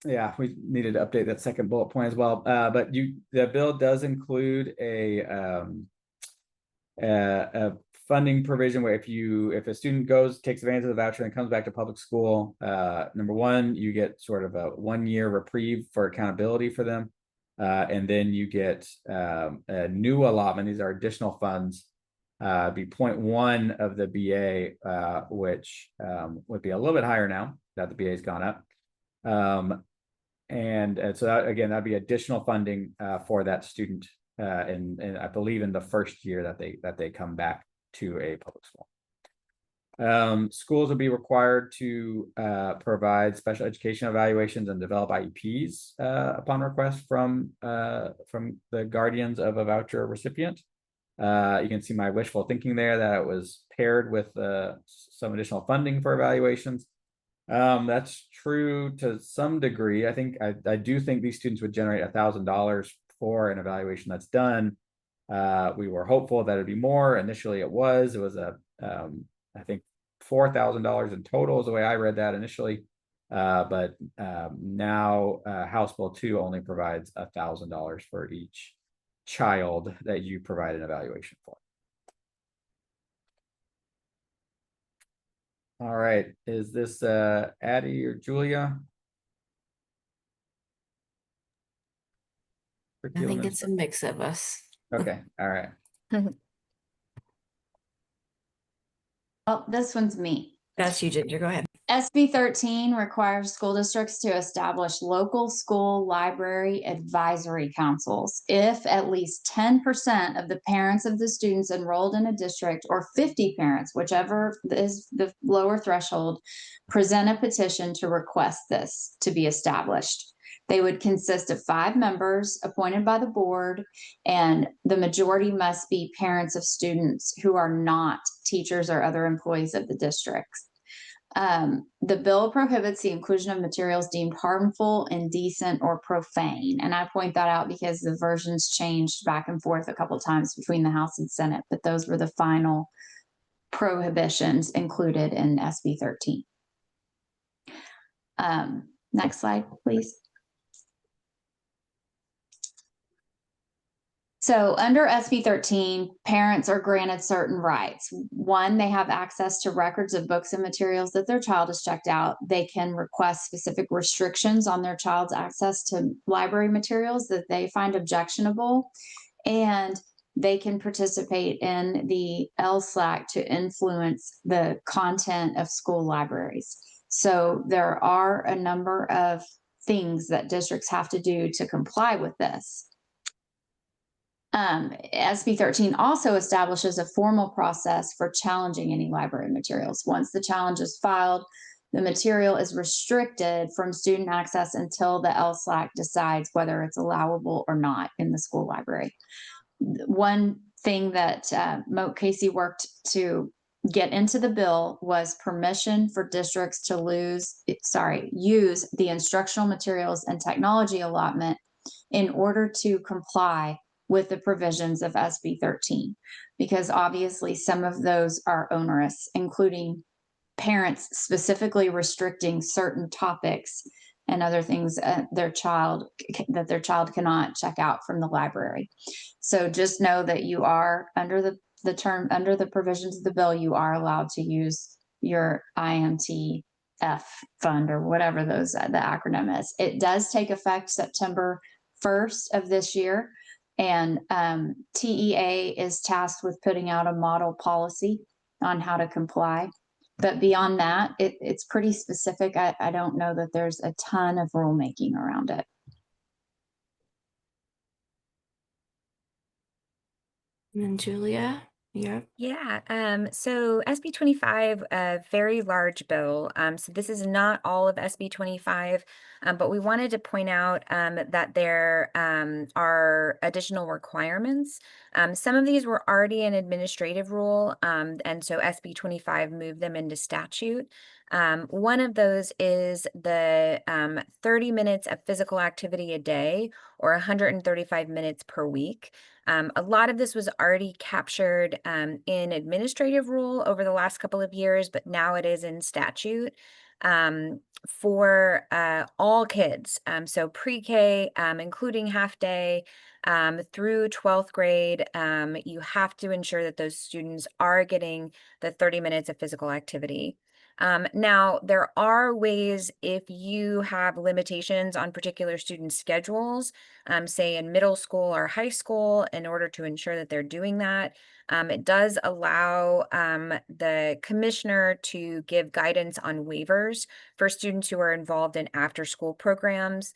yeah, we needed to update that second bullet point as well. But the bill does include a funding provision where if a student takes advantage of the voucher and comes back to public school, number one, you get sort of a 1-year reprieve for accountability for them. And then you get a new allotment. These are additional funds Be 0.1 of the BA, which would be a little bit higher now that the BA's gone up. And so that, again, that'd be additional funding for that student, and I believe in the first year that they come back to a public school. Schools will be required to provide special education evaluations and develop IEPs upon request from the guardians of a voucher recipient. You can see my wishful thinking there that it was paired with some additional funding for evaluations. That's true to some degree. I think I do think these students would generate $1,000 for an evaluation that's done. We were hopeful that it'd be more. Initially, it was I think $4,000 in total is the way I read that initially. But now House Bill 2 only provides $1,000 for each child that you provide an evaluation for. All right, is this Addie or Julia? I think it's a mix of us. Okay, all right. Oh, this one's me. That's you, Ginger. Go ahead. SB 13 requires school districts to establish local school library advisory councils if at least 10% of the parents of the students enrolled in a district, or 50 parents, whichever is the lower threshold, present a petition to request this to be established. They would consist of 5 members appointed by the board, and the majority must be parents of students who are not teachers or other employees of the district. The bill prohibits the inclusion of materials deemed harmful, indecent, or profane. And I point that out because the versions changed back and forth a couple times between the House and Senate, but those were the final prohibitions included in SB 13. Next slide, please. So under SB 13, parents are granted certain rights. One, they have access to records of books and materials that their child has checked out. They can request specific restrictions on their child's access to library materials that they find objectionable. And they can participate in the LSLAC to influence the content of school libraries. So there are a number of things that districts have to do to comply with this. SB 13 also establishes a formal process for challenging any library materials. Once the challenge is filed, the material is restricted from student access until the LSLAC decides whether it's allowable or not in the school library. One thing that Moat Casey worked to get into the bill was permission for districts to use the instructional materials and technology allotment in order to comply with the provisions of SB 13, because obviously some of those are onerous, including parents specifically restricting certain topics and other things that their child cannot check out from the library. So just know that you are under the provisions of the bill, you are allowed to use your IMTF fund or whatever the acronym is. It does take effect September 1st of this year. And TEA is tasked with putting out a model policy on how to comply. But beyond that, it's pretty specific. I don't know that there's a ton of rulemaking around it. And then Julia, yeah. Yeah, so SB 25, a very large bill. So this is not all of SB 25, but we wanted to point out that there are additional requirements. Some of these were already in administrative rule, and so SB 25 moved them into statute. One of those is the 30 minutes of physical activity a day, or 135 minutes per week. A lot of this was already captured in administrative rule over the last couple of years, but now it is in statute for all kids. So pre-K, including half day, through 12th grade, you have to ensure that those students are getting the 30 minutes of physical activity. Now, there are ways if you have limitations on particular student schedules, say in middle school or high school, in order to ensure that they're doing that. It does allow the commissioner to give guidance on waivers for students who are involved in after-school programs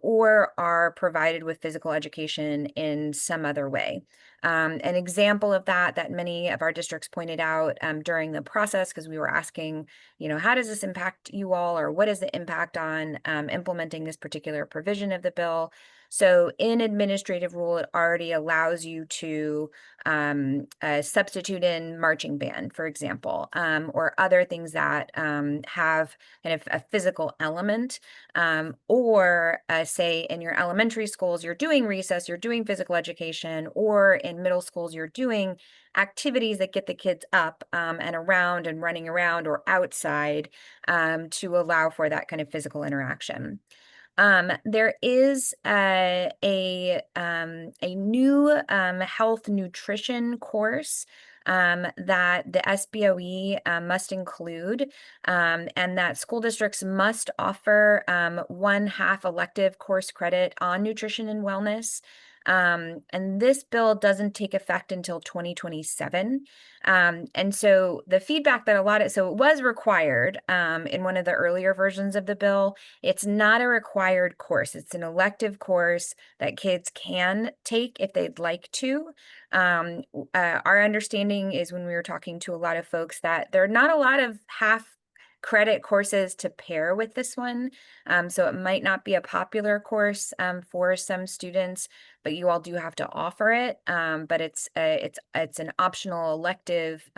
or are provided with physical education in some other way. An example of that many of our districts pointed out during the process, because we were asking, how does this impact you all, or what is the impact on implementing this particular provision of the bill? So in administrative rule, it already allows you to substitute in marching band, for example, or other things that have kind of a physical element, or say in your elementary schools, you're doing recess, you're doing physical education, or in middle schools, you're doing activities that get the kids up and around and running around or outside to allow for that kind of physical interaction. There is a new health nutrition course that the SBOE must include, and that school districts must offer 1/2 elective course credit on nutrition and wellness. And this bill doesn't take effect until 2027. And so the feedback that so it was required in one of the earlier versions of the bill. It's not a required course. It's an elective course that kids can take if they'd like to. Our understanding is, when we were talking to a lot of folks, that there are not a lot of half credit courses to pair with this one. So it might not be a popular course for some students, but you all do have to offer it. But it's an optional elective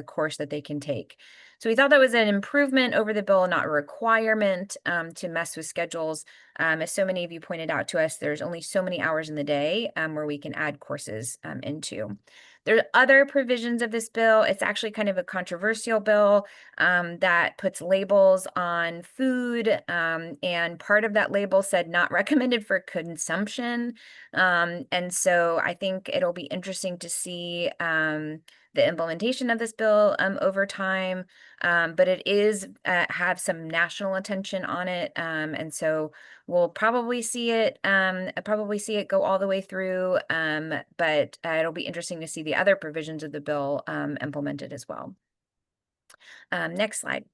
course that they can take. So we thought that was an improvement over the bill, not a requirement to mess with schedules. As so many of you pointed out to us, there's only so many hours in the day where we can add courses into. There are other provisions of this bill. It's actually kind of a controversial bill that puts labels on food, and part of that label said not recommended for consumption. And so I think it'll be interesting to see the implementation of this bill over time, but it is have some national attention on it, and so we'll probably see it go all the way through, but it'll be interesting to see the other provisions of the bill implemented as well. Next slide.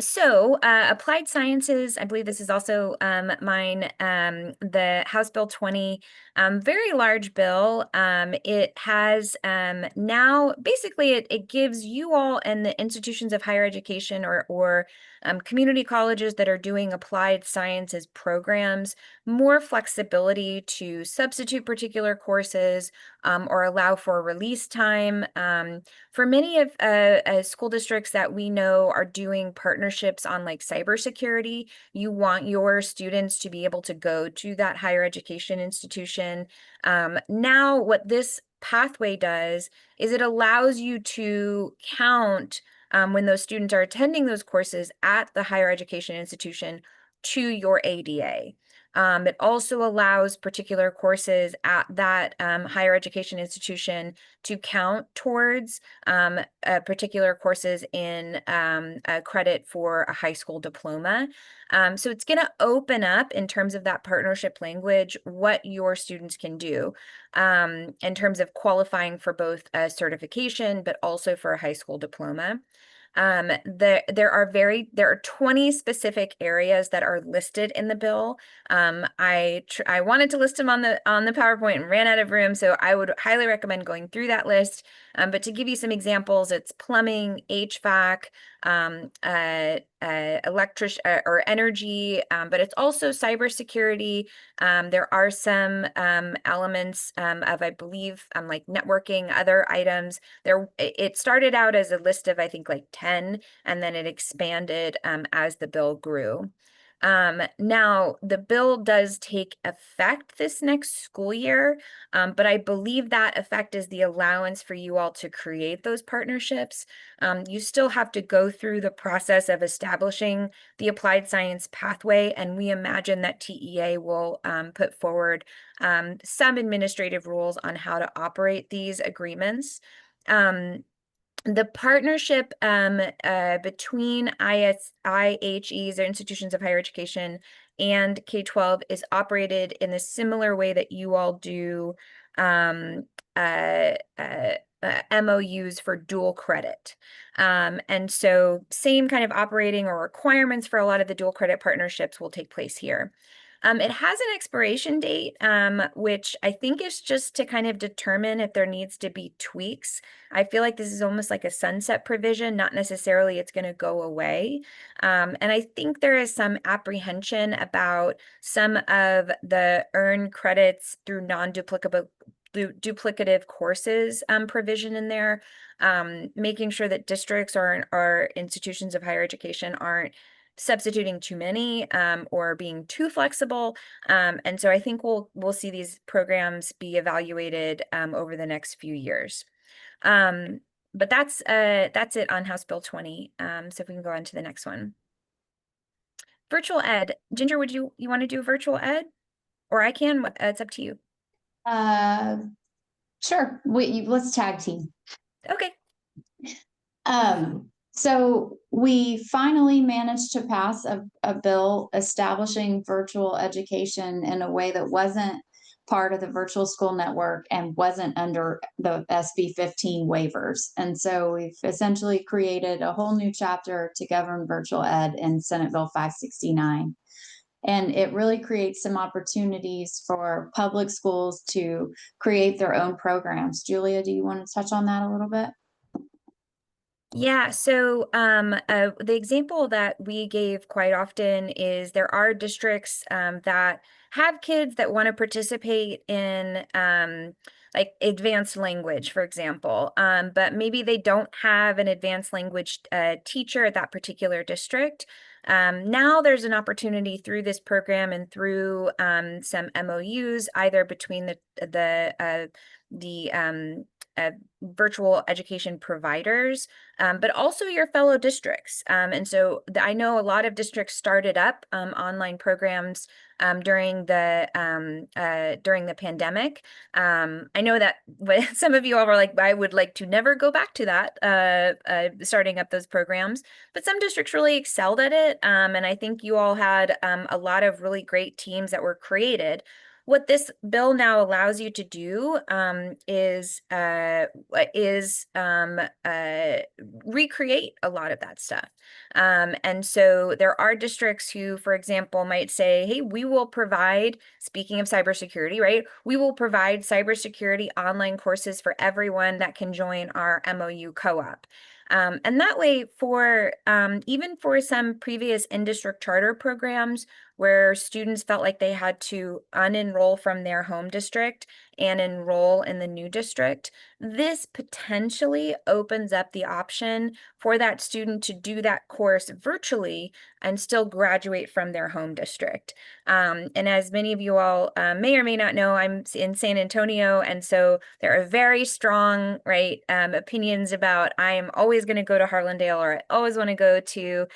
So applied sciences, I believe this is also mine, the House Bill 20, very large bill. It has now, basically it gives you all and the institutions of higher education or community colleges that are doing applied sciences programs more flexibility to substitute particular courses or allow for release time. For many of school districts that we know are doing partnerships on like cybersecurity, you want your students to be able to go to that higher education institution. Now, what this pathway does is it allows you to count when those students are attending those courses at the higher education institution to your ADA. It also allows particular courses at that higher education institution to count towards particular courses in a credit for a high school diploma. So it's going to open up, in terms of that partnership language, what your students can do in terms of qualifying for both a certification, but also for a high school diploma. There are 20 specific areas that are listed in the bill. I wanted to list them on the PowerPoint and ran out of room, so I would highly recommend going through that list. But to give you some examples, it's plumbing, HVAC, electric or energy, but it's also cybersecurity. There are some elements of, I believe, like networking, other items. It started out as a list of, I think, like 10, and then it expanded as the bill grew. Now, the bill does take effect this next school year, but I believe that effect is the allowance for you all to create those partnerships. You still have to go through the process of establishing the applied science pathway, and we imagine that TEA will put forward some administrative rules on how to operate these agreements. The partnership between IHEs, or institutions of higher education, and K-12 is operated in a similar way that you all do MOUs for dual credit. And so same kind of operating or requirements for a lot of the dual credit partnerships will take place here. It has an expiration date, which I think is just to kind of determine if there needs to be tweaks. I feel like this is almost like a sunset provision, not necessarily it's going to go away. And I think there is some apprehension about some of the earned credits through duplicative courses provision in there, making sure that districts or institutions of higher education aren't substituting too many or being too flexible. And so I think we'll see these programs be evaluated over the next few years. But that's it on House Bill 20. So if we can go on to the next one. Virtual ed. Ginger, would you want to do virtual ed? Or I can, it's up to you. Sure. Let's tag team. Okay. So we finally managed to pass a bill establishing virtual education in a way that wasn't part of the virtual school network and wasn't under the SB 15 waivers. And so we've essentially created a whole new chapter to govern virtual ed in Senate Bill 569. And it really creates some opportunities for public schools to create their own programs. Julia, do you want to touch on that a little bit? Yeah, so the example that we gave quite often is there are districts that have kids that want to participate in like advanced language, for example, but maybe they don't have an advanced language teacher at that particular district. Now there's an opportunity through this program and through some MOUs, either between the virtual education providers, but also your fellow districts. And so I know a lot of districts started up online programs during the pandemic. I know that some of you all were like, I would like to never go back to that, starting up those programs, but some districts really excelled at it. And I think you all had a lot of really great teams that were created. What this bill now allows you to do is recreate a lot of that stuff. And so there are districts who, for example, might say, hey, we will provide, speaking of cybersecurity, right? We will provide cybersecurity online courses for everyone that can join our MOU co-op. And that way, for even for some previous in-district charter programs where students felt like they had to unenroll from their home district and enroll in the new district, this potentially opens up the option for that student to do that course virtually and still graduate from their home district. And as many of you all may or may not know, I'm in San Antonio, and so there are very strong, opinions about I am always going to go to Harlandale, or I always want to go to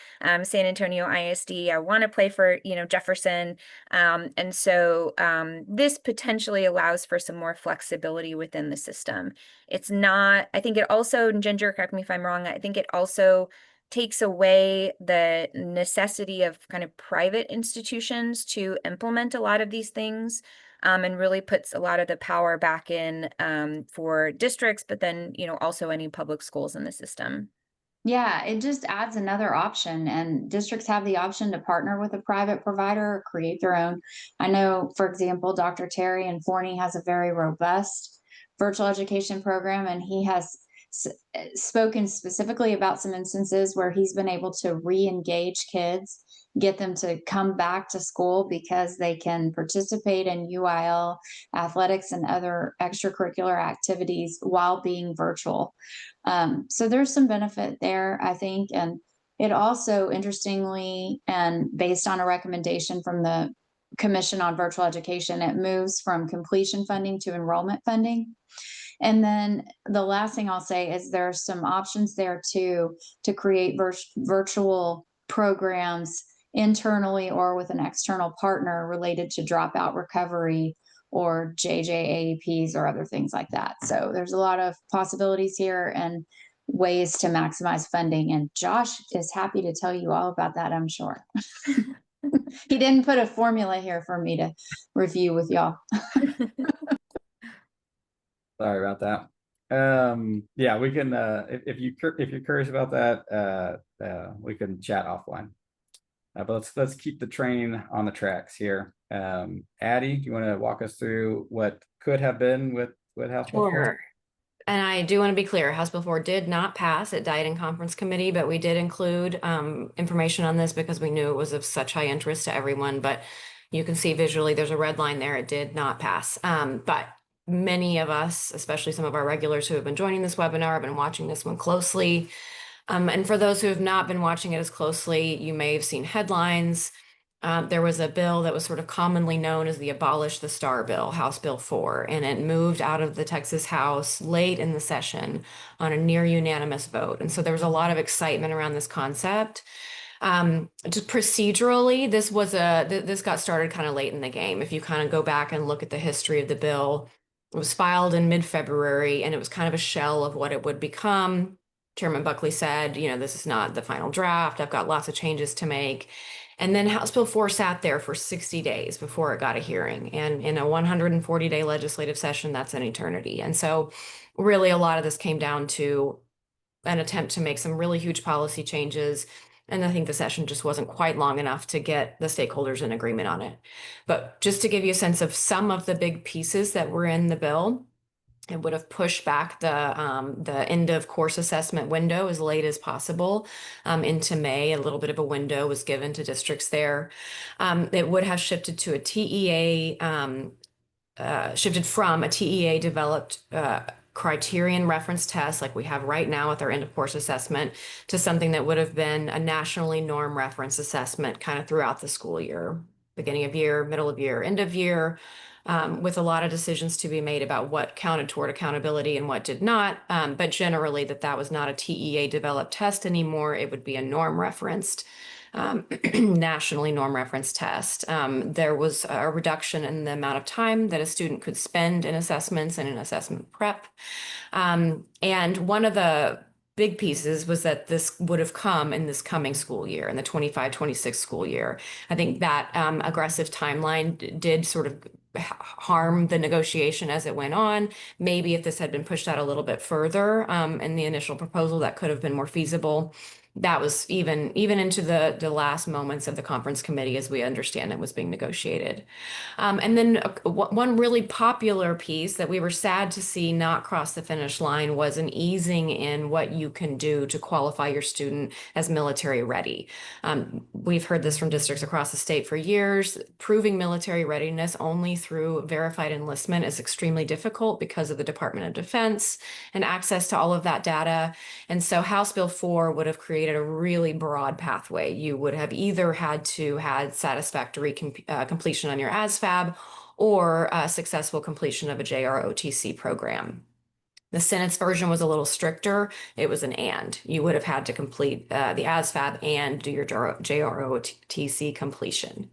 San Antonio ISD. I want to play for, Jefferson. And so this potentially allows for some more flexibility within the system. It's not, I think it also, and Ginger, correct me if I'm wrong, I think it also takes away the necessity of kind of private institutions to implement a lot of these things, and really puts a lot of the power back in for districts, but then, also any public schools in the system. Yeah, it just adds another option, and districts have the option to partner with a private provider or create their own. I know, for example, Dr. Terry in Forney has a very robust virtual education program, and he has spoken specifically about some instances where he's been able to re-engage kids, get them to come back to school because they can participate in UIL athletics and other extracurricular activities while being virtual. So there's some benefit there, I think. And it also, interestingly, and based on a recommendation from the Commission on Virtual Education, it moves from completion funding to enrollment funding. And then the last thing I'll say is there are some options there too to create virtual programs internally or with an external partner related to dropout recovery or JJAAPs or other things like that. So there's a lot of possibilities here, and ways to maximize funding. And Josh is happy to tell you all about that, I'm sure. He didn't put a formula here for me to review with y'all. Sorry about that. Yeah, we can, if you're curious about that, we can chat offline. But let's keep the train on the tracks here. Addie, do you want to walk us through what could have been with House Bill 4? Sure. And I do want to be clear, House Bill 4 did not pass. It died in conference committee, but we did include information on this because we knew it was of such high interest to everyone. But you can see visually there's a red line there. It did not pass. But many of us, especially some of our regulars who have been joining this webinar, have been watching this one closely. And for those who have not been watching it as closely, you may have seen headlines. There was a bill that was sort of commonly known as the Abolish the Star Bill, House Bill 4, and it moved out of the Texas House late in the session on a near unanimous vote. And so there was a lot of excitement around this concept. Just procedurally, this got started kind of late in the game. If you kind of go back and look at the history of the bill, it was filed in mid-February, and it was kind of a shell of what it would become. Chairman Buckley said, this is not the final draft. I've got lots of changes to make. And then House Bill 4 sat there for 60 days before it got a hearing. And in a 140-day legislative session, that's an eternity. And so really a lot of this came down to an attempt to make some really huge policy changes. And I think the session just wasn't quite long enough to get the stakeholders in agreement on it. But just to give you a sense of some of the big pieces that were in the bill, it would have pushed back the end of course assessment window as late as possible into May. A little bit of a window was given to districts there. It would have shifted to a TEA, shifted from a TEA developed criterion reference test like we have right now with our end of course assessment to something that would have been a nationally norm reference assessment kind of throughout the school year, beginning of year, middle of year, end of year. With a lot of decisions to be made about what counted toward accountability and what did not. But generally that was not a TEA developed test anymore. It would be a norm referenced, nationally norm referenced test. There was a reduction in the amount of time that a student could spend in assessments and in assessment prep. And one of the big pieces was that this would have come in this coming school year, in the 25-26 school year. I think that aggressive timeline did sort of harm the negotiation as it went on. Maybe if this had been pushed out a little bit further in the initial proposal, that could have been more feasible. That was even into the last moments of the conference committee, as we understand it was being negotiated. And then one really popular piece that we were sad to see not cross the finish line was an easing in what you can do to qualify your student as military ready. We've heard this from districts across the state for years. Proving military readiness only through verified enlistment is extremely difficult because of the Department of Defense and access to all of that data. And so House Bill 4 would have created a really broad pathway. You would have either had to had satisfactory completion on your ASFAB or successful completion of a JROTC program. The Senate's version was a little stricter. It was an and. You would have had to complete the ASFAB and do your JROTC completion.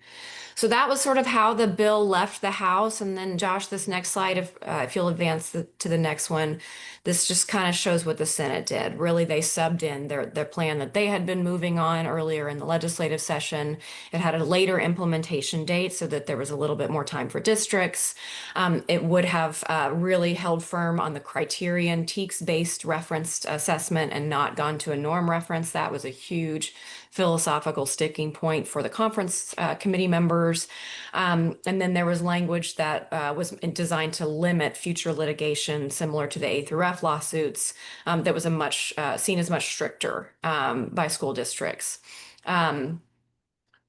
So that was sort of how the bill left the House. And then Josh, this next slide, if you'll advance to the next one, this just kind of shows what the Senate did. Really, they subbed in their plan that they had been moving on earlier in the legislative session. It had a later implementation date so that there was a little bit more time for districts. It would have really held firm on the criterion TEKS-based referenced assessment and not gone to a norm reference. That was a huge philosophical sticking point for the conference committee members. And then there was language that was designed to limit future litigation similar to the A through F lawsuits that was seen as much stricter by school districts.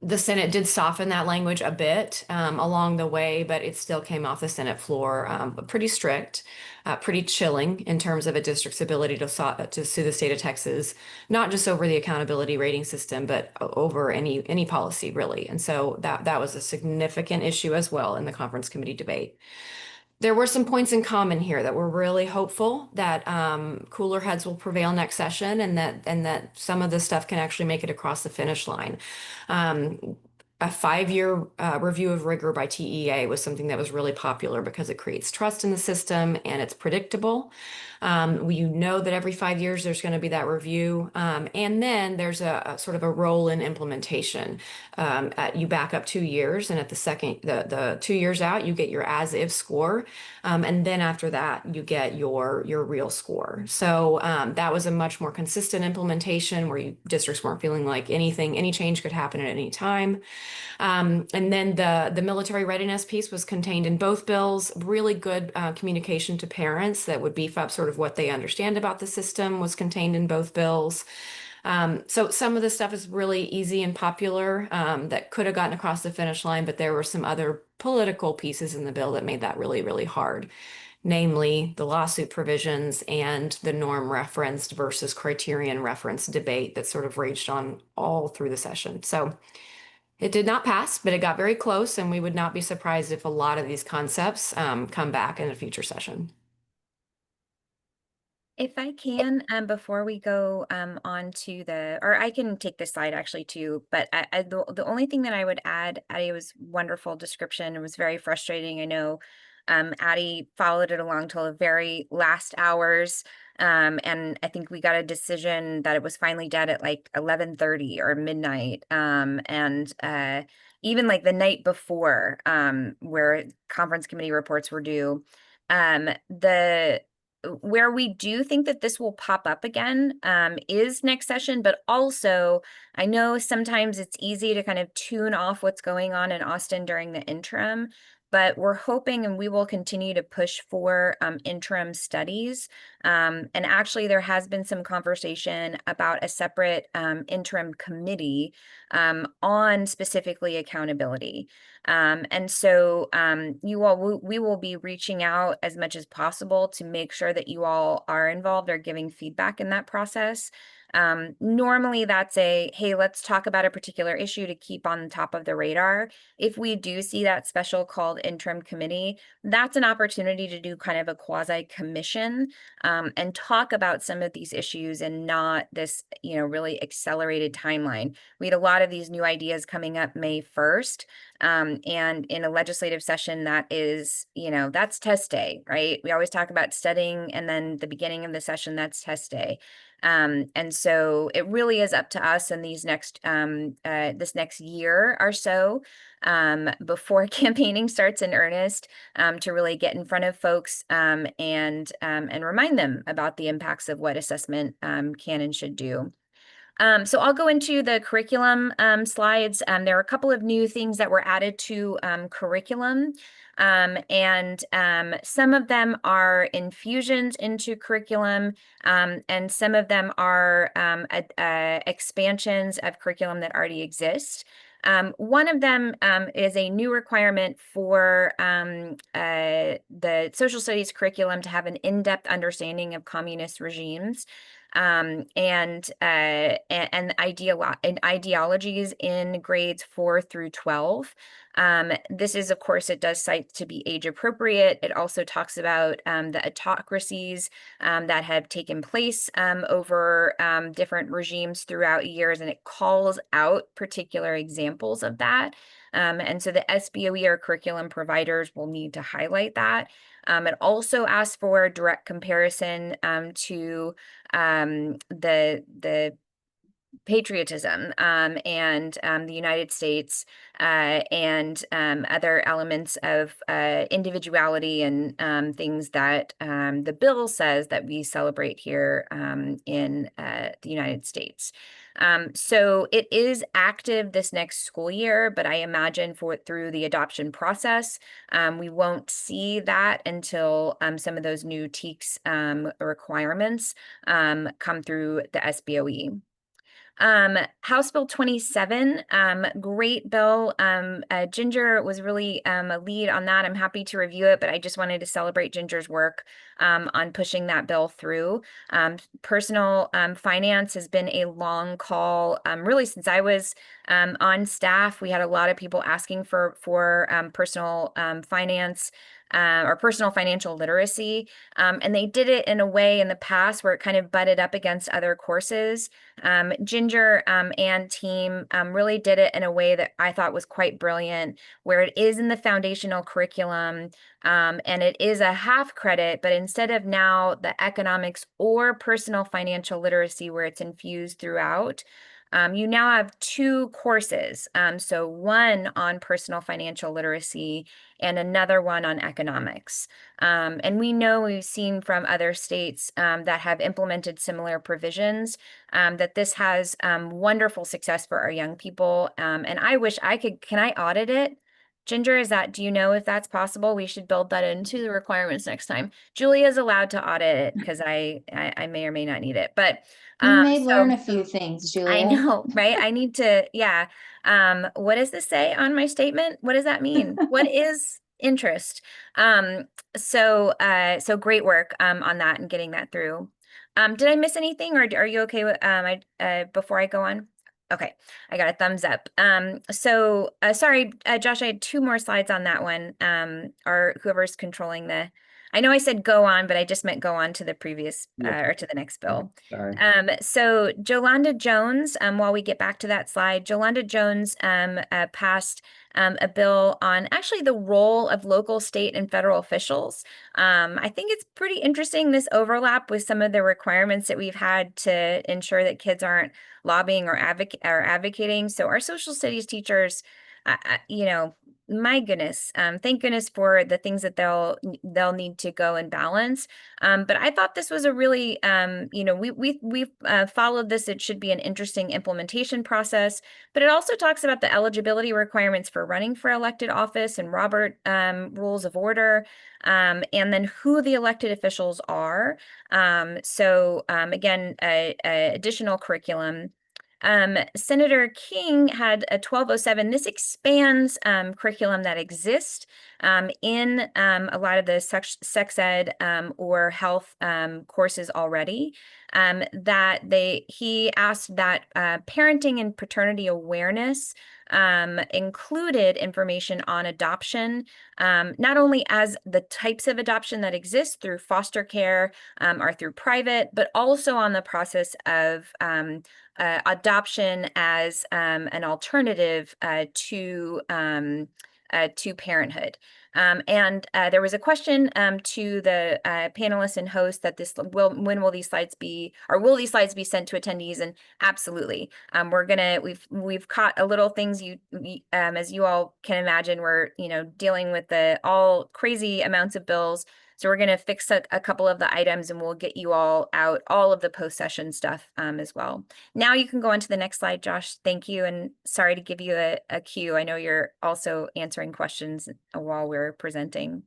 The Senate did soften that language a bit along the way, but it still came off the Senate floor pretty strict, pretty chilling in terms of a district's ability to sue the state of Texas, not just over the accountability rating system, but over any policy really. And so that was a significant issue as well in the conference committee debate. There were some points in common here that we're really hopeful that cooler heads will prevail next session and that some of this stuff can actually make it across the finish line. a 5-year review of rigor by TEA was something that was really popular because it creates trust in the system and it's predictable. You know that every 5 years there's going to be that review. And then there's a sort of a roll in implementation. You back up 2 years, and at the 2 years out, you get your as if score. And then after that, you get your real score. So that was a much more consistent implementation where districts weren't feeling like any change could happen at any time. And then the military readiness piece was contained in both bills. Really good communication to parents that would beef up sort of what they understand about the system was contained in both bills. So some of the stuff is really easy and popular that could have gotten across the finish line, but there were some other political pieces in the bill that made that really, really hard. Namely, the lawsuit provisions and the norm referenced versus criterion referenced debate that sort of raged on all through the session. So it did not pass, but it got very close, and we would not be surprised if a lot of these concepts come back in a future session. If I can, before we go on to or I can take this slide actually too, but the only thing that I would add, Addie, was wonderful description. It was very frustrating. I know Addie followed it along till the very last hours. And I think we got a decision that it was finally dead at like 11:30 or midnight. And even like the night before, where conference committee reports were due. Where we do think that this will pop up again is next session, but also I know sometimes it's easy to kind of tune off what's going on in Austin during the interim, but we're hoping and we will continue to push for interim studies. And actually there has been some conversation about a separate interim committee on specifically accountability. And so we will be reaching out as much as possible to make sure that you all are involved or giving feedback in that process. Normally that's hey, let's talk about a particular issue to keep on top of the radar. If we do see that special called interim committee, that's an opportunity to do kind of a quasi commission and talk about some of these issues and not this, really accelerated timeline. We had a lot of these new ideas coming up May 1st. And in a legislative session that is, that's test day, right? We always talk about studying and then the beginning of the session, that's test day. And so it really is up to us in these this next year or so, before campaigning starts in earnest, to really get in front of folks, and remind them about the impacts of what assessment, can and should do. So I'll go into the curriculum slides. There are a couple of new things that were added to curriculum. And some of them are infusions into curriculum, and some of them are expansions of curriculum that already exist. One of them is a new requirement for the social studies curriculum to have an in-depth understanding of communist regimes. And ideologies in grades 4 through 12. This is, of course, it does cite to be age appropriate. It also talks about the autocracies that have taken place over different regimes throughout years, and it calls out particular examples of that. And so the SBOE or curriculum providers will need to highlight that. It also asks for direct comparison to the patriotism and the United States and other elements of individuality and things that the bill says that we celebrate here in the United States. So it is active this next school year, but I imagine through the adoption process, we won't see that until some of those new TEKS requirements come through the SBOE. House Bill 27, great bill. Ginger was really a lead on that. I'm happy to review it, but I just wanted to celebrate Ginger's work on pushing that bill through. Personal finance has been a long call, really since I was on staff. We had a lot of people asking for personal finance or personal financial literacy. And they did it in a way in the past where it kind of butted up against other courses. Ginger and team really did it in a way that I thought was quite brilliant, where it is in the foundational curriculum, and it is a half credit, but instead of now the economics or personal financial literacy where it's infused throughout, you now have 2 courses. So one on personal financial literacy and another one on economics. And we know we've seen from other states that have implemented similar provisions that this has wonderful success for our young people. And I wish I could, can I audit it? Ginger, do you know if that's possible? We should build that into the requirements next time. Julia's allowed to audit it because I may or may not need it, but You may so- learn a few things, Julia. I know, right? I need to, yeah. What does this say on my statement? What does that mean? What is interest? So great work on that and getting that through. Did I miss anything, or are you okay with before I go on? Okay, I got a thumbs up. Sorry, Josh, I had 2 more slides on that one. Or whoever's controlling I know I said go on, but I just meant go on to the previous Yeah. or to the next bill. Sorry. So Jolanda Jones, while we get back to that slide, Jolanda Jones passed a bill on actually the role of local, state, and federal officials. I think it's pretty interesting, this overlap with some of the requirements that we've had to ensure that kids aren't lobbying or advocating. So our social studies teachers, my goodness, thank goodness for the things that they'll need to go and balance. But I thought this was a really, we've followed this. It should be an interesting implementation process, but it also talks about the eligibility requirements for running for elected office and Robert rules of order, and then who the elected officials are. Again, additional curriculum. Senator King had a 1207. This expands curriculum that exists in a lot of the sex ed or health courses already. He asked that parenting and paternity awareness included information on adoption, not only as the types of adoption that exist through foster care or through private, but also on the process of adoption as an alternative to parenthood. There was a question to the panelists and hosts that when will these slides be, or will these slides be sent to attendees? And absolutely, we've caught a little things as you all can imagine, we're dealing with all crazy amounts of bills. So we're going to fix a couple of the items and we'll get you all out all of the post-session stuff as well. Now you can go on to the next slide, Josh. Thank you. And sorry to give you a cue. I know you're also answering questions while we're presenting.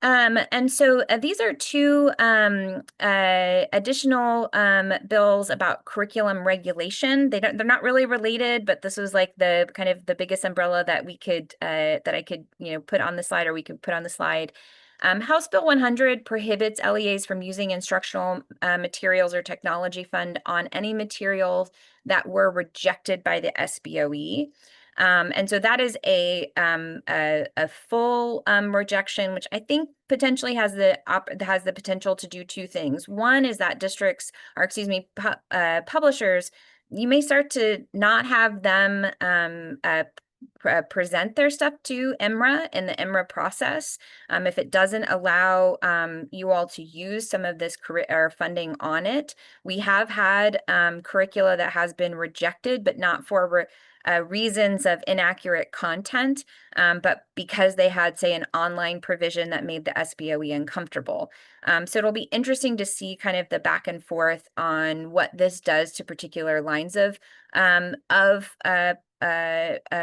These are 2 additional bills about curriculum regulation. They're not really related, but this was like the kind of the biggest umbrella that we could that I could put on the slide, or we could put on the slide. House Bill 100 prohibits LEAs from using instructional materials or technology fund on any materials that were rejected by the SBOE. And so that is a full rejection, which I think potentially has the potential to do 2 things. One is that publishers, you may start to not have them present their stuff to EMRA in the EMRA process. If it doesn't allow you all to use some of this funding on it. We have had curricula that has been rejected, but not for reasons of inaccurate content, but because they had, say, an online provision that made the SBOE uncomfortable. So it'll be interesting to see kind of the back and forth on what this does to particular lines of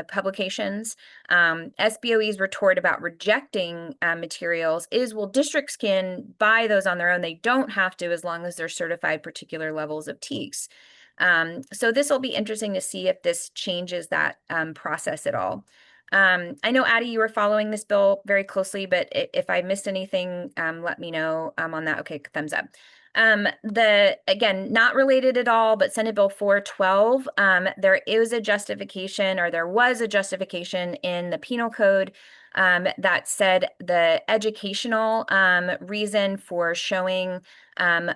publications. SBOE's retort about rejecting materials is, well, districts can buy those on their own. They don't have to, as long as they're certified particular levels of TEKS. So this will be interesting to see if this changes that process at all. I know, Addie, you were following this bill very closely, but if I missed anything, let me know on that. Okay, thumbs up. Again, not related at all, but Senate Bill 412, there was a justification in the penal code that said the educational reason for showing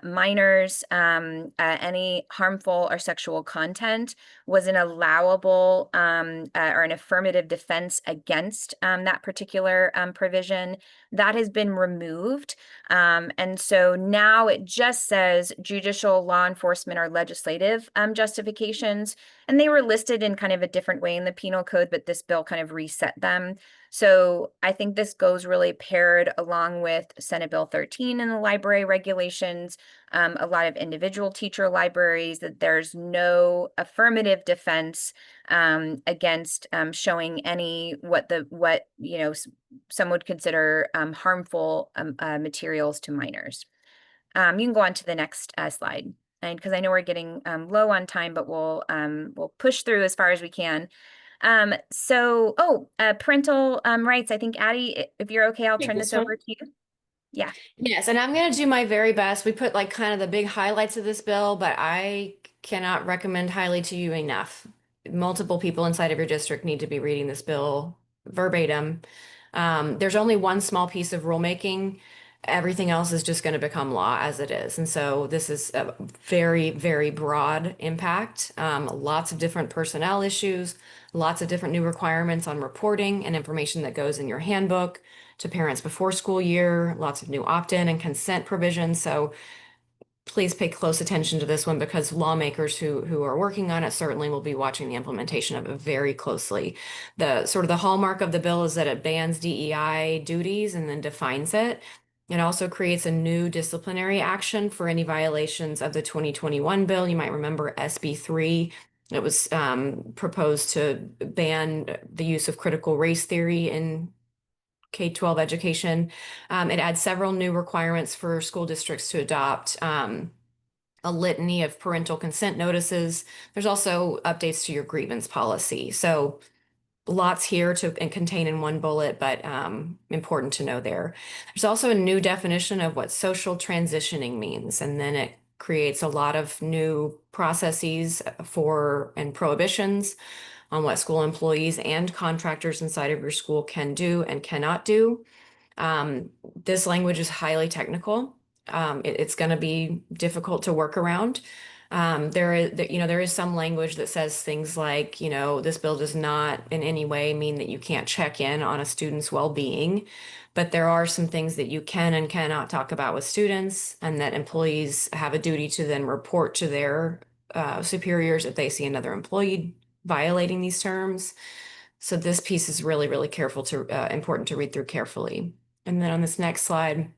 minors any harmful or sexual content was an allowable or an affirmative defense against that particular provision. That has been removed. And so now it just says judicial, law enforcement, or legislative justifications. And they were listed in kind of a different way in the penal code, but this bill kind of reset them. So I think this goes really paired along with Senate Bill 13 and the library regulations, a lot of individual teacher libraries, that there's no affirmative defense against showing any what some would consider harmful materials to minors. You can go on to the next slide, and because I know we're getting low on time, but we'll push through as far as we can. Parental rights. I think Addie, if you're okay, I'll Take turn this this over one. to you. Yeah. Yes, and I'm going to do my very best. We put like kind of the big highlights of this bill, but I cannot recommend highly to you enough. Multiple people inside of your district need to be reading this bill verbatim. There's only one small piece of rulemaking. Everything else is just going to become law as it is. And so this is a very, very broad impact. Lots of different personnel issues, lots of different new requirements on reporting and information that goes in your handbook to parents before school year, lots of new opt-in and consent provisions. So please pay close attention to this one, because lawmakers who are working on it certainly will be watching the implementation of it very closely. The sort of the hallmark of the bill is that it bans DEI duties and then defines it. It also creates a new disciplinary action for any violations of the 2021 bill. You might remember SB 3. It was proposed to ban the use of critical race theory in K-12 education. It adds several new requirements for school districts to adopt, a litany of parental consent notices. There's also updates to your grievance policy. So lots here to contain in one bullet, but important to know there. There's also a new definition of what social transitioning means, and then it creates a lot of new processes and prohibitions on what school employees and contractors inside of your school can do and cannot do. This language is highly technical. It's going to be difficult to work around. There is some language that says things like, this bill does not in any way mean that you can't check in on a student's well-being, but there are some things that you can and cannot talk about with students, and that employees have a duty to then report to their superiors if they see another employee violating these terms. So this piece is really, really important to read through carefully. And then on this next slide,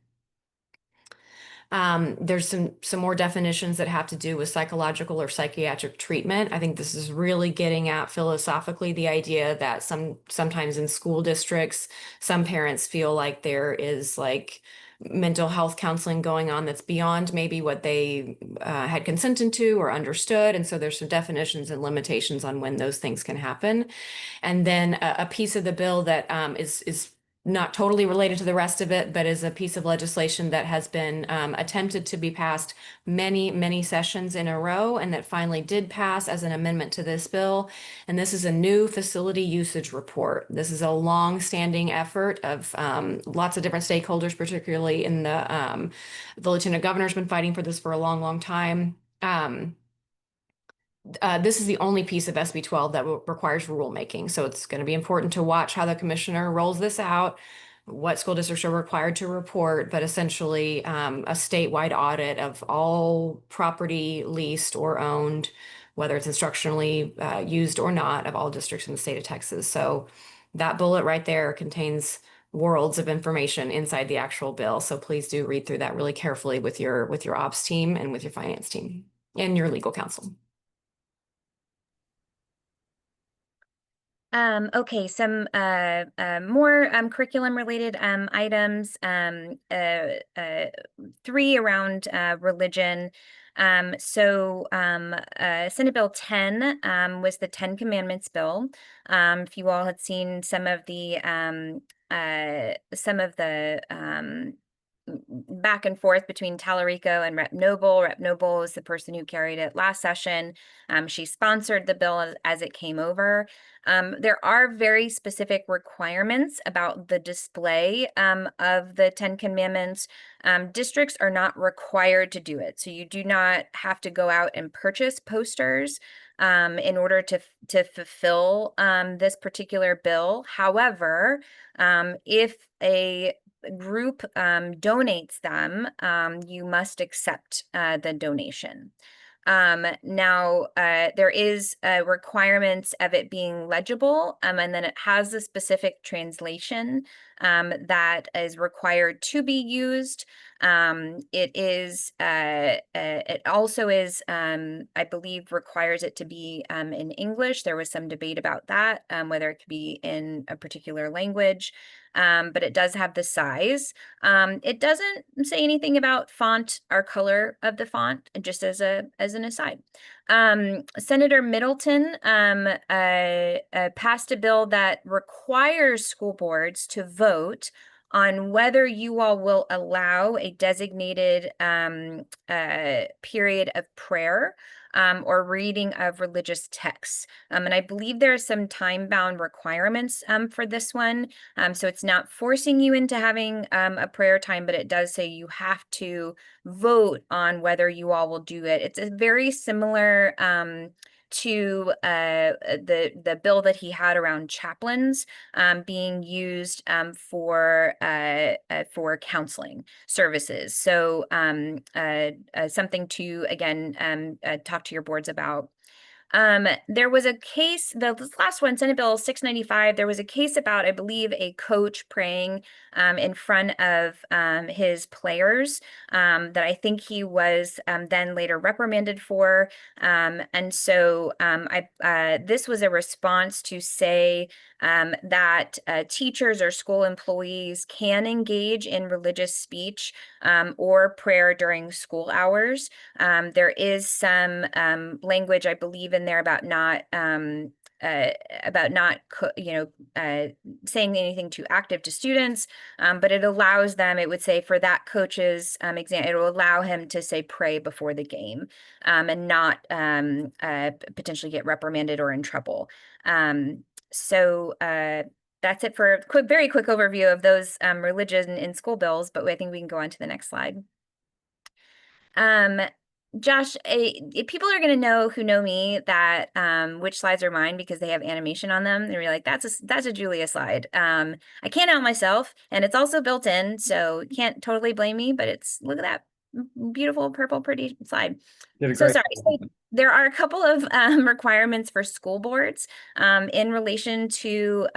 there's some more definitions that have to do with psychological or psychiatric treatment. I think this is really getting at philosophically the idea that sometimes in school districts, some parents feel like there is like mental health counseling going on that's beyond maybe what they had consented to or understood. And so there's some definitions and limitations on when those things can happen. And then a piece of the bill that is not totally related to the rest of it, but is a piece of legislation that has been attempted to be passed many, many sessions in a row, and that finally did pass as an amendment to this bill. And this is a new facility usage report. This is a long-standing effort of lots of different stakeholders, particularly in the Lieutenant Governor's been fighting for this for a long, long time. This is the only piece of SB 12 that requires rulemaking. So it's going to be important to watch how the commissioner rolls this out, what school districts are required to report, but essentially a statewide audit of all property leased or owned, whether it's instructionally used or not, of all districts in the state of Texas. So that bullet right there contains worlds of information inside the actual bill. So please do read through that really carefully with your ops team and with your finance team and your legal counsel. Okay, some more curriculum related items, 3 around religion. Senate Bill 10 was the 10 Commandments bill. If you all had seen some of the back and forth between Tallarico and Rep Noble. Rep Noble is the person who carried it last session. She sponsored the bill as it came over. There are very specific requirements about the display of the 10 Commandments. Districts are not required to do it. So you do not have to go out and purchase posters in order to fulfill this particular bill. However, if a group donates them, you must accept the donation. Now, there is requirements of it being legible, and then it has a specific translation that is required to be used. It also is, I believe, requires it to be in English. There was some debate about that, whether it could be in a particular language. But it does have the size. It doesn't say anything about font or color of the font, just as an aside. Senator Middleton passed a bill that requires school boards to vote on whether you all will allow a designated period of prayer or reading of religious texts. And I believe there are some time-bound requirements for this one. So it's not forcing you into having a prayer time, but it does say you have to vote on whether you all will do it. It's a very similar to the bill that he had around chaplains being used for counseling services. So something to, again, talk to your boards about. There was a case, the last one, Senate Bill 695, there was a case about, I believe, a coach praying in front of his players that I think he was then later reprimanded for. And so this was a response to say that teachers or school employees can engage in religious speech or prayer during school hours. There is some language, I believe, in there about not saying anything too active to students, but it allows them, it would say for that coach's exam, it will allow him to say pray before the game and not potentially get reprimanded or in trouble. So that's it for a very quick overview of those religion in school bills, but I think we can go on to the next slide. Josh, people are going to know who know me that which slides are mine because they have animation on them. They're like, that's a Julia slide. I can't out myself, and it's also built in, so you can't totally blame me, but look at that beautiful purple pretty slide. So sorry. So there are a couple of requirements for school boards in relation to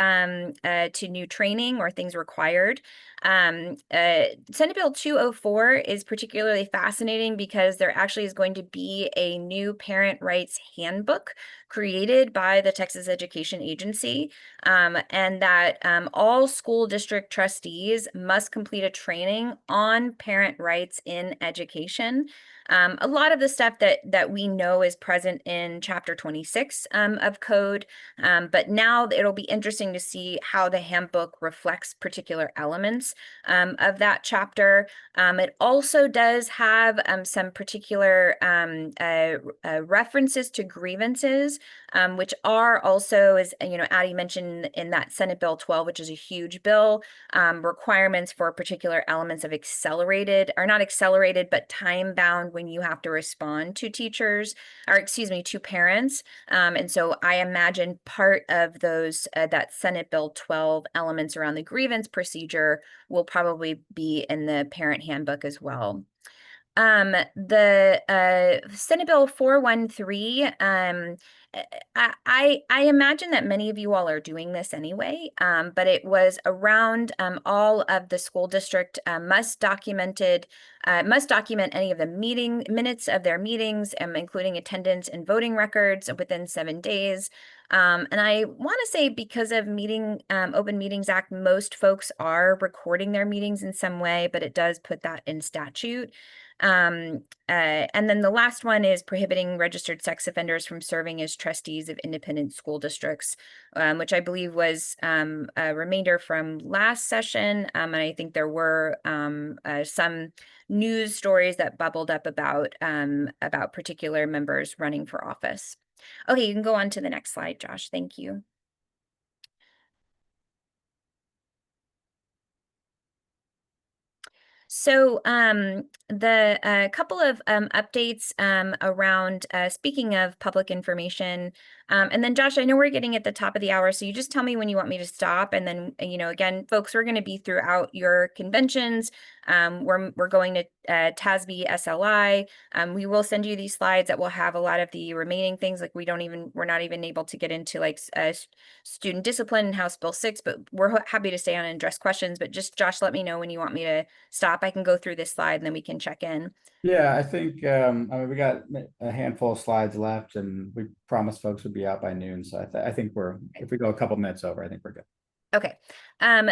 new training or things required. Senate Bill 204 is particularly fascinating because there actually is going to be a new parent rights handbook created by the Texas Education Agency, and that all school district trustees must complete a training on parent rights in education. A lot of the stuff that we know is present in Chapter 26 of Code, but now it'll be interesting to see how the handbook reflects particular elements of that chapter. It also does have some particular references to grievances, which are also, as Addie mentioned in that Senate Bill 12, which is a huge bill, requirements for particular elements of accelerated, or not accelerated, but time-bound when you have to respond to teachers, or excuse me, to parents. And so I imagine part of those, that Senate Bill 12 elements around the grievance procedure will probably be in the parent handbook as well. The Senate Bill 413, I imagine that many of you all are doing this anyway, but it was around all of the school district must document any of the meeting minutes of their meetings, including attendance and voting records within 7 days. And I want to say because of Open Meetings Act, most folks are recording their meetings in some way, but it does put that in statute. And then the last one is prohibiting registered sex offenders from serving as trustees of independent school districts, which I believe was a remainder from last session. And I think there were some news stories that bubbled up about particular members running for office. Okay, you can go on to the next slide, Josh. Thank you. So the couple of updates around speaking of public information, and then Josh, I know we're getting at the top of the hour, so you just tell me when you want me to stop, and then again, folks, we're going to be throughout your conventions. We're going to TASB SLI. We will send you these slides that will have a lot of the remaining things. Like we're not even able to get into like student discipline and House Bill 6, but we're happy to stay on and address questions. But just Josh, let me know when you want me to stop. I can go through this slide and then we can check in. Yeah, I think I mean we got a handful of slides left, and we promised folks would be out by noon. So I think if we go a couple minutes over, I think we're good. Okay.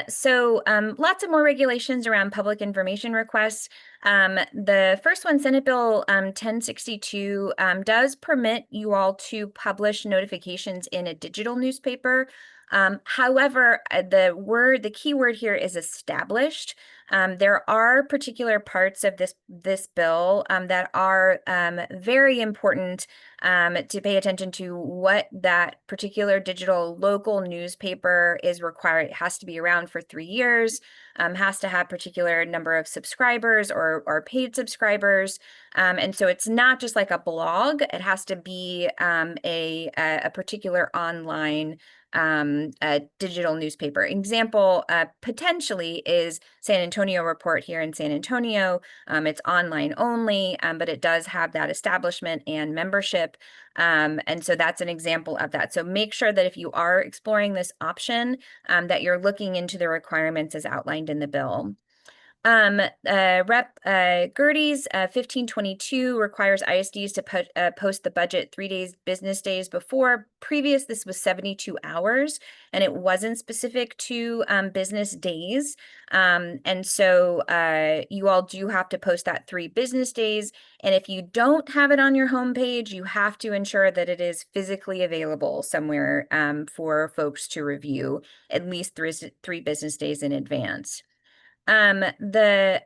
So lots of more regulations around public information requests. The first one, Senate Bill 1062, does permit you all to publish notifications in a digital newspaper. However, the key word here is established. There are particular parts of this bill that are very important to pay attention to what that particular digital local newspaper is required. It has to be around for 3 years, has to have particular number of subscribers or paid subscribers. And so it's not just like a blog. It has to be a particular online a digital newspaper. Example potentially is San Antonio Report here in San Antonio. It's online only, but it does have that establishment and membership. And so that's an example of that. So make sure that if you are exploring this option, that you're looking into the requirements as outlined in the bill. Rep Gertie's 1522 requires ISDs to post the budget 3 business days before. Previous, this was 72 hours, and it wasn't specific to business days. And so you all do have to post that 3 business days. And if you don't have it on your homepage, you have to ensure that it is physically available somewhere for folks to review at least 3 business days in advance. The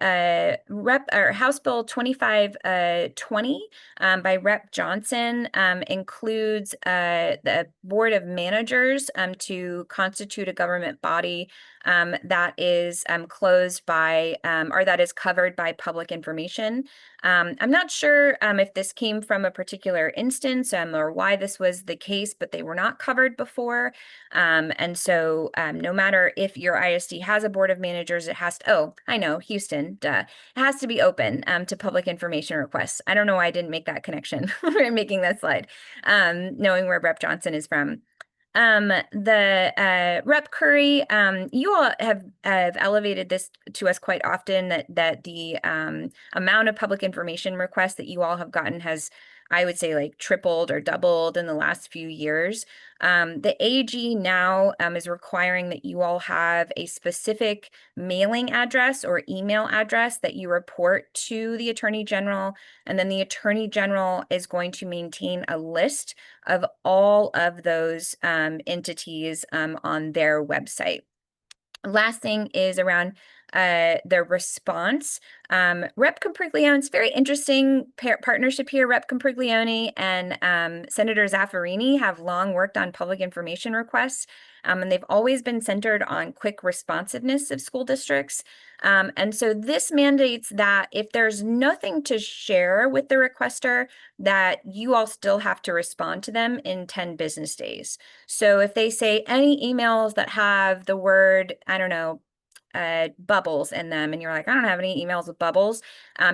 House Bill 2520 by Rep Johnson includes the Board of Managers to constitute a government body that is closed by or that is covered by public information. I'm not sure if this came from a particular instance or why this was the case, but they were not covered before. And so no matter if your ISD has a Board of Managers, it has to, oh, I know, Houston, duh. It has to be open to public information requests. I don't know why I didn't make that connection when making that slide, knowing where Rep Johnson is from. The Rep Curry, you all have elevated this to us quite often, that the amount of public information requests that you all have gotten has, I would say, like tripled or doubled in the last few years. The AG now is requiring that you all have a specific mailing address or email address that you report to the Attorney General, and then the Attorney General is going to maintain a list of all of those entities on their website. Last thing is around the response. Rep Campriglione, it's very interesting partnership here. Rep Campriglione and Senator Zaffirini have long worked on public information requests, and they've always been centered on quick responsiveness of school districts. And so this mandates that if there's nothing to share with the requester, that you all still have to respond to them in 10 business days. So if they say any emails that have the word, I don't know, bubbles in them and you're like, I don't have any emails with bubbles,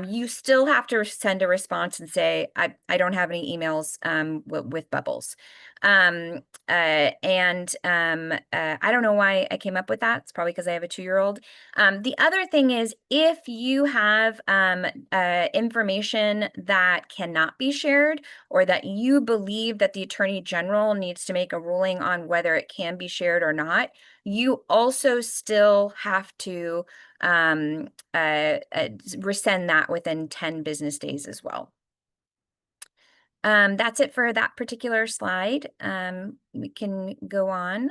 you still have to send a response and say, I don't have any emails with bubbles. I don't know why I came up with that. It's probably because I have a 2-year-old. The other thing is, if you have information that cannot be shared, or that you believe that the Attorney General needs to make a ruling on whether it can be shared or not, you also still have to resend that within 10 business days as well. That's it for that particular slide. We can go on.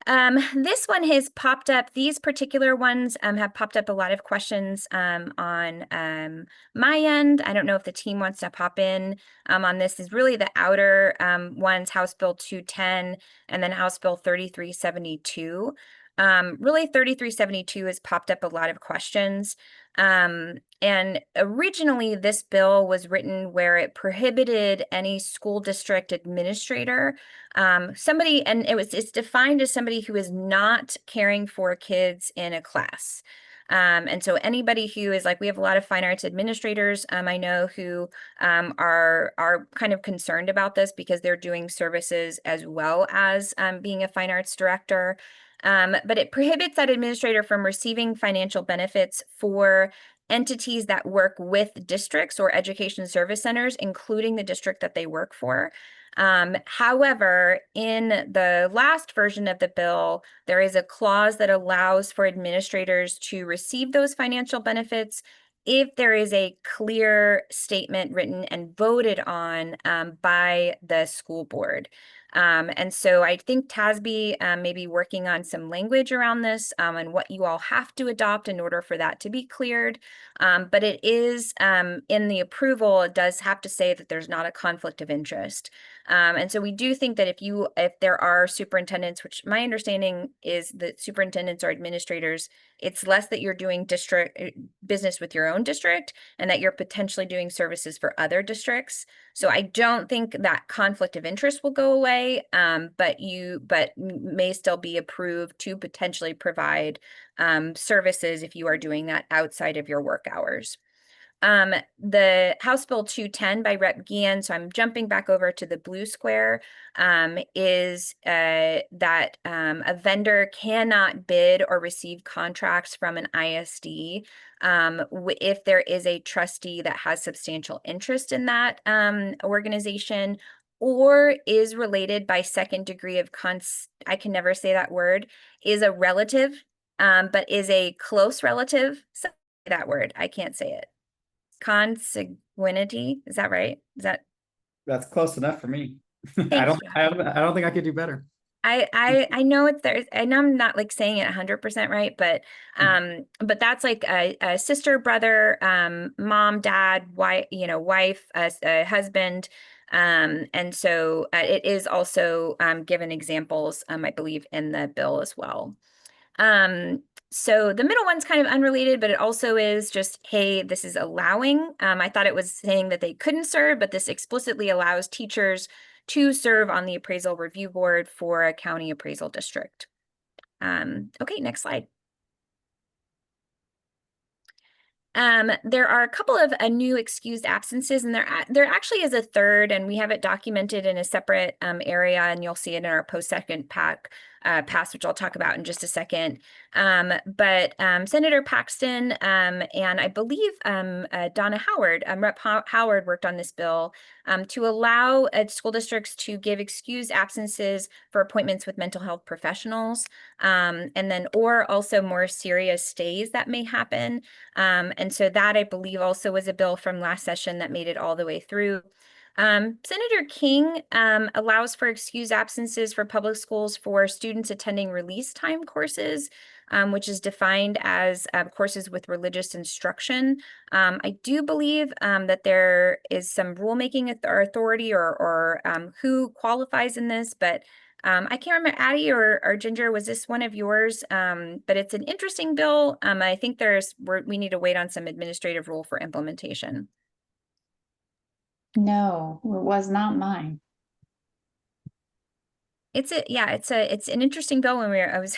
This one has popped up. These particular ones have popped up a lot of questions on my end. I don't know if the team wants to pop in on this. Is really the outer ones, House Bill 210 and then House Bill 3372. Really 3372 has popped up a lot of questions. And originally this bill was written where it prohibited any school district administrator, somebody, and it's defined as somebody who is not caring for kids in a class. And so anybody who is like, we have a lot of fine arts administrators, I know, who are kind of concerned about this because they're doing services as well as being a fine arts director. But it prohibits that administrator from receiving financial benefits for entities that work with districts or education service centers, including the district that they work for. However, in the last version of the bill, there is a clause that allows for administrators to receive those financial benefits if there is a clear statement written and voted on by the school board. And so I think TASB may be working on some language around this and what you all have to adopt in order for that to be cleared. But it is in the approval, it does have to say that there's not a conflict of interest. And so we do think that if there are superintendents, which my understanding is that superintendents or administrators, it's less that you're doing district business with your own district and that you're potentially doing services for other districts. So I don't think that conflict of interest will go away, but may still be approved to potentially provide services if you are doing that outside of your work hours. The House Bill 210 by Rep. Guillen, so I'm jumping back over to the blue square, is that a vendor cannot bid or receive contracts from an ISD if there is a trustee that has substantial interest in that organization, or is related by second degree of I can never say that word, is a relative, but is a close relative. Say that word, I can't say it. Consanguinity, is that right? That's close enough for me. I Thank don't, you. I don't think I could do better. I know it's there. I know I'm not like saying it 100% right, but that's like a sister, brother, mom, dad, wife, wife, a husband. And so it is also given examples, I believe, in the bill as well. So the middle one's kind of unrelated, but it also is just, hey, this is allowing. I thought it was saying that they couldn't serve, but this explicitly allows teachers to serve on the appraisal review board for a county appraisal district. Okay, next slide. There are a couple of new excused absences, and there actually is a third, and we have it documented in a separate area, and you'll see it in our post-second pass, which I'll talk about in just a second. But Senator Paxton and I believe Donna Howard, Rep. Howard worked on this bill to allow school districts to give excused absences for appointments with mental health professionals, or also more serious stays that may happen. And so that, I believe, also was a bill from last session that made it all the way through. Senator King allows for excused absences for public schools for students attending release time courses, which is defined as courses with religious instruction. I do believe that there is some rulemaking authority or who qualifies in this, but I can't remember, Addie or Ginger, was this one of yours? But it's an interesting bill. I think we need to wait on some administrative rule for implementation. No, it was not mine. It's an interesting bill when I was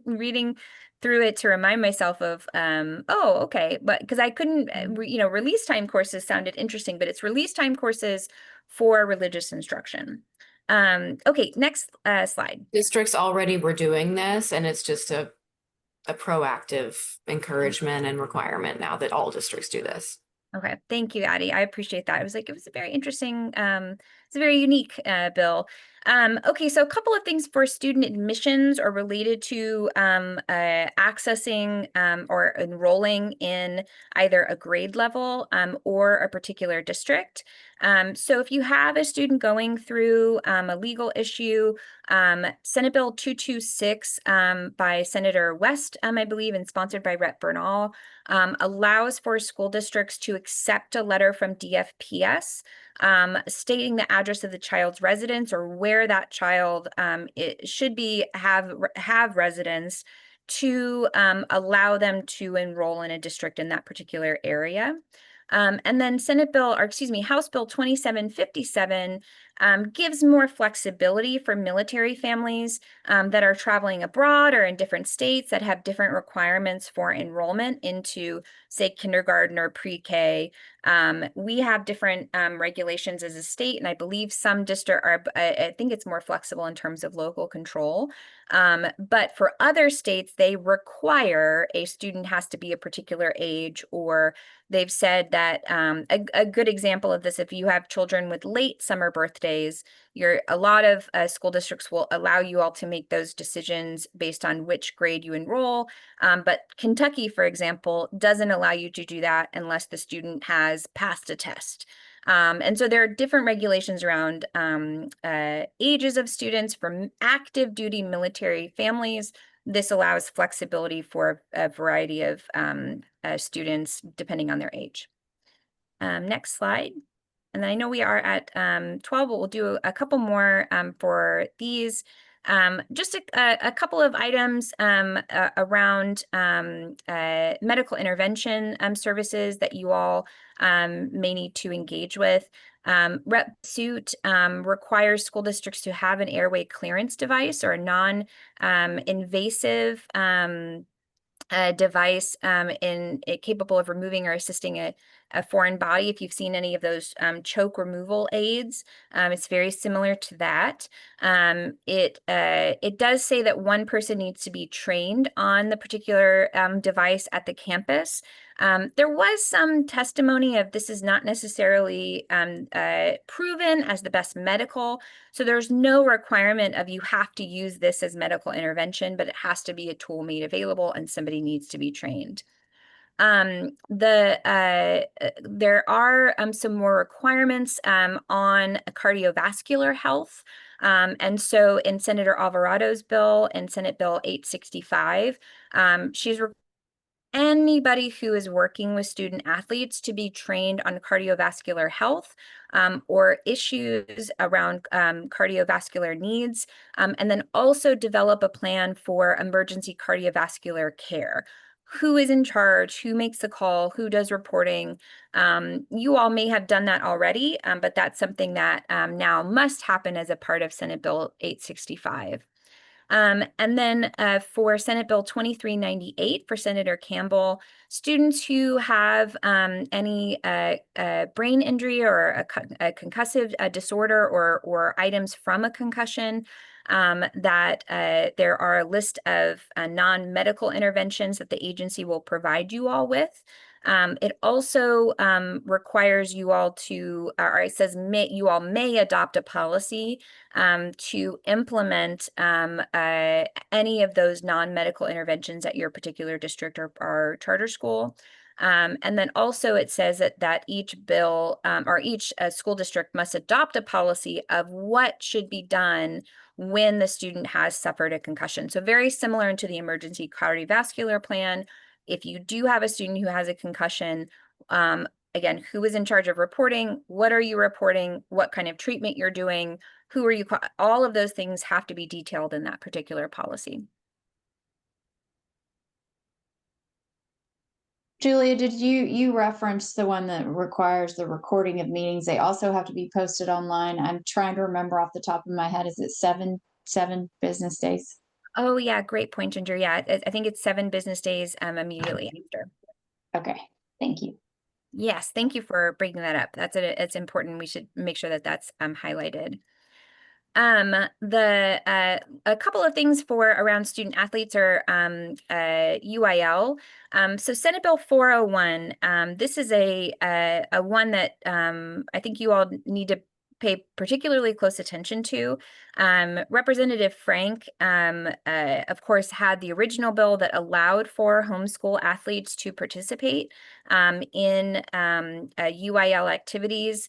reading through it to remind myself of, oh, okay, but because I couldn't, release time courses sounded interesting, but it's release time courses for religious instruction. Okay, next slide. Districts already were doing this, and it's just a proactive encouragement and requirement now that all districts do this. Okay, thank you, Addie. I appreciate that. It was a very interesting, it's a very unique bill. Okay, so a couple of things for student admissions are related to accessing or enrolling in either a grade level or a particular district. So if you have a student going through a legal issue, Senate Bill 226 by Senator West, I believe, and sponsored by Rep. Bernal, allows for school districts to accept a letter from DFPS stating the address of the child's residence or where that child it should have residence to allow them to enroll in a district in that particular area. And then House Bill 2757 gives more flexibility for military families that are traveling abroad or in different states that have different requirements for enrollment into, say, kindergarten or pre-K. We have different regulations as a state, and I believe some districts are, I think it's more flexible in terms of local control. But for other states, they require a student has to be a particular age, or they've said that a good example of this, if you have children with late summer birthdays, a lot of school districts will allow you all to make those decisions based on which grade you enroll. But Kentucky, for example, doesn't allow you to do that unless the student has passed a test. And so there are different regulations around ages of students from active duty military families. This allows flexibility for a variety of students depending on their age. Next slide. And then I know we are at 12, but we'll do a couple more for these. Just a couple of items around medical intervention services that you all may need to engage with. Rep. Suit requires school districts to have an airway clearance device or a non-invasive device capable of removing or assisting a foreign body. If you've seen any of those choke removal aids, it's very similar to that. It does say that one person needs to be trained on the particular device at the campus. There was some testimony of this is not necessarily proven as the best medical. So there's no requirement of you have to use this as medical intervention, but it has to be a tool made available and somebody needs to be trained. There are some more requirements on cardiovascular health. And so in Senator Alvarado's bill and Senate Bill 865, she's anybody who is working with student athletes to be trained on cardiovascular health or issues around cardiovascular needs, and then also develop a plan for emergency cardiovascular care. Who is in charge? Who makes the call? Who does reporting? You all may have done that already, but that's something that now must happen as a part of Senate Bill 865. And then for Senate Bill 2398 for Senator Campbell, students who have any brain injury or a concussive disorder or items from a concussion, that there are a list of non-medical interventions that the agency will provide you all with. It also requires you all to, or it says you all may adopt a policy to implement any of those non-medical interventions at your particular district or charter school. And then also it says that each bill or each school district must adopt a policy of what should be done when the student has suffered a concussion. So very similar to the emergency cardiovascular plan. If you do have a student who has a concussion, again, who is in charge of reporting? What are you reporting? What kind of treatment you're doing? Who are you? All of those things have to be detailed in that particular policy. Julia, did you reference the one that requires the recording of meetings? They also have to be posted online. I'm trying to remember off the top of my head. Is it 7 7 business days. Oh, yeah, great point, Ginger. Yeah, I think it's 7 business days immediately after. Okay, thank you. Yes, thank you for bringing that up. It's important. We should make sure that that's highlighted. A couple of things for around student athletes or UIL. So Senate Bill 401, this is a one that I think you all need to pay particularly close attention to. Representative Frank, of course, had the original bill that allowed for homeschool athletes to participate in UIL activities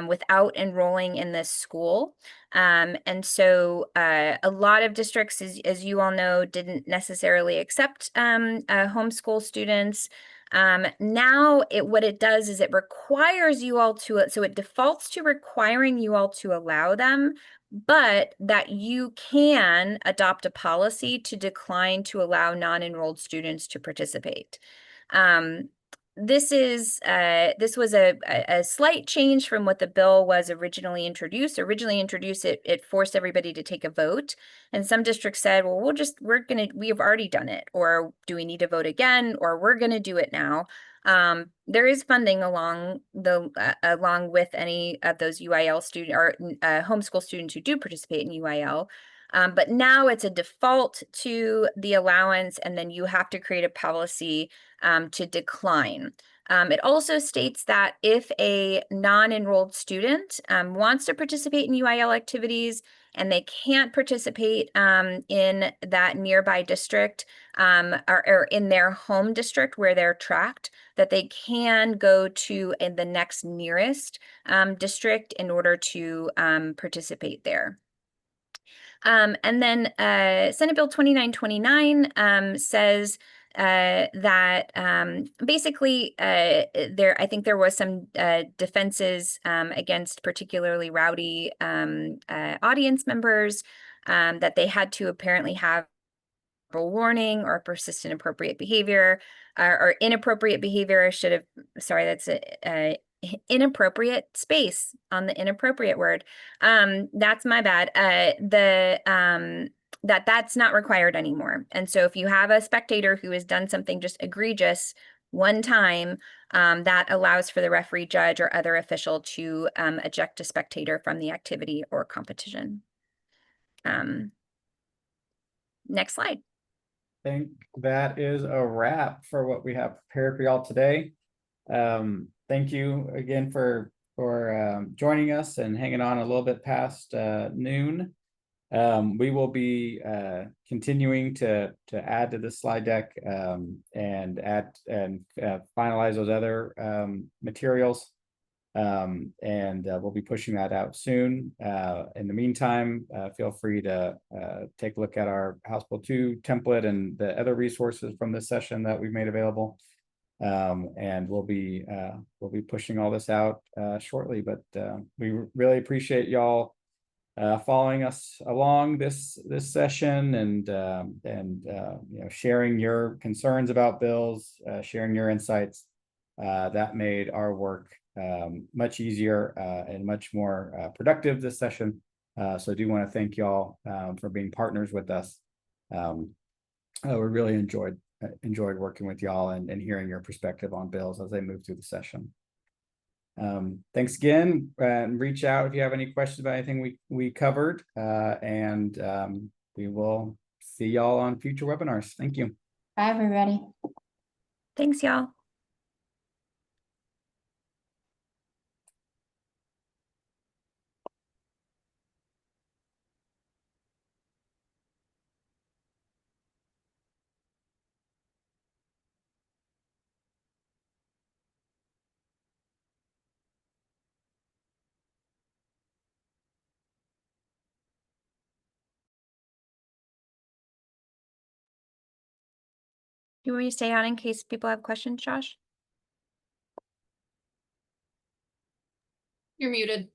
without enrolling in this school. And so a lot of districts, as you all know, didn't necessarily accept homeschool students. Now what it does is it requires you all to, so it defaults to requiring you all to allow them, but that you can adopt a policy to decline to allow non-enrolled students to participate. This was a slight change from what the bill was originally introduced. It forced everybody to take a vote, and some districts said, well, we have already done it, or do we need to vote again, or we're gonna do it now. There is funding along with any of those UIL student or homeschool students who do participate in UIL. But now it's a default to the allowance, and then you have to create a policy to decline. It also states that if a non-enrolled student wants to participate in UIL activities and they can't participate in that nearby district or in their home district where they're tracked, that they can go to the next nearest district in order to participate there. And then Senate Bill 2929 says that basically I think there was some defenses against particularly rowdy audience members that they had to apparently have warning or persistent inappropriate behavior or inappropriate behavior that's a inappropriate space on the inappropriate word. That's my bad. That's not required anymore. And so if you have a spectator who has done something just egregious one time, that allows for the referee, judge, or other official to eject a spectator from the activity or competition. Next slide. I think that is a wrap for what we have prepared for y'all today. Thank you again for joining us and hanging on a little bit past noon. We will be continuing to add to the slide deck and finalize those other materials. And we'll be pushing that out soon. In the meantime, feel free to take a look at our House Bill 2 template and the other resources from this session that we've made available. And we'll be pushing all this out shortly, but we really appreciate y'all following us along this session and sharing your concerns about bills, sharing your insights. That made our work much easier and much more productive this session. So I do want to thank y'all for being partners with us. We really enjoyed working with y'all and hearing your perspective on bills as they move through the session. Thanks again, and reach out if you have any questions about anything we covered, and we will see y'all on future webinars. Thank you. Bye, everybody. Thanks, y'all. Do you want me to stay on in case people have questions, Josh? You're muted.